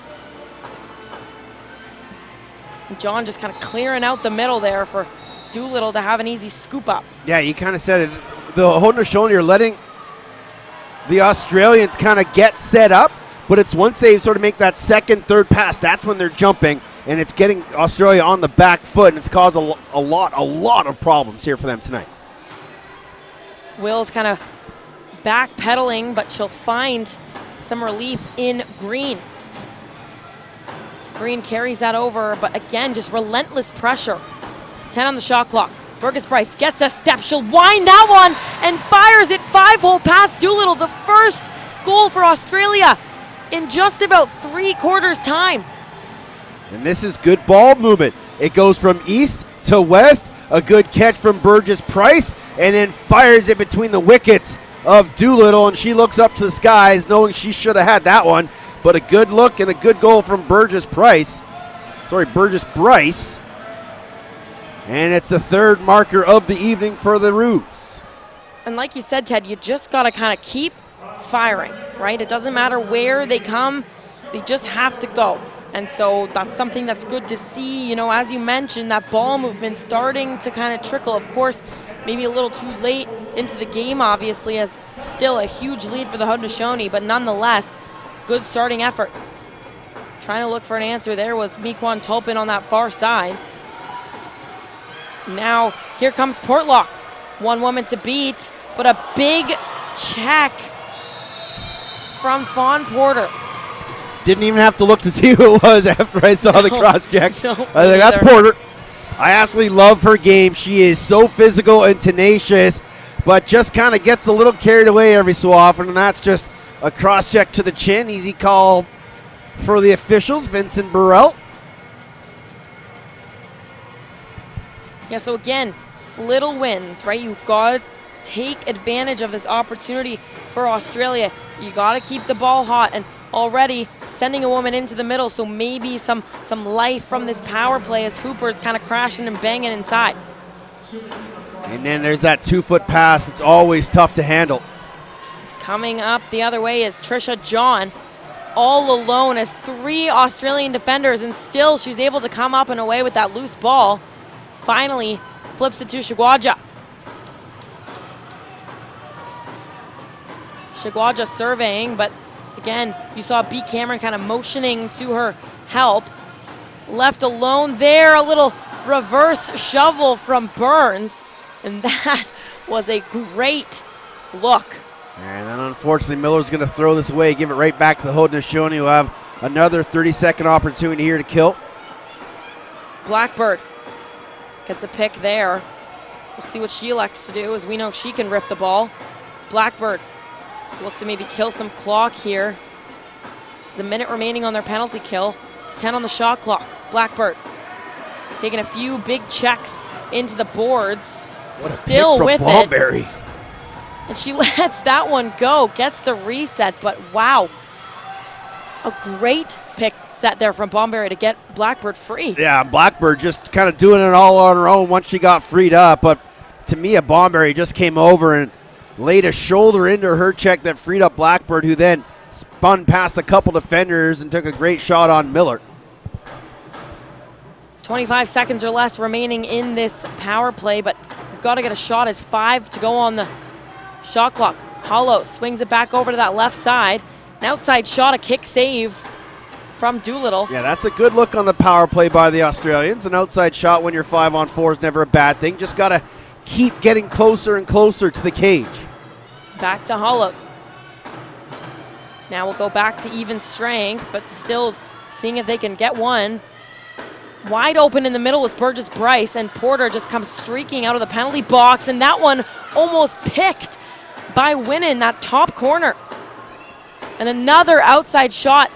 And John just kind of clearing out the middle there for Doolittle to have an easy scoop up. Yeah, you kind of said it. The Haudenosaunee are letting the Australians kind of get set up, but it's once they sort of make that second, third pass, that's when they're jumping, and it's getting Australia on the back foot, and it's caused a lot of problems here for them tonight. Will's kind of backpedaling, but she'll find some relief in Green. Green carries that over, but again, just relentless pressure. 10 on the shot clock. Burgess Bryce gets a step. She'll wind that one and fires it 5-hole past Doolittle. The first goal for Australia in just about 3/4 time. And this is good ball movement. It goes from east to west. A good catch from Burgess Price, and then fires it between the wickets of Doolittle, and she looks up to the skies knowing she should have had that one. But a good look and a good goal from Burgess Bryce. And it's the third marker of the evening for the Roos. And like you said, Ted, you just got to kind of keep firing, right? It doesn't matter where they come, they just have to go. And so that's something that's good to see. You know, as you mentioned, that ball movement starting to kind of trickle. Of course, maybe a little too late into the game, obviously, as still a huge lead for the Haudenosaunee, but nonetheless, good starting effort. Trying to look for an answer there was Mequan Tulpin on that far side. Now, here comes Portlock. One woman to beat, but a big check from Fawn Porter. Didn't even have to look to see who it was after I saw the cross check. No, I was like, that's Porter. I absolutely love her game. She is so physical and tenacious, but just kind of gets a little carried away every so often, and that's just a cross check to the chin. Easy call for the officials, Vincent Burrell. Yeah, so again, little wins, right? You've got to take advantage of this opportunity for Australia. You got to keep the ball hot, and already sending a woman into the middle, so maybe some life from this power play as Hooper's kind of crashing and banging inside. And then there's that 2-foot pass. It's always tough to handle. Coming up the other way is Trisha John, all alone as 3 Australian defenders, and still she's able to come up and away with that loose ball. Finally flips it to Shigwaja. Shigwaja surveying, but again, you saw B. Cameron kind of motioning to her help. Left alone there, a little reverse shovel from Burns, and that was a great look. And then unfortunately, Miller's going to throw this away, give it right back to the Haudenosaunee, who have another 30-second opportunity here to kill. Blackbird gets a pick there. We'll see what she elects to do, as we know she can rip the ball. Blackbird look to maybe kill some clock here. There's a minute remaining on their penalty kill. 10 on the shot clock. Blackbird taking a few big checks into the boards. What a still pick with from Bomberry. it. And she lets that one go, gets the reset, but wow. A great pick set there from Bomberry to get Blackbird free. Yeah, Blackbird just kind of doing it all on her own once she got freed up. But to me, a Bomberry just came over and laid a shoulder into her check that freed up Blackbird, who then spun past a couple defenders and took a great shot on Miller. 25 seconds or less remaining in this power play, but we've got to get a shot as 5 to go on the shot clock. Hollow swings it back over to that left side. An outside shot, a kick save from Doolittle. Yeah, that's a good look on the power play by the Australians. An outside shot when you're 5-on-4 is never a bad thing. Just got to keep getting closer and closer to the cage. Back to Hollows. Now we'll go back to even strength, but still seeing if they can get one. Wide open in the middle was Burgess Bryce, and Porter just comes streaking out of the penalty box, and that one almost picked by Winnan, that top corner. And another outside shot.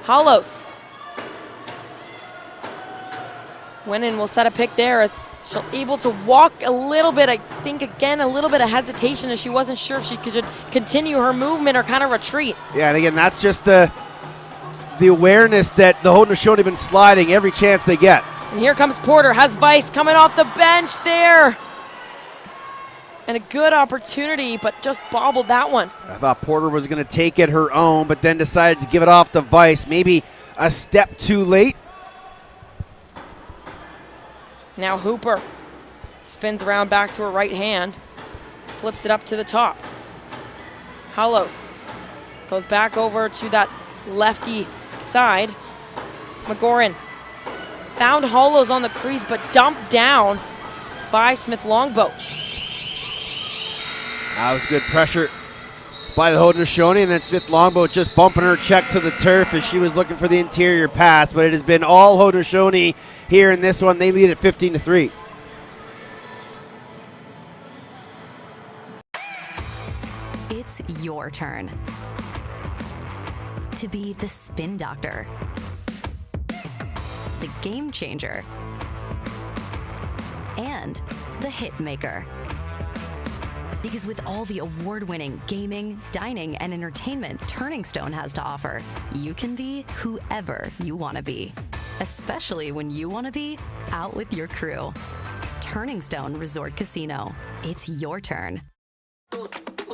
Hollows. Winnan will set a pick there as she's able to walk a little bit. I think, again, a little bit of hesitation as she wasn't sure if she could continue her movement or kind of retreat. Yeah, and again, that's just the awareness that the Haudenosaunee have been sliding every chance they get. And here comes Porter, has Vice coming off the bench there. And a good opportunity, but just bobbled that one. I thought Porter was going to take it her own, but then decided to give it off to Vice. Maybe a step too late. Now Hooper spins around back to her right hand, flips it up to the top. Hollows goes back over to that lefty side. McGoran found Hollows on the crease, but dumped down by Smith Longboat. That was good pressure by the Haudenosaunee, and then Smith Longboat just bumping her check to the turf as she was looking for the interior pass, but it has been all Haudenosaunee here in this one. They lead at 15-3. It's your turn to be the spin doctor, the game changer, and the hit maker. Because with all the award-winning gaming, dining, and entertainment Turning Stone has to offer, you can be whoever you want to be. Especially when you want to be out with your crew. Turning Stone Resort Casino. It's your turn.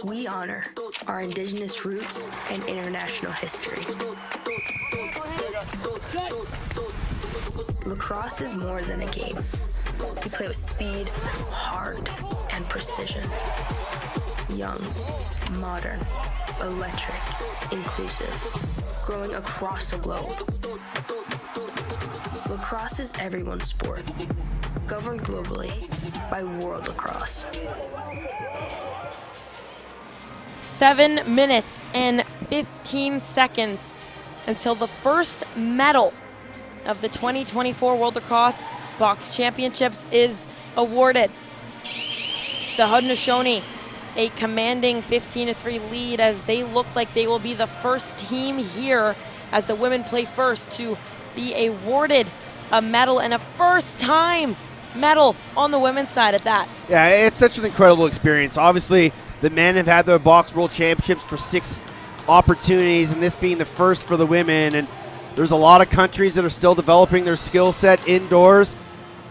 We honor our indigenous roots and international history. Lacrosse is more than a game. We play with speed, heart, and precision. Young, modern, electric, inclusive, growing across the globe. Lacrosse is everyone's sport, governed globally by World Lacrosse. 7 minutes and 15 seconds until the first medal of the 2024 World Lacrosse Box Championships is awarded. The Haudenosaunee, a commanding 15-3 lead as they look like they will be the first team here as the women play first to be awarded a medal, and a first-time medal on the women's side at that. Yeah, it's such an incredible experience. Obviously, the men have had their Box World Championships for 6 opportunities, and this being the first for the women. And there's a lot of countries that are still developing their skill set indoors,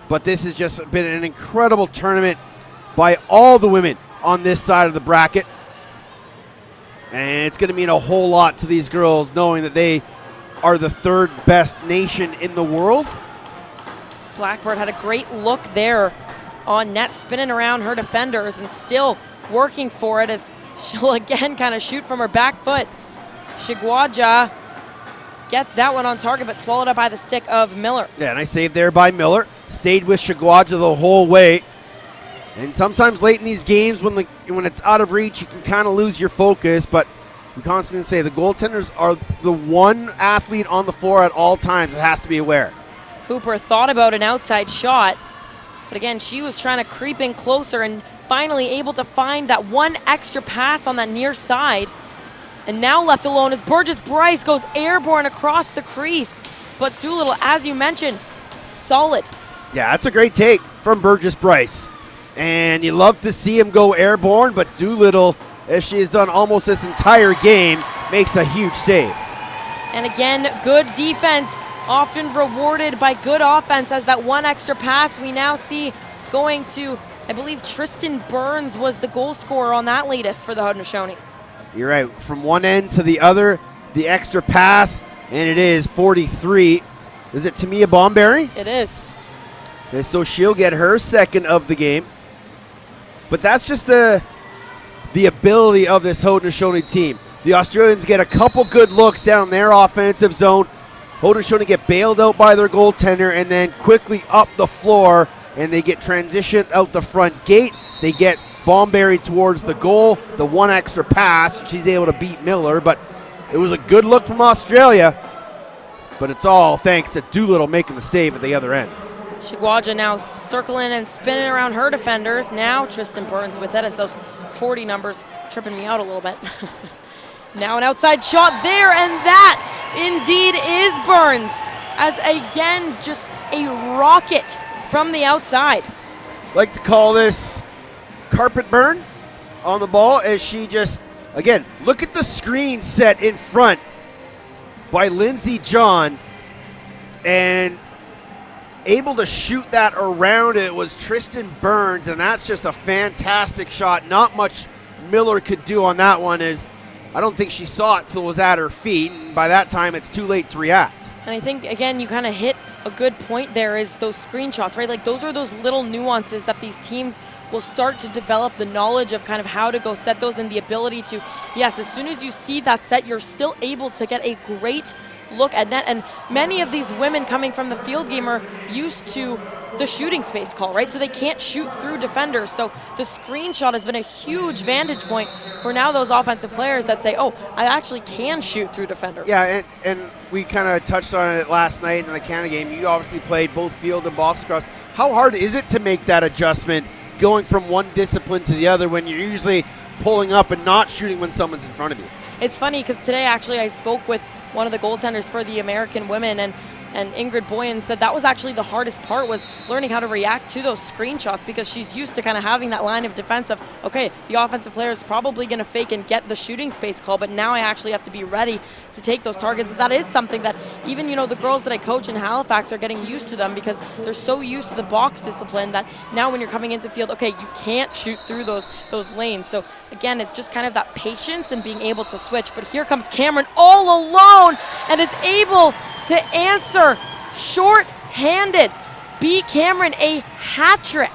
but this has just been an incredible tournament by all the women on this side of the bracket. And it's going to mean a whole lot to these girls knowing that they are the 3rd best nation in the world. Blackbird had a great look there on net, spinning around her defenders and still working for it as she'll again kind of shoot from her back foot. Shigwaja gets that one on target, but swallowed up by the stick of Miller. Yeah, nice save there by Miller. Stayed with Shigwaja the whole way. And sometimes late in these games when it's out of reach, you can kind of lose your focus, but we constantly say the goaltenders are the one athlete on the floor at all times that has to be aware. Hooper thought about an outside shot, but again, she was trying to creep in closer and finally able to find that one extra pass on that near side. And now left alone as Burgess Bryce goes airborne across the crease. But Doolittle, as you mentioned, solid. Yeah, that's a great take from Burgess Bryce. And you love to see him go airborne, but Doolittle, as she has done almost this entire game, makes a huge save. And again, good defense, often rewarded by good offense, as that one extra pass we now see going to, I believe Tristan Burns was the goal scorer on that latest for the Haudenosaunee. You're right, from one end to the other, the extra pass, and it is 43. Is it Tamia Bomberry? It is. And so she'll get her second of the game. But that's just the ability of this Haudenosaunee team. The Australians get a couple good looks down their offensive zone. Haudenosaunee get bailed out by their goaltender and then quickly up the floor, and they get transitioned out the front gate. They get Bomberry towards the goal, the one extra pass. She's able to beat Miller, but it was a good look from Australia. But it's all thanks to Doolittle making the save at the other end. Shigwaja now circling and spinning around her defenders. Now Tristan Burns with it as those 40 numbers tripping me out a little bit. Now an outside shot there, and that indeed is Burns. As again, just a rocket from the outside. Like to call this carpet burn on the ball as she just, again, look at the screen set in front by Lindsey John, and able to shoot that around it was Tristan Burns, and that's just a fantastic shot. Not much Miller could do on that one, as I don't think she saw it till it was at her feet, and by that time it's too late to react. And I think, again, you kind of hit a good point there, is those screenshots, right? Like, those are those little nuances that these teams will start to develop the knowledge of kind of how to go set those, and the ability to, yes, as soon as you see that set, you're still able to get a great look at net. And many of these women coming from the field game are used to the shooting space call, right? So they can't shoot through defenders. So the screenshot has been a huge vantage point for now those offensive players that say, oh, I actually can shoot through defenders. Yeah, and we kind of touched on it last night in the Canada game. You obviously played both field and box cross. How hard is it to make that adjustment going from one discipline to the other when you're usually pulling up and not shooting when someone's in front of you? It's funny because today actually I spoke with one of the goaltenders for the American women, and And Ingrid Boyen said that was actually the hardest part, was learning how to react to those screenshots, because she's used to kind of having that line of defense of, okay, the offensive player is probably going to fake and get the shooting space call, but now I actually have to be ready to take those targets. That is something that even, you know, the girls that I coach in Halifax are getting used to them, because they're so used to the box discipline that now when you're coming into field, okay, you can't shoot through those lanes. So again, it's just kind of that patience and being able to switch. But here comes Cameron all alone and is able to answer short-handed. B. Cameron, a hat trick.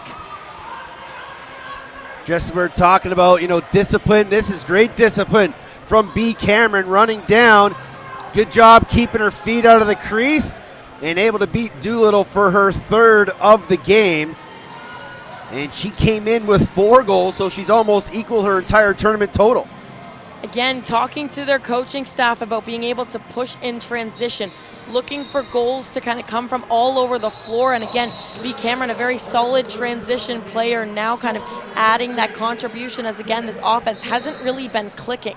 Just we're talking about, you know, discipline. This is great discipline from B. Cameron, running down. Good job keeping her feet out of the crease and able to beat Doolittle for her third of the game. And she came in with 4 goals, so she's almost equal her entire tournament total. Again, talking to their coaching staff about being able to push in transition, looking for goals to kind of come from all over the floor. And again, B. Cameron, a very solid transition player, now kind of adding that contribution, as again, this offense hasn't really been clicking.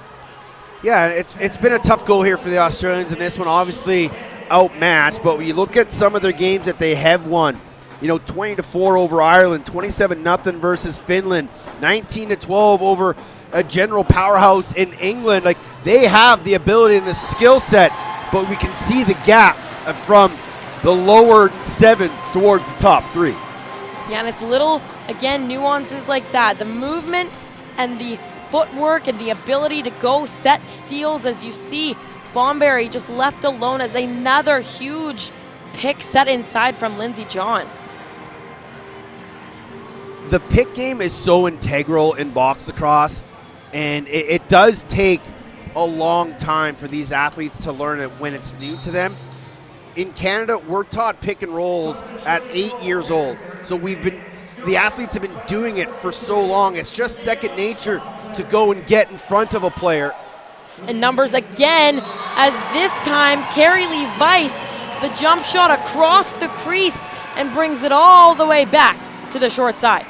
Yeah, it's been a tough goal here for the Australians, and this one obviously outmatched. But when you look at some of their games that they have won, you know, 20-4 over Ireland, 27-0 versus Finland, 19-12 over a general powerhouse in England. Like, they have the ability and the skill set, but we can see the gap from the lower 7 towards the top 3. Yeah, and it's little, again, nuances like that. The movement and the footwork and the ability to go set steals, as you see Bomberry just left alone as another huge pick set inside from Lindsey John. The pick game is so integral in box lacrosse, and it does take a long time for these athletes to learn it when it's new to them. In Canada, we're taught pick and rolls at 8 years old. So the athletes have been doing it for so long. It's just second nature to go and get in front of a player. And numbers again, as this time Carrie Lee Weiss, the jump shot across the crease and brings it all the way back to the short side.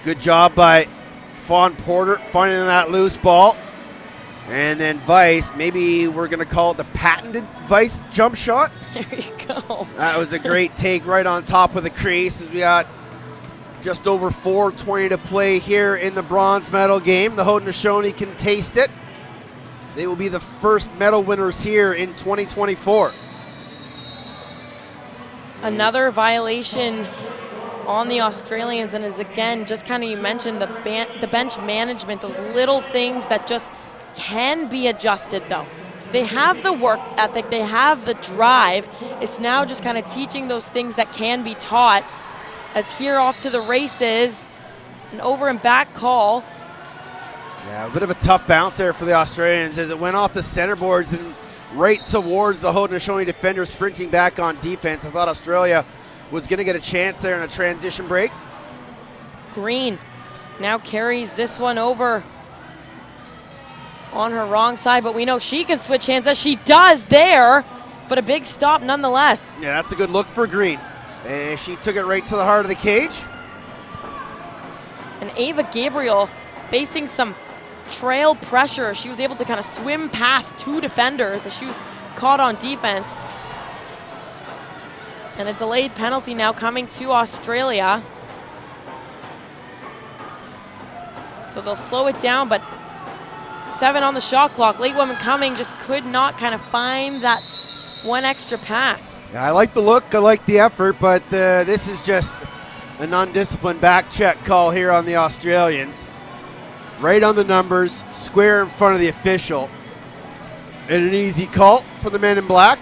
Good job by Fawn Porter finding that loose ball. And then Weiss, maybe we're going to call it the patented Weiss jump shot. There you go. That was a great take right on top of the crease, as we got just over 4:20 to play here in the bronze medal game. The Haudenosaunee can taste it. They will be the first medal winners here in 2024. Another violation on the Australians, and is again just kind of, you mentioned the bench management, those little things that just can be adjusted though. They have the work ethic, they have the drive. It's now just kind of teaching those things that can be taught. As here off to the races, an over and back call. Yeah, a bit of a tough bounce there for the Australians as it went off the center boards and right towards the Haudenosaunee defender sprinting back on defense. I thought Australia was going to get a chance there in a transition break. Green now carries this one over on her wrong side, but we know she can switch hands, as she does there, but a big stop nonetheless. Yeah, that's a good look for Green. And she took it right to the heart of the cage. And Ava Gabriel facing some trail pressure. She was able to kind of swim past 2 defenders as she was caught on defense. And a delayed penalty now coming to Australia. So they'll slow it down, but 7 on the shot clock. Late woman coming, just could not kind of find that one extra pass. Yeah, I like the look, I like the effort, but this is just an undisciplined back check call here on the Australians. Right on the numbers, square in front of the official. And an easy call for the men in black.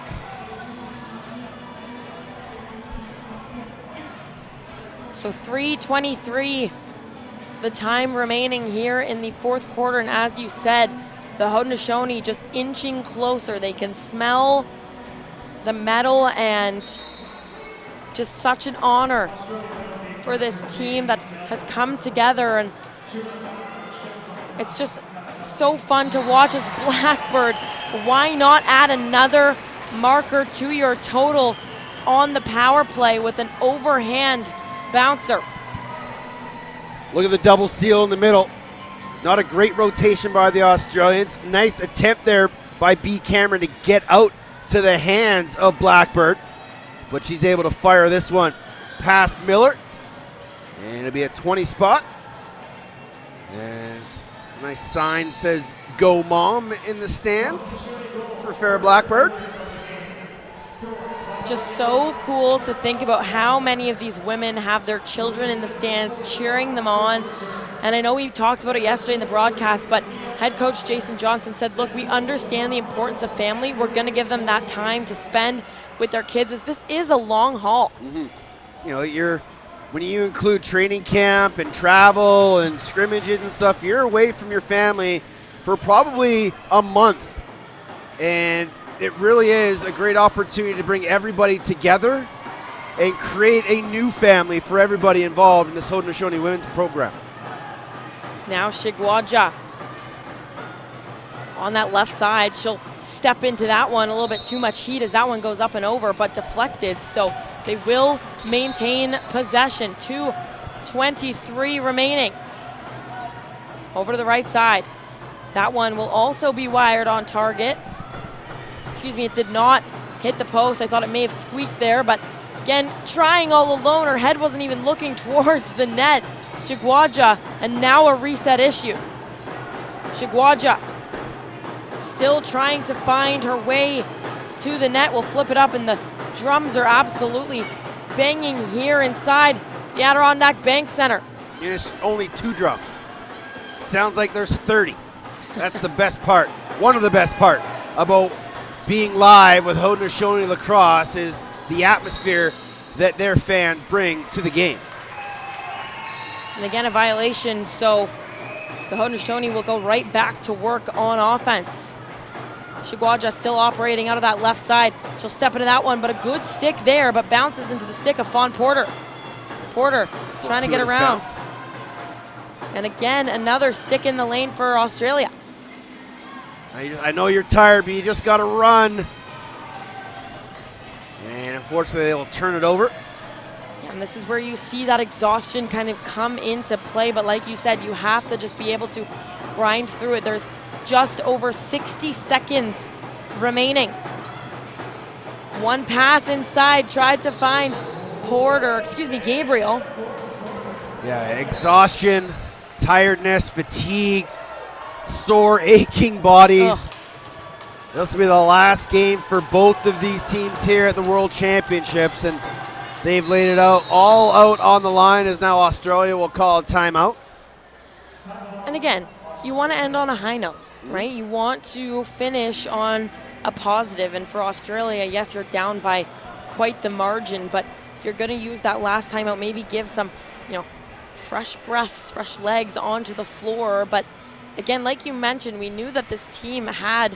So 3:23, the time remaining here in the fourth quarter, and as you said, the Haudenosaunee just inching closer. They can smell the medal, and just such an honor for this team that has come together, and it's just so fun to watch as Blackbird. Why not add another marker to your total on the power play with an overhand bouncer? Look at the double seal in the middle. Not a great rotation by the Australians. Nice attempt there by B. Cameron to get out to the hands of Blackbird, but she's able to fire this one past Miller, and it'll be a 20 spot. As a nice sign says "Go Mom" in the stands for Farrah Blackbird. Just so cool to think about how many of these women have their children in the stands cheering them on. And I know we talked about it yesterday in the broadcast, but head coach Jason Johnson said, look, we understand the importance of family. We're going to give them that time to spend with their kids, as this is a long haul. Mm-hmm. You know, when you include training camp and travel and scrimmages and stuff, you're away from your family for probably a month. And it really is a great opportunity to bring everybody together and create a new family for everybody involved in this Haudenosaunee women's program. Now Shigwaja on that left side. She'll step into that one. A little bit too much heat as that one goes up and over, but deflected. So they will maintain possession. 2:23 remaining. Over to the right side. That one will also be wired on target. Excuse me, it did not hit the post. I thought it may have squeaked there, but again, trying all alone. Her head wasn't even looking towards the net. Shigwaja, and now a reset issue. Shigwaja still trying to find her way to the net. Will flip it up, and the drums are absolutely banging here inside the Adirondack Bank Center. There's only 2 drums. Sounds like there's 30. That's the best part. One of the best part about being live with Haudenosaunee Lacrosse is the atmosphere that their fans bring to the game. And again, a violation, so the Haudenosaunee will go right back to work on offense. Shigwaja still operating out of that left side. She'll step into that one, but a good stick there, but bounces into the stick of Fawn Porter. Porter trying to get around. Bounce. And again, another stick in the lane for Australia. I know you're tired, but you just got to run. And unfortunately, they will turn it over. And this is where you see that exhaustion kind of come into play. But like you said, you have to just be able to grind through it. There's just over 60 seconds remaining. One pass inside, tried to find Gabriel. Yeah, exhaustion, tiredness, fatigue, sore, aching bodies. This will be the last game for both of these teams here at the World Championships, and they've laid it all out on the line, as now Australia will call a timeout. And again, you want to end on a high note, right? You want to finish on a positive, and for Australia, yes, you're down by quite the margin, but you're going to use that last timeout, maybe give some, fresh breaths, fresh legs onto the floor. But again, like you mentioned, we knew that this team had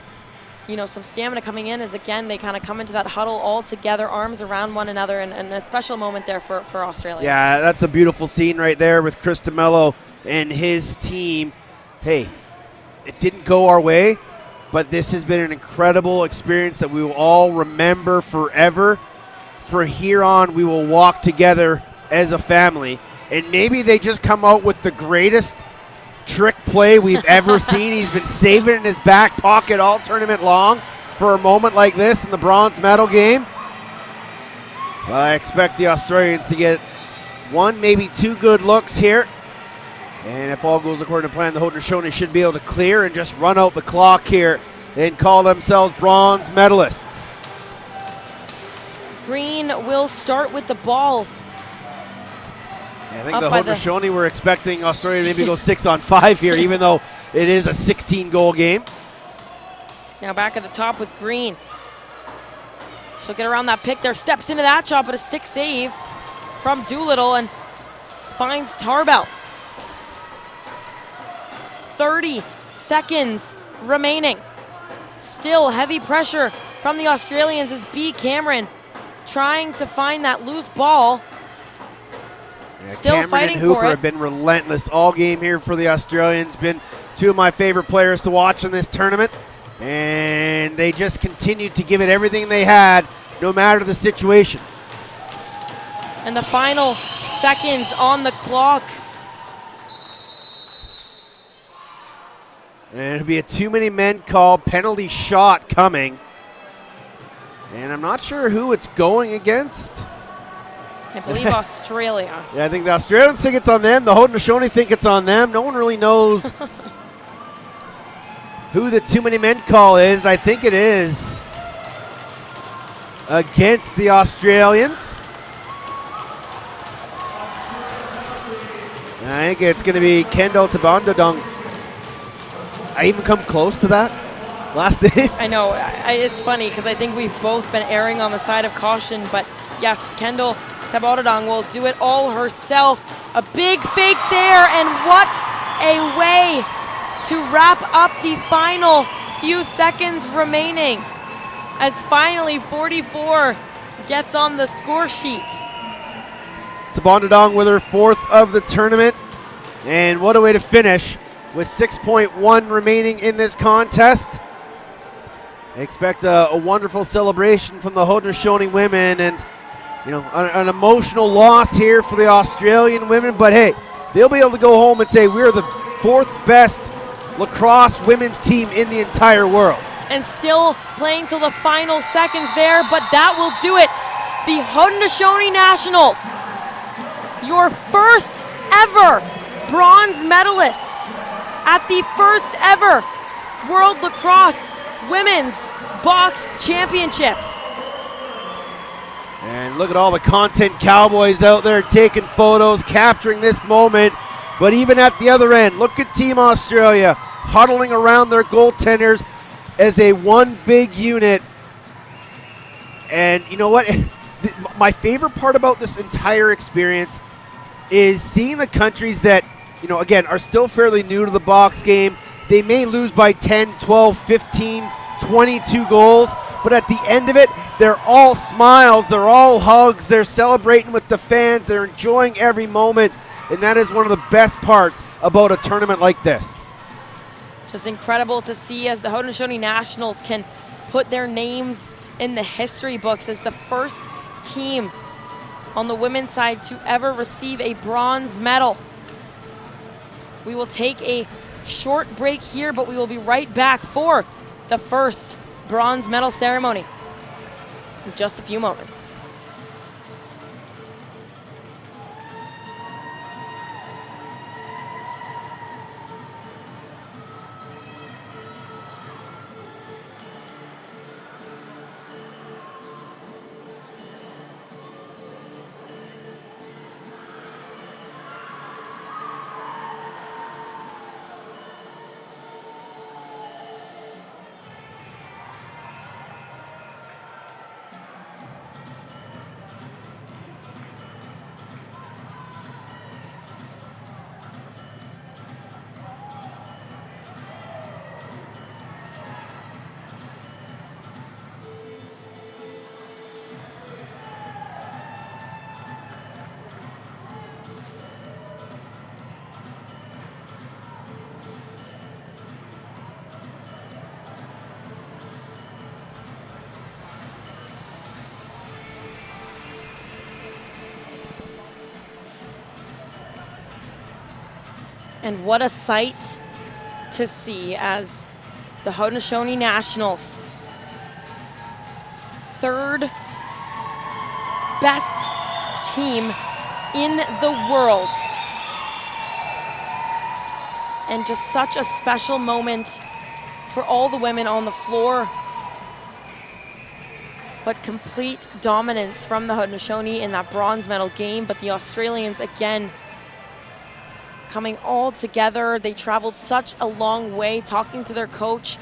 some stamina coming in, as again they kind of come into that huddle all together, arms around one another, and a special moment there for Australia. Yeah, that's a beautiful scene right there with Chris DeMello and his team. Hey, it didn't go our way, but this has been an incredible experience that we will all remember forever. For here on, we will walk together as a family, and maybe they just come out with the greatest trick play we've ever seen. He's been saving it in his back pocket all tournament long for a moment like this in the bronze medal game. Well, I expect the Australians to get 1, maybe 2 good looks here. And if all goes according to plan, the Haudenosaunee should be able to clear and just run out the clock here and call themselves bronze medalists. Green will start with the ball. I think the Haudenosaunee were expecting Australia to maybe go 6-on-5 here, even though it is a 16-goal game. Now back at the top with Green. She'll get around that pick there, steps into that shot, but a stick save from Doolittle and finds Tarbell. 30 seconds remaining. Still heavy pressure from the Australians as B. Cameron trying to find that loose ball. Yeah, Still Cameron fighting and Hooper for it. have been relentless all game here for the Australians. Been 2 of my favorite players to watch in this tournament. And they just continued to give it everything they had, no matter the situation. And the final seconds on the clock. And it'll be a too many men call, penalty shot coming. And I'm not sure who it's going against. I believe Australia. Yeah, I think the Australians think it's on them. The Haudenosaunee think it's on them. No one really knows who the too many men call is, and I think it is against the Australians. I think it's going to be Kendall Tabandodong. I even come close to that last name. I know. It's funny because I think we've both been erring on the side of caution, but yes, Kendall Tabandodong will do it all herself. A big fake there, and what a way to wrap up the final few seconds remaining as finally 44 gets on the score sheet. Tabandodong with her 4th of the tournament, and what a way to finish with 6.1 remaining in this contest. I expect a wonderful celebration from the Haudenosaunee women, and you know, an emotional loss here for the Australian women, but hey, they'll be able to go home and say we're the 4th best lacrosse women's team in the entire world. And still playing till the final seconds there, but that will do it. The Haudenosaunee Nationals, your first ever bronze medalists at the first ever World Lacrosse Women's Box Championships. And look at all the content cowboys out there taking photos, capturing this moment. But even at the other end, look at Team Australia huddling around their goaltenders as a one big unit. And you know what? My favorite part about this entire experience is seeing the countries that, you know, again, are still fairly new to the box game. They may lose by 10, 12, 15, 22 goals, but at the end of it, they're all smiles, they're all hugs, they're celebrating with the fans, they're enjoying every moment, and that is one of the best parts about a tournament like this. Just incredible to see as the Haudenosaunee Nationals can put their names in the history books as the first team on the women's side to ever receive a bronze medal. We will take a short break here, but we will be right back for the first bronze medal ceremony in just a few moments. And what a sight to see as the Haudenosaunee Nationals, 3rd best team in the world. And just such a special moment for all the women on the floor. But complete dominance from the Haudenosaunee in that bronze medal game. But the Australians, again, coming all together. They traveled such a long way. Talking to their coach,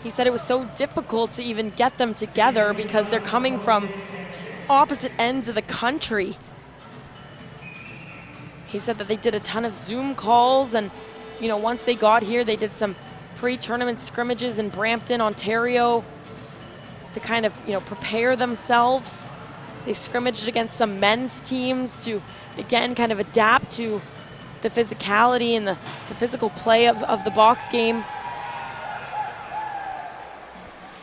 he said it was so difficult to even get them together because they're coming from opposite ends of the country. He said that they did a ton of Zoom calls, and you know, once they got here, they did some pre-tournament scrimmages in Brampton, Ontario to kind of, you know, prepare themselves. They scrimmaged against some men's teams to, again, kind of adapt to the physicality and the physical play of the box game.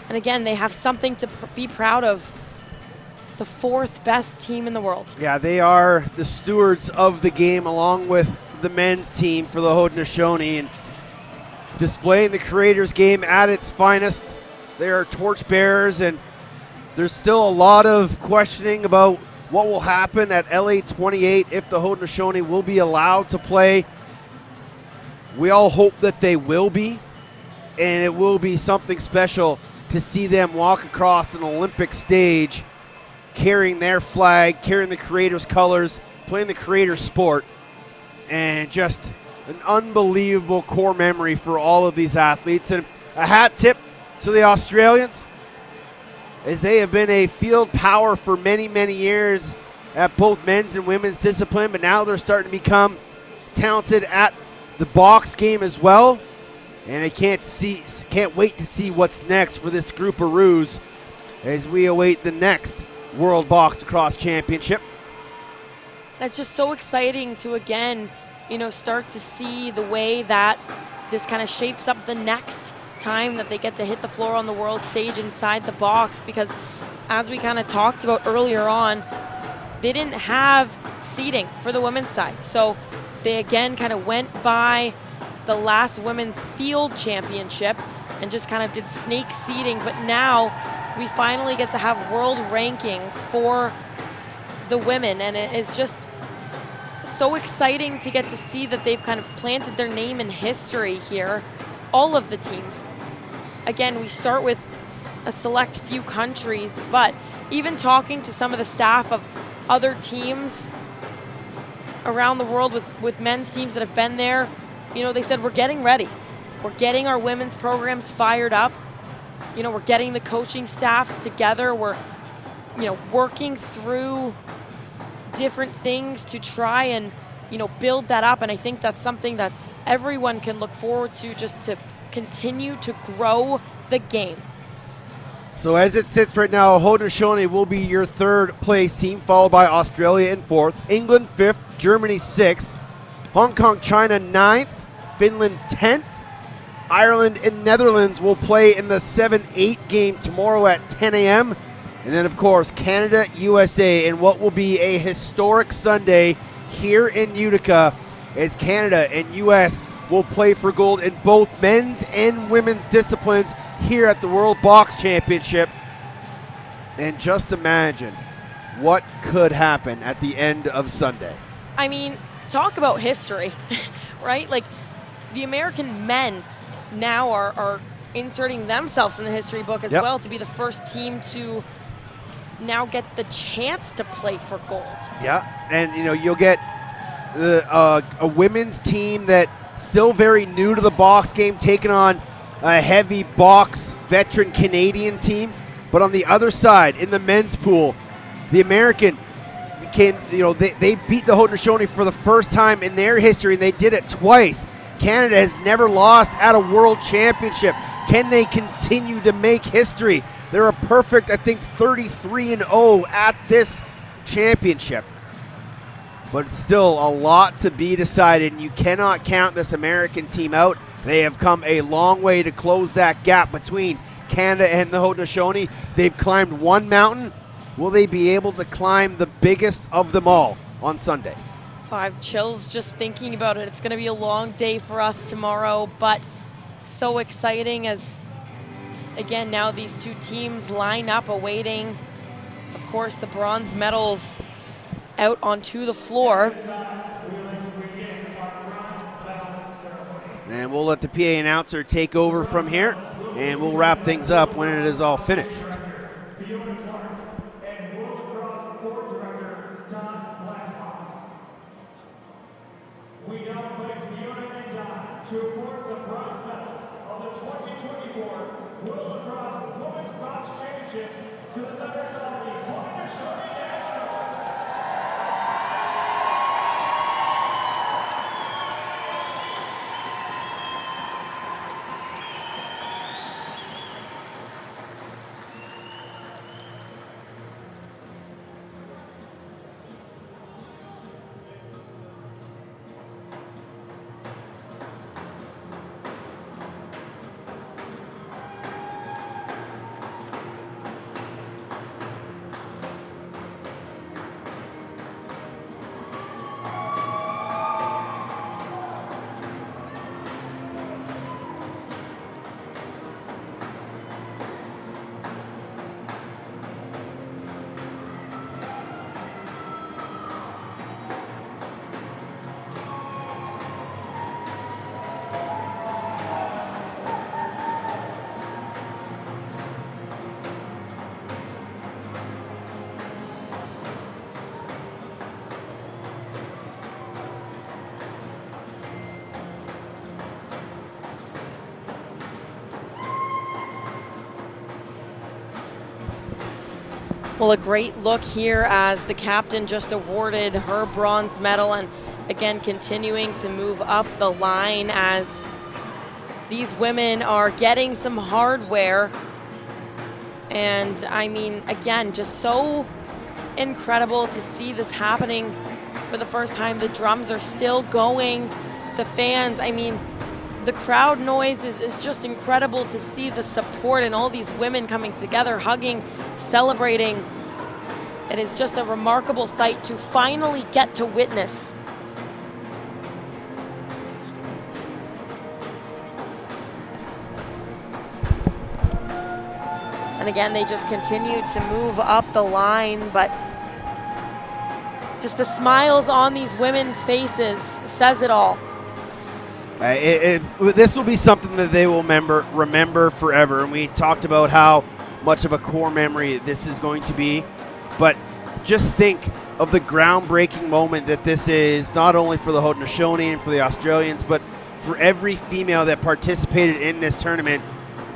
And again, they have something to be proud of. The 4th best team in the world. Yeah, they are the stewards of the game along with the men's team for the Haudenosaunee, and displaying the creators game at its finest. They are torchbearers, and There's still a lot of questioning about what will happen at LA 28 if the Haudenosaunee will be allowed to play. We all hope that they will be, and it will be something special to see them walk across an Olympic stage carrying their flag, carrying the Creator's colors, playing the Creator sport, and just an unbelievable core memory for all of these athletes. And a hat tip to the Australians, as they have been a field power for many, many years at both men's and women's discipline, but now they're starting to become talented at the box game as well. And I can't wait to see what's next for this group of Roos as we await the next World Box Lacrosse Championship. That's just so exciting to, again, start to see the way that this kind of shapes up the next time that they get to hit the floor on the world stage inside the box, because as we kind of talked about earlier on, they didn't have seating for the women's side. So they again kind of went by the last women's field championship and just kind of did snake seating, but now we finally get to have world rankings for the women, and it is just so exciting to get to see that they've kind of planted their name in history here, all of the teams. Again, we start with a select few countries, but even talking to some of the staff of other teams around the world with men's teams that have been there, they said, we're getting ready. We're getting our women's programs fired up. We're getting the coaching staffs together. We're, working through different things to try and, build that up. And I think that's something that everyone can look forward to, just to continue to grow the game. So as it sits right now, Haudenosaunee will be your third place team, followed by Australia in fourth, England fifth, Germany sixth, Hong Kong, China ninth, Finland 10th. Ireland and Netherlands will play in the 7-8 game tomorrow at 10 a.m. And then, of course, Canada, USA, in what will be a historic Sunday here in Utica, as Canada and U.S. will play for gold in both men's and women's disciplines here at the World Box Championship. And just imagine what could happen at the end of Sunday. I mean, talk about history, right? Like, the American men now are inserting themselves in the history book as well, to be the first team to now get the chance to play for gold. Yeah, and you'll get a women's team that still very new to the box game, taking on a heavy box veteran Canadian team. But on the other side, in the men's pool, the American became, they beat the Haudenosaunee for the first time in their history, and they did it twice. Canada has never lost at a world championship. Can they continue to make history? They're a perfect, I think, 33-0 at this championship. But still a lot to be decided, and you cannot count this American team out. They have come a long way to close that gap between Canada and the Haudenosaunee. They've climbed one mountain. Will they be able to climb the biggest of them all on Sunday? I have chills just thinking about it. It's going to be a long day for us tomorrow, but so exciting as, again, now these two teams line up awaiting, of course, the bronze medals out onto the floor. And we'll let the PA announcer take over from here, and we'll wrap things up when it is all finished. To award the bronze medals of the 2024 World Lacrosse Women's Box Championships to the members of the Haudenosaunee Nationals. Well, a great look here as the captain just awarded her bronze medal, and again continuing to move up the line as these women are getting some hardware. And I mean, again, just so incredible to see this happening for the first time. The drums are still going, the fans, I mean, the crowd noise is just incredible to see the support and all these women coming together, hugging, celebrating. It is just a remarkable sight to finally get to witness. And again, they just continue to move up the line, but just the smiles on these women's faces says it all. This will be something that they will remember forever. And we talked about how much of a core memory this is going to be. But just think of the groundbreaking moment that this is, not only for the Haudenosaunee and for the Australians, but for every female that participated in this tournament.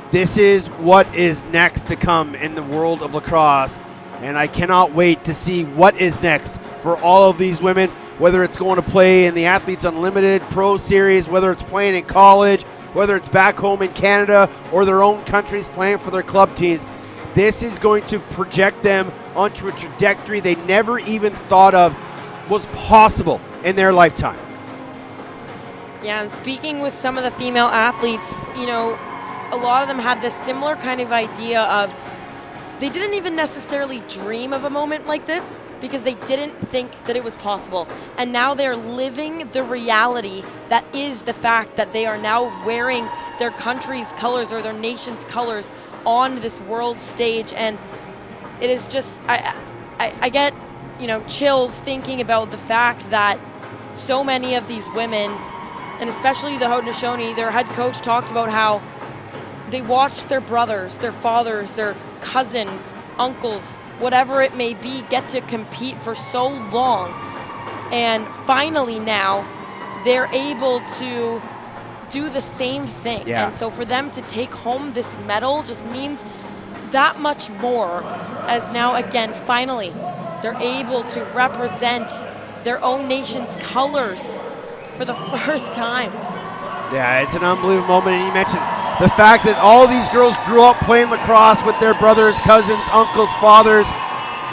This is what is next to come in the world of lacrosse. And I cannot wait to see what is next for all of these women, whether it's going to play in the Athletes Unlimited Pro Series, whether it's playing in college, whether it's back home in Canada or their own countries playing for their club teams. This is going to project them onto a trajectory they never even thought of was possible in their lifetime. Yeah, and speaking with some of the female athletes, you know, a lot of them had this similar kind of idea of, they didn't even necessarily dream of a moment like this because they didn't think that it was possible. And now they're living the reality that is the fact that they are now wearing their country's colors or their nation's colors on this world stage. And it is just, I get, you know, chills thinking about the fact that so many of these women, and especially the Haudenosaunee, their head coach talked about how they watched their brothers, their fathers, their cousins, uncles, whatever it may be, get to compete for so long. And finally now, they're able to do the same thing. Yeah. And so for them to take home this medal just means that much more, as now again, finally, they're able to represent their own nation's colors for the first time. Yeah, it's an unbelievable moment. And you mentioned the fact that all these girls grew up playing lacrosse with their brothers, cousins, uncles, fathers,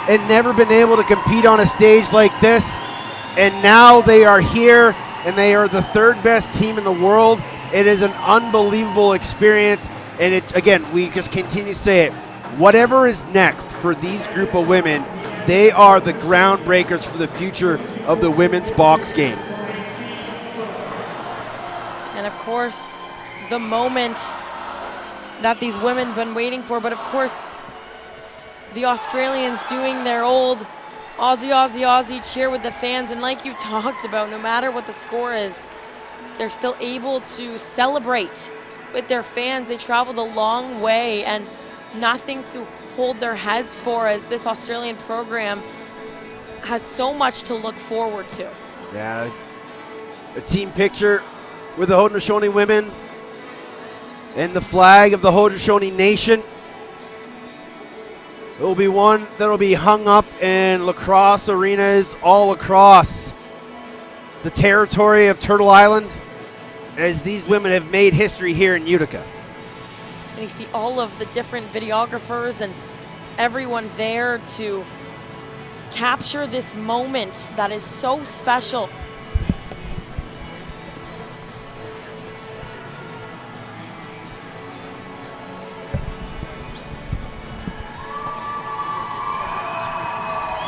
and never been able to compete on a stage like this. And now they are here, and they are the third best team in the world. It is an unbelievable experience. And it, again, we just continue to say it. Whatever is next for these group of women, they are the groundbreakers for the future of the women's box game. And of course, the moment that these women have been waiting for, but of course, the Australians doing their old Aussie, Aussie, Aussie cheer with the fans. And like you talked about, no matter what the score is, they're still able to celebrate with their fans. They traveled a long way and nothing to hold their heads for, as this Australian program has so much to look forward to. Yeah, a team picture with the Haudenosaunee women and the flag of the Haudenosaunee Nation. It will be one that will be hung up in lacrosse arenas all across the territory of Turtle Island, as these women have made history here in Utica. And you see all of the different videographers and everyone there to capture this moment that is so special.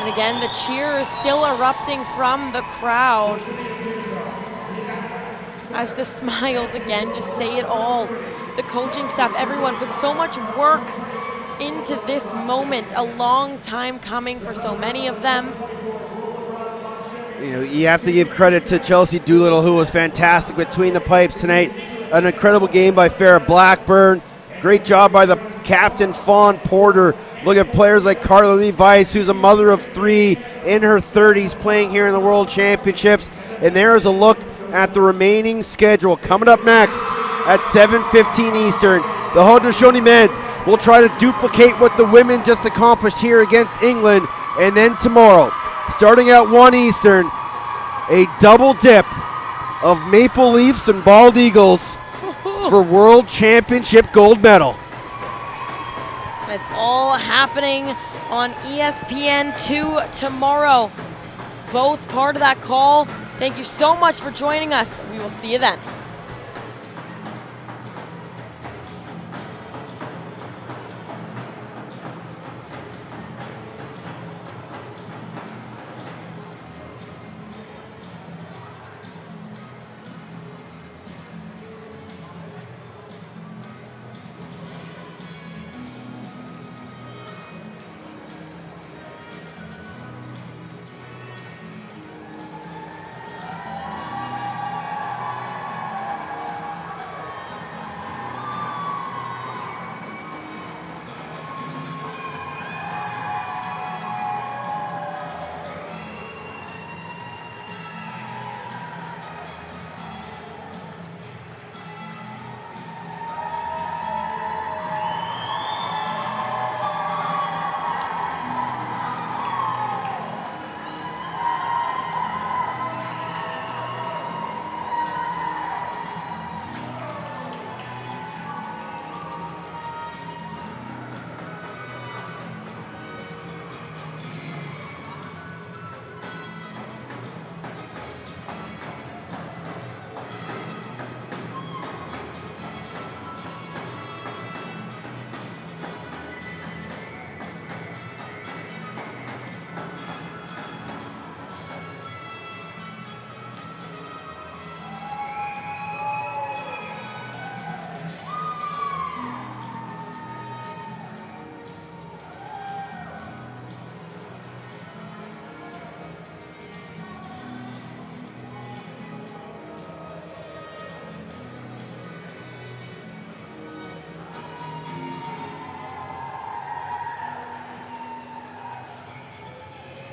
And again, the cheer is still erupting from the crowd as the smiles again just say it all. The coaching staff, everyone put so much work into this moment, a long time coming for so many of them. You know, you have to give credit to Chelsea Doolittle, who was fantastic between the pipes tonight. An incredible game by Farrah Blackburn. Great job by the captain, Fawn Porter. Look at players like Carla Lee Weiss, who's a mother of three in her 30s, playing here in the World Championships. And there is a look at the remaining schedule coming up next at 7:15 Eastern. The Haudenosaunee men We'll try to duplicate what the women just accomplished here against England. And then tomorrow, starting at 1 Eastern, a double dip of Maple Leafs and Bald Eagles for World Championship gold medal. It's all happening on ESPN2 tomorrow. Both part of that call. Thank you so much for joining us. We will see you then.